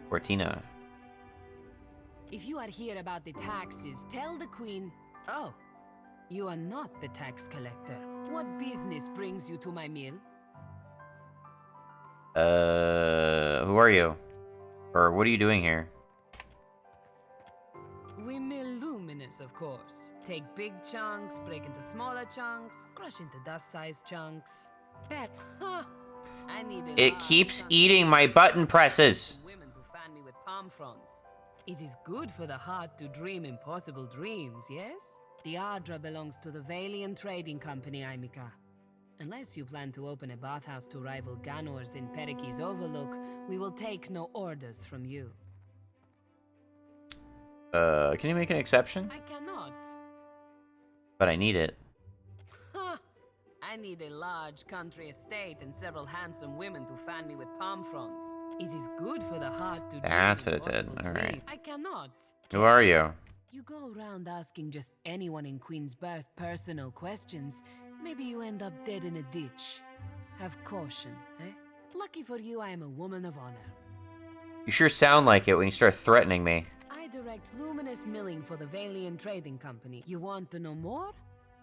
Cortina. If you are here about the taxes, tell the Queen... Oh, you are not the tax collector. What business brings you to my mill? Who are you? Or what are you doing here? We mill luminous, of course. Take big chunks, break into smaller chunks, crush into dust-sized chunks. Bet, huh? I need a It keeps eating my button presses. women to fan me with palm fronds. It is good for the heart to dream impossible dreams, yes? The Ardra belongs to the Valiant Trading Company, Aimika. Unless you plan to open a bathhouse to rival Ganor's in Periki's Overlook, we will take no orders from you. Can you make an exception? I cannot. But I need it. Ha! I need a large country estate and several handsome women to fan me with palm fronds. It is good for the heart to dream That's what it did. impossible Alright. dreams. I cannot. Who are you? You go around asking just anyone in Queen's Birth personal questions, maybe you end up dead in a ditch. Have caution, eh? Lucky for you, I am a woman of honor. You sure sound like it when you start threatening me. I direct luminous milling for the Valiant Trading Company. You want to know more?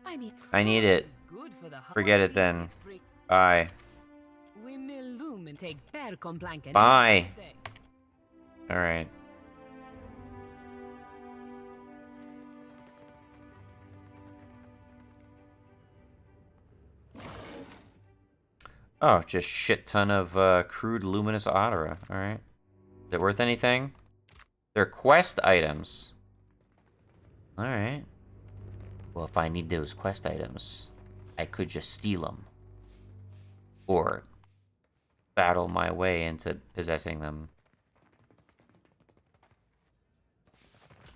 I mean, I need it. good for the heart. Forget it then. Bye. We mill lumen take per complanken. Bye. Alright. Oh, just shit ton of crude luminous Adara. Alright. Is it worth anything? They're quest items. Alright. Well, if I need those quest items, I could just steal them. Or battle my way into possessing them.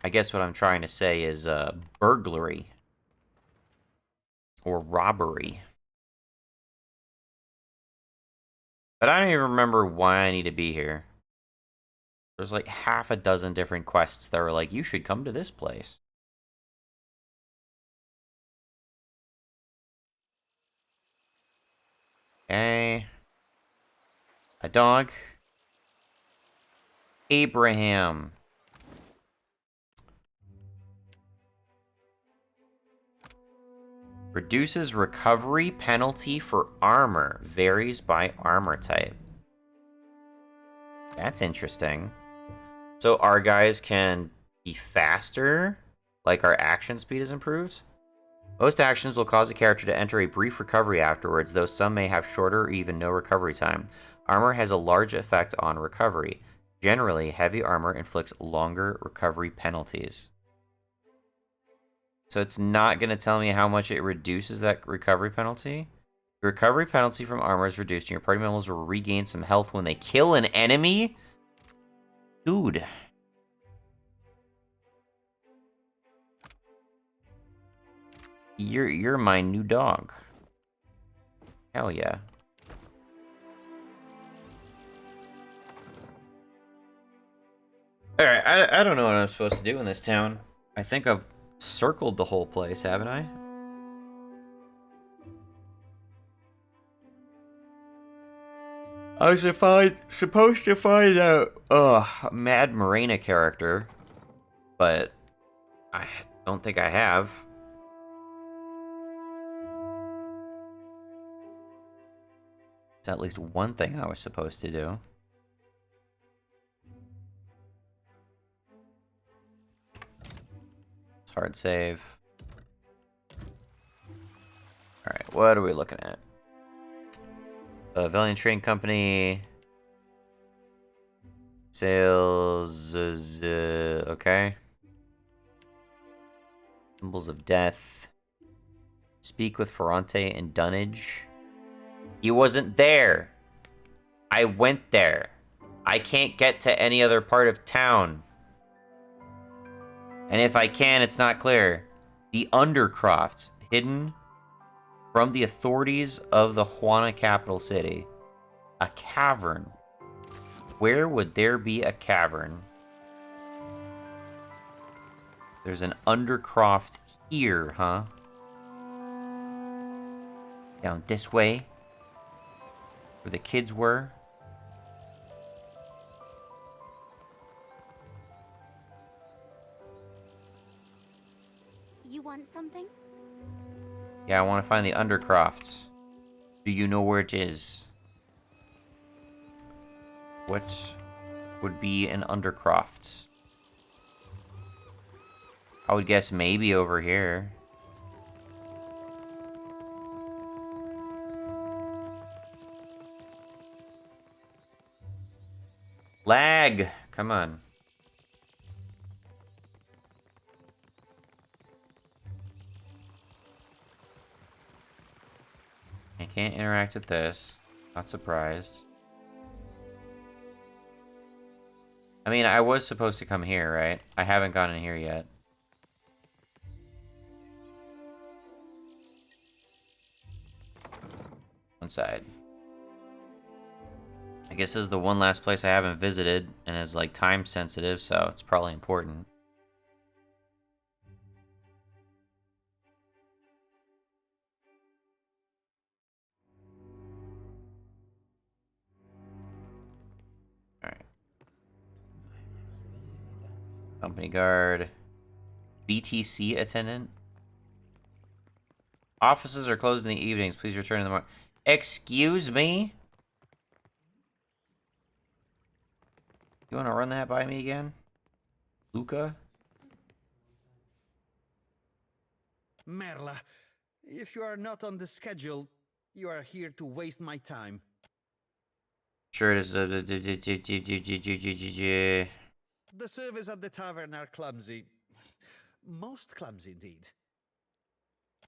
I guess what I'm trying to say is burglary. Or robbery. But I don't even remember why I need to be here. There's like half a dozen different quests that were like, you should come to this place. Okay. A dog. Abraham. Reduces recovery penalty for armor. Varies by armor type. That's interesting. So our guys can be faster? Like our action speed is improved? Most actions will cause a character to enter a brief recovery afterwards, though some may have shorter or even no recovery time. Armor has a large effect on recovery. Generally, heavy armor inflicts longer recovery penalties. So it's not going to tell me how much it reduces that recovery penalty? The recovery penalty from armor is reduced, and your party members will regain some health when they kill an enemy? Dude. You're my new dog. Hell yeah. Alright, I don't know what I'm supposed to do in this town. I think I've circled the whole place, haven't I? I was supposed to find a Mad Marina character, but I don't think I have. It's at least one thing I was supposed to do. It's hard save. Alright, what are we looking at? Valiant Trading Company. Sales. Okay. Symbols of Death. Speak with Ferrante and Dunnage. He wasn't there. I went there. I can't get to any other part of town. And if I can, it's not clear. The Undercroft, hidden from the authorities of the Juana capital city. A cavern. Where would there be a cavern? There's an Undercroft here, huh? Down this way. Where the kids were. want something? Yeah, I want to find the Undercroft. Do you know where it is? What would be an Undercroft? I would guess maybe over here. Lag! Come on. I can't interact with this. Not surprised. I mean, I was supposed to come here, right? I haven't gone in here yet. One side. I guess this is the one last place I haven't visited, and is like time sensitive, so it's probably important. Alright. Company guard. BTC attendant. Offices are closed in the evenings. Please return in the morning. Excuse me? You want to run that by me again? Luca? Merla, if you are not on the schedule, you are here to waste my time. Sure it is. The service at the tavern are clumsy. Most clumsy, indeed.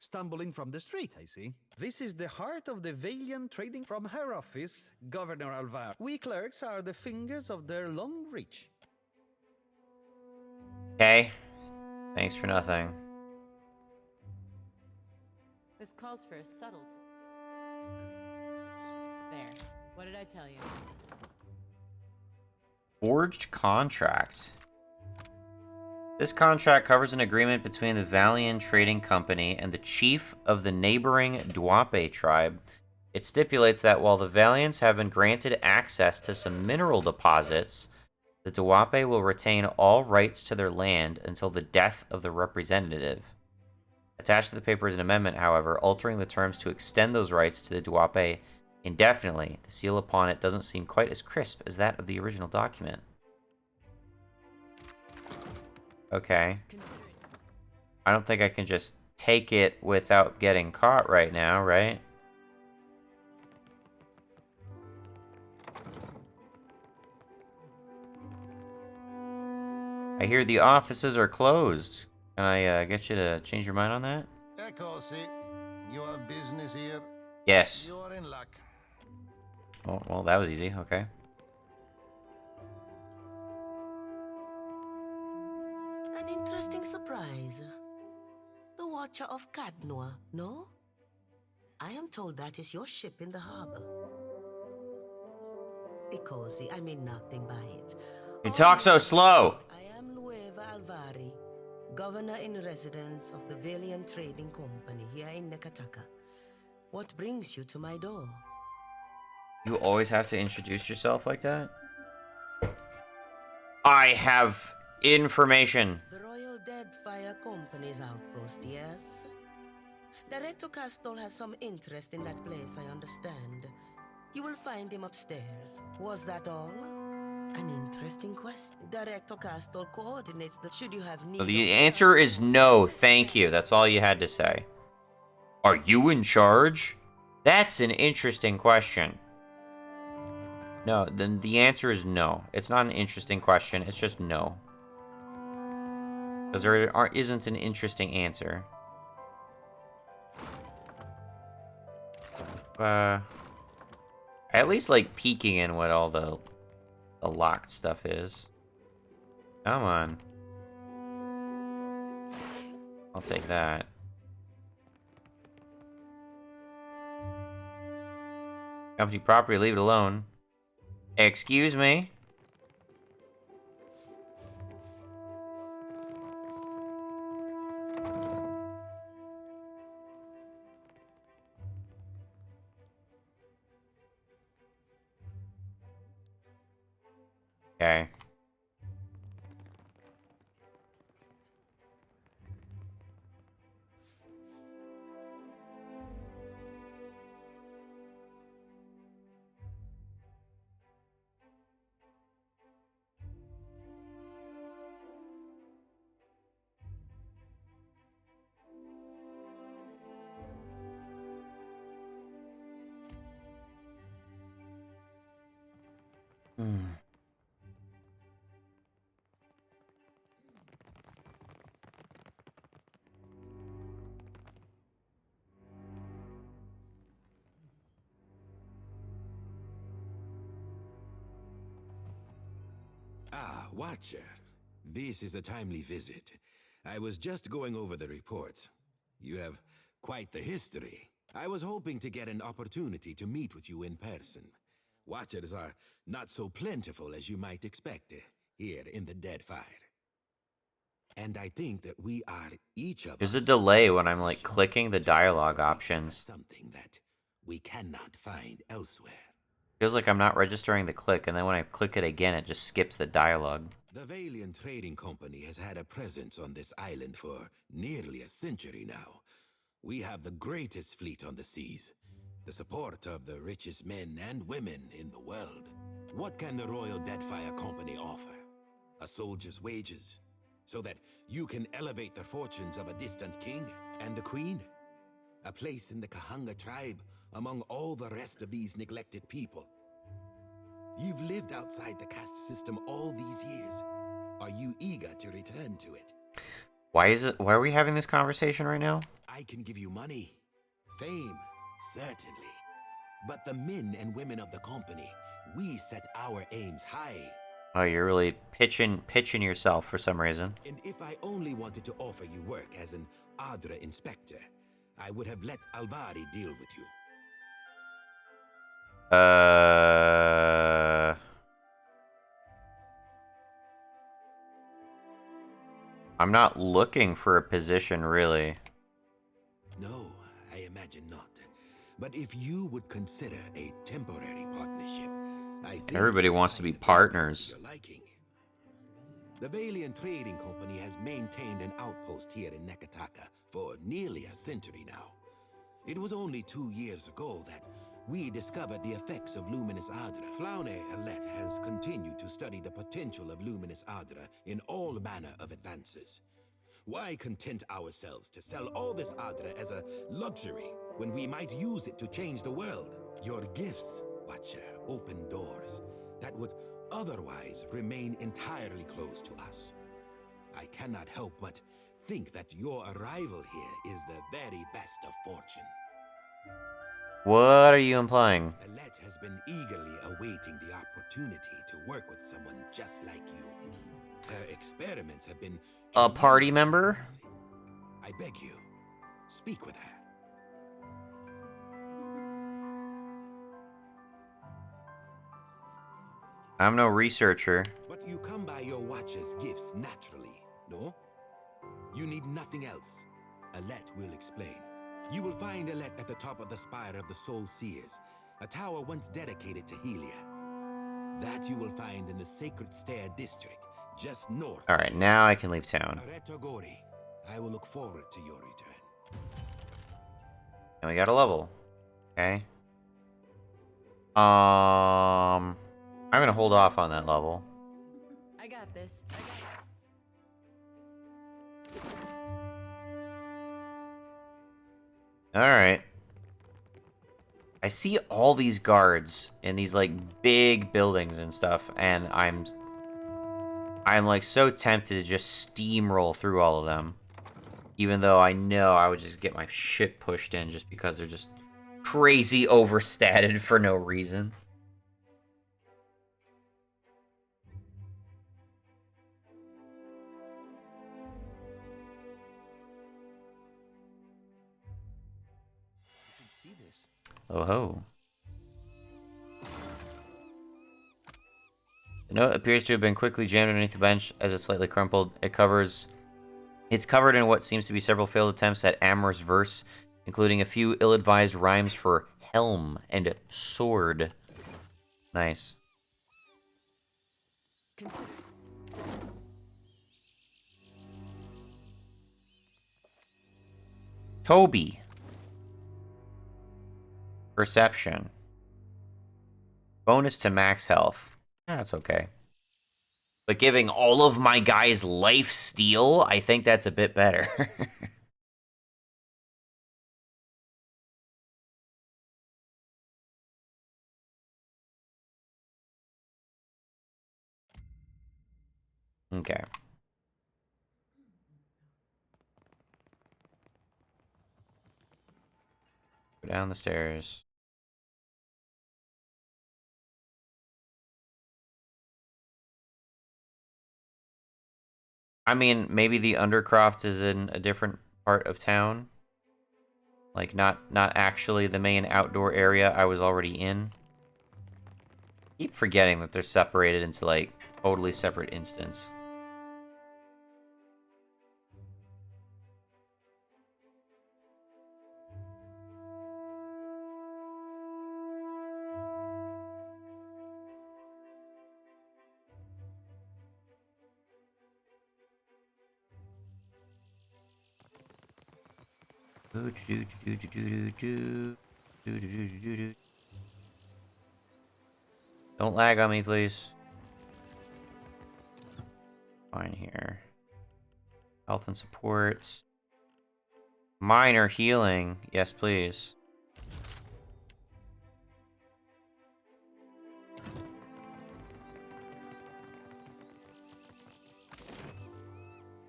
Stumbling from the street, I see. This is the heart of the Valiant trading from her office, Governor Alvar. We clerks are the fingers of their long reach. Okay. Thanks for nothing. This calls for a subtle. There. What did I tell you? Forged contract. This contract covers an agreement between the Valiant Trading Company and the chief of the neighboring Duape tribe. It stipulates that while the Valiants have been granted access to some mineral deposits, the Duape will retain all rights to their land until the death of the representative. Attached to the paper is an amendment, however, altering the terms to extend those rights to the Duape indefinitely. The seal upon it doesn't seem quite as crisp as that of the original document. Okay. I don't think I can just take it without getting caught right now, right? I hear the offices are closed. Can I get you to change your mind on that? Ecosi, you have business here? Yes. You are in luck. Oh, well, that was easy. Okay. An interesting surprise. The Watcher of Cadnoa, no? I am told that is your ship in the harbor. Ecosi, I mean nothing by it. You talk so slow. I am Nueva Alvari, Governor in Residence of the Valiant Trading Company here in Neketaka. What brings you to my door? You always have to introduce yourself like that? I have information. The Royal Deadfire Company's outpost, yes? Director Castell has some interest in that place, I understand. You will find him upstairs. Was that all? An interesting question. Director Castell coordinates the... Should you have need... The answer is no, thank you. That's all you had to say. Are you in charge? That's an interesting question. No, then the answer is no. It's not an interesting question, it's just no. Because there isn't an interesting answer. I at least like peeking in what all the locked stuff is. Come on. I'll take that. Company property, leave it alone. Excuse me? Okay. Ah, Watcher. This is a timely visit. I was just going over the reports. You have quite the history. I was hoping to get an opportunity to meet with you in person. Watchers are not so plentiful as you might expect here in the Deadfire. And I think that we are each of There's us a delay when I'm like clicking the dialogue options. something that we cannot find elsewhere. Feels like I'm not registering the click, and then when I click it again, it just skips the dialogue. The Valiant Trading Company has had a presence on this island for nearly a century now. We have the greatest fleet on the seas, the support of the richest men and women in the world. What can the Royal Deadfire Company offer? A soldier's wages, so that you can elevate the fortunes of a distant king and the queen? A place in the Kahanga tribe among all the rest of these neglected people? You've lived outside the caste system all these years. Are you eager to return to it? Why are we having this conversation right now? I can give you money, fame, certainly. But the men and women of the company, we set our aims high. Oh, you're really pitching yourself for some reason. And if I only wanted to offer you work as an Adra inspector, I would have let Albari deal with you. I'm not looking for a position, really. No, I imagine not. But if you would consider a temporary partnership, I think Everybody wants to be partners. the Valiant Trading Company has maintained an outpost here in Neketaka for nearly a century now. It was only 2 years ago that we discovered the effects of Luminous Adra. Flaune Alette has continued to study the potential of Luminous Adra in all manner of advances. Why content ourselves to sell all this Adra as a luxury when we might use it to change the world? Your gifts, Watcher, open doors that would otherwise remain entirely closed to us. I cannot help but think that your arrival here is the very best of fortune. What are you implying? Alette has been eagerly awaiting the opportunity to work with someone just like you. Her experiments have been A party member? I beg you, speak with her. I'm no researcher. But you come by your Watcher's gifts naturally, no? You need nothing else. Alette will explain. You will find Alette at the top of the spire of the Soul Seers, a tower once dedicated to Helia. That you will find in the Sacred Stair district, just north. Alright, now I can leave town. Aretogori, I will look forward to your return. And we got a level. Okay. I'm gonna hold off on that level. I got this. Alright. I see all these guards in these like big buildings and stuff, and I'm like so tempted to just steamroll through all of them. Even though I know I would just get my shit pushed in just because they're just crazy overstated for no reason. Oh ho. The note appears to have been quickly jammed underneath the bench as it's slightly crumpled. It's covered in what seems to be several failed attempts at amorous verse, including a few ill-advised rhymes for helm and sword. Nice. Toby. Perception. Bonus to max health. That's okay. But giving all of my guys life steal, I think that's a bit better. Okay. Go down the stairs. I mean, maybe the Undercroft is in a different part of town. Like, not actually the main outdoor area I was already in. Keep forgetting that they're separated into, like, totally separate instance. Don't lag on me, please. Fine here. Health and support. Minor healing. Yes, please.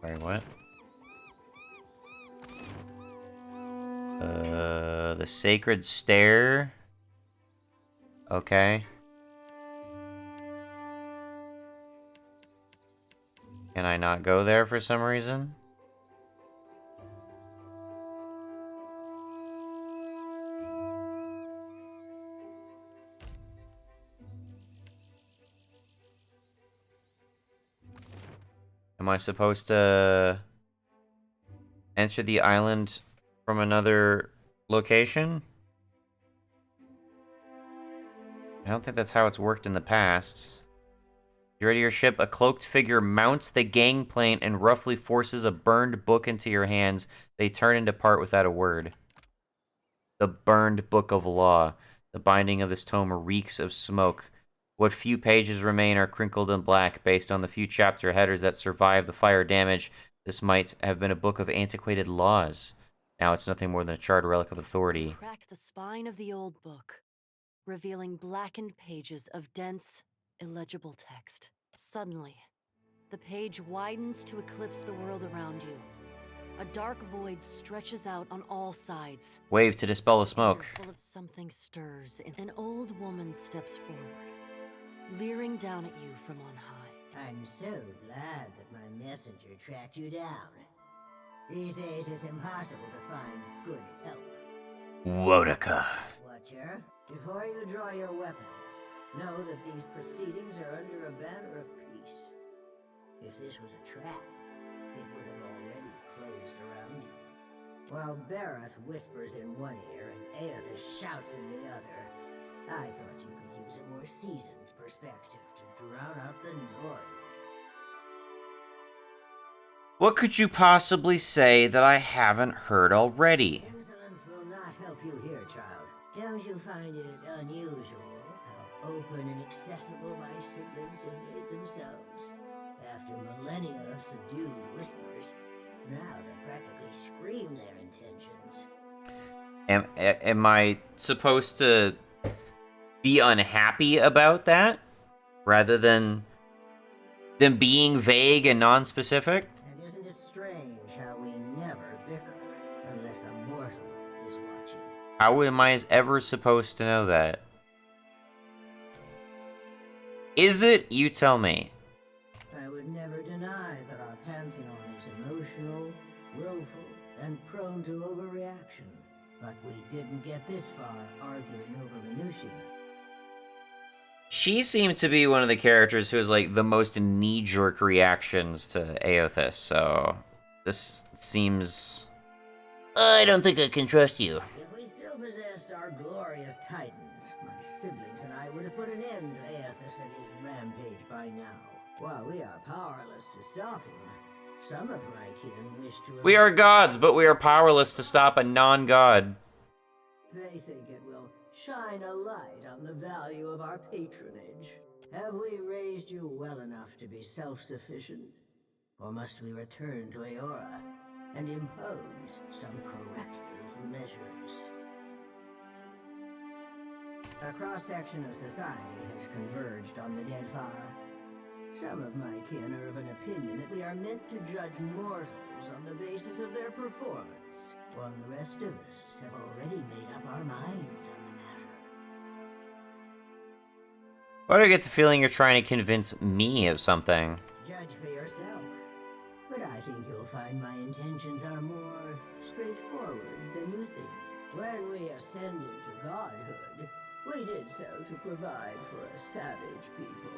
Sorry, what? The Sacred Stair. Okay. Can I not go there for some reason? Am I supposed to enter the island from another location? I don't think that's how it's worked in the past. You ready your ship? A cloaked figure mounts the gangplank and roughly forces a burned book into your hands. They turn and depart without a word. The burned book of law. The binding of this tome reeks of smoke. What few pages remain are crinkled and black. Based on the few chapter headers that survive the fire damage, this might have been a book of antiquated laws. Now it's nothing more than a charred relic of authority. Crack the spine of the old book, revealing blackened pages of dense, illegible text. Suddenly, the page widens to eclipse the world around you. A dark void stretches out on all sides. Wave to dispel the smoke. Full of something stirs. An old woman steps forward, leering down at you from on high. I'm so glad that my messenger tracked you down. These days it's impossible to find good help. Wodaka. Watcher, before you draw your weapon, know that these proceedings are under a banner of peace. If this was a trap, it would have already closed around you. While Bareth whispers in one ear and Aethys shouts in the other, I thought you could use a more seasoned perspective to drown out the noise. What could you possibly say that I haven't heard already? Insolence will not help you here, child. Don't you find it unusual how open and accessible my siblings have made themselves? After millennia of subdued whispers, now they practically scream their intentions. Am I supposed to be unhappy about that? Rather than them being vague and non-specific? And isn't it strange how we never bicker unless a mortal is watching? How am I ever supposed to know that? Is it? You tell me. I would never deny that our pantheon is emotional, willful, and prone to overreaction. But we didn't get this far arguing over minutiae. She seemed to be one of the characters who has, like, the most knee-jerk reactions to Aethys, so this seems... I don't think I can trust you. If we still possessed our glorious titans, my siblings and I would have put an end to Aethys and his rampage by now. While we are powerless to stop him, some of my kin wish to... We are gods, but we are powerless to stop a non-god. They think it will shine a light on the value of our patronage. Have we raised you well enough to be self-sufficient? Or must we return to Eora and impose some corrective measures? A cross-section of society has converged on the Deadfire. Some of my kin are of an opinion that we are meant to judge mortals on the basis of their performance, while the rest of us have already made up our minds on the matter. Why do I get the feeling you're trying to convince me of something? Judge for yourself. But I think you'll find my intentions are more straightforward than you think. When we ascended to godhood, we did so to provide for a savage people.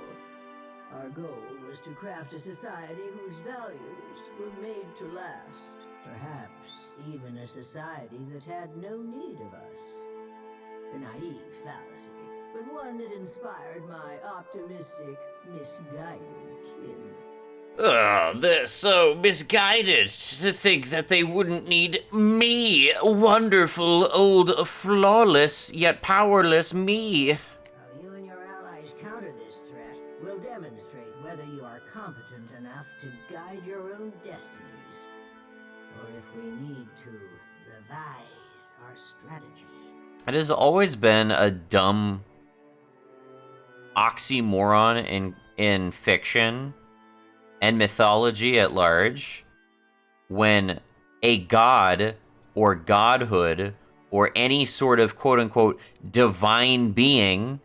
Our goal was to craft a society whose values were made to last. Perhaps even a society that had no need of us. A naive fallacy, but one that inspired my optimistic, misguided kin. Ugh, they're so misguided to think that they wouldn't need me. Wonderful, old, flawless, yet powerless me. How you and your allies counter this threat will demonstrate whether you are competent enough to guide your own destinies, or if we need to revise our strategy. It has always been a dumb oxymoron in fiction and mythology at large when a god or godhood or any sort of quote-unquote divine being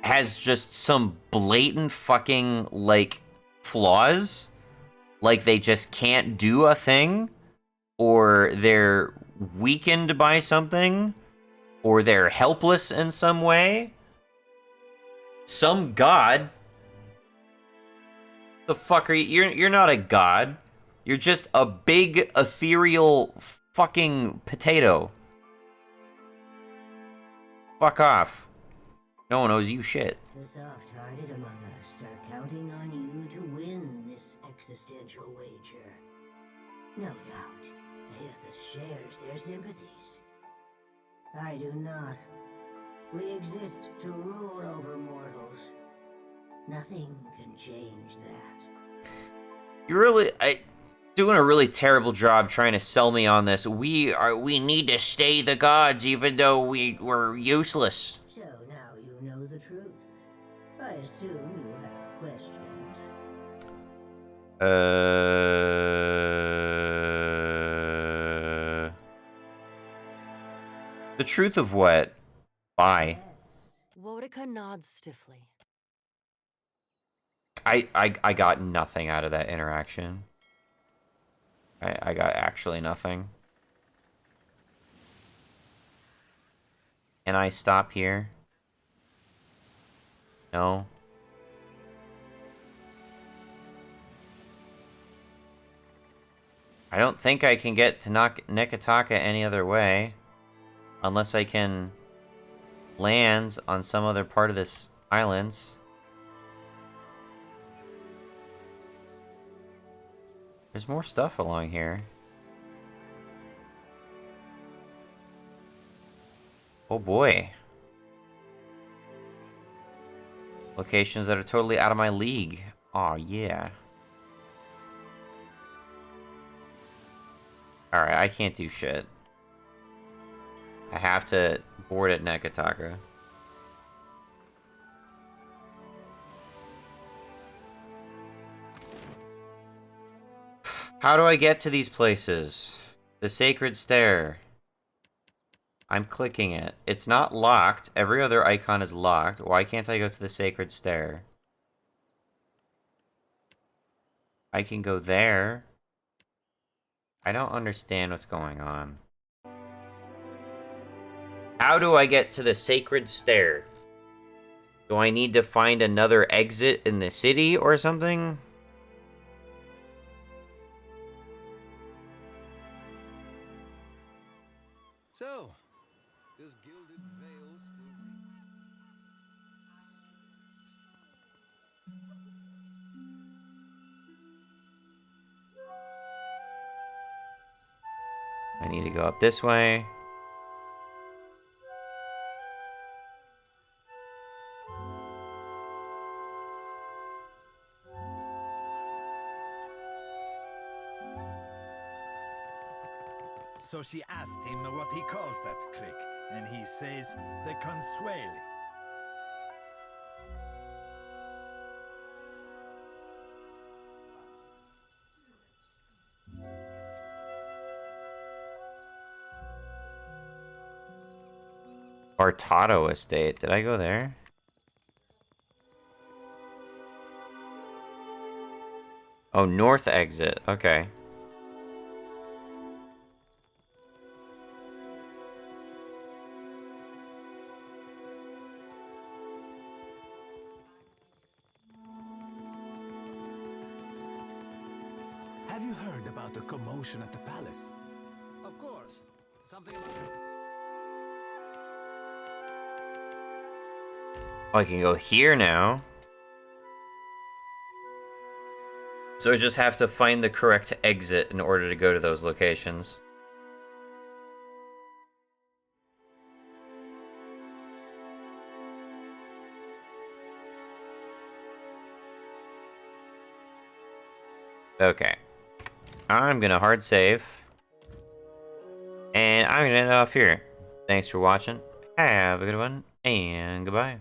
has just some blatant fucking, like, flaws. Like, they just can't do a thing, or they're weakened by something, or they're helpless in some way. Some god. The fuck are you? You're not a god. You're just a big ethereal fucking potato. Fuck off. No one owes you shit. The soft-hearted among us are counting on you to win this existential wager. No doubt, Aethys shares their sympathies. I do not. We exist to rule over mortals. Nothing can change that. You're really doing a really terrible job trying to sell me on this. We need to stay the gods even though we're useless. So now you know the truth. I assume you have questions. The truth of what? Why? Wotica nods stiffly. I got nothing out of that interaction. I got actually nothing. Can I stop here? No. I don't think I can get to Neketaka any other way. Unless I can land on some other part of this island. There's more stuff along here. Oh boy. Locations that are totally out of my league. Aw, yeah. Alright, I can't do shit. I have to board at Neketaka. How do I get to these places? The Sacred Stair. I'm clicking it. It's not locked. Every other icon is locked. Why can't I go to the Sacred Stair? I can go there. I don't understand what's going on. How do I get to the Sacred Stair? Do I need to find another exit in the city or something? So, does Gilded Veil still I need to go up this way. So she asked him what he calls that trick, and he says the consuele. Bartato Estate. Did I go there? Oh, north exit. Okay. Have you heard about the commotion at the palace? Of course. Something. Oh, I can go here now. So I just have to find the correct exit in order to go to those locations. Okay. I'm gonna hard save. And I'm gonna end off here. Thanks for watching. Have a good one, and goodbye.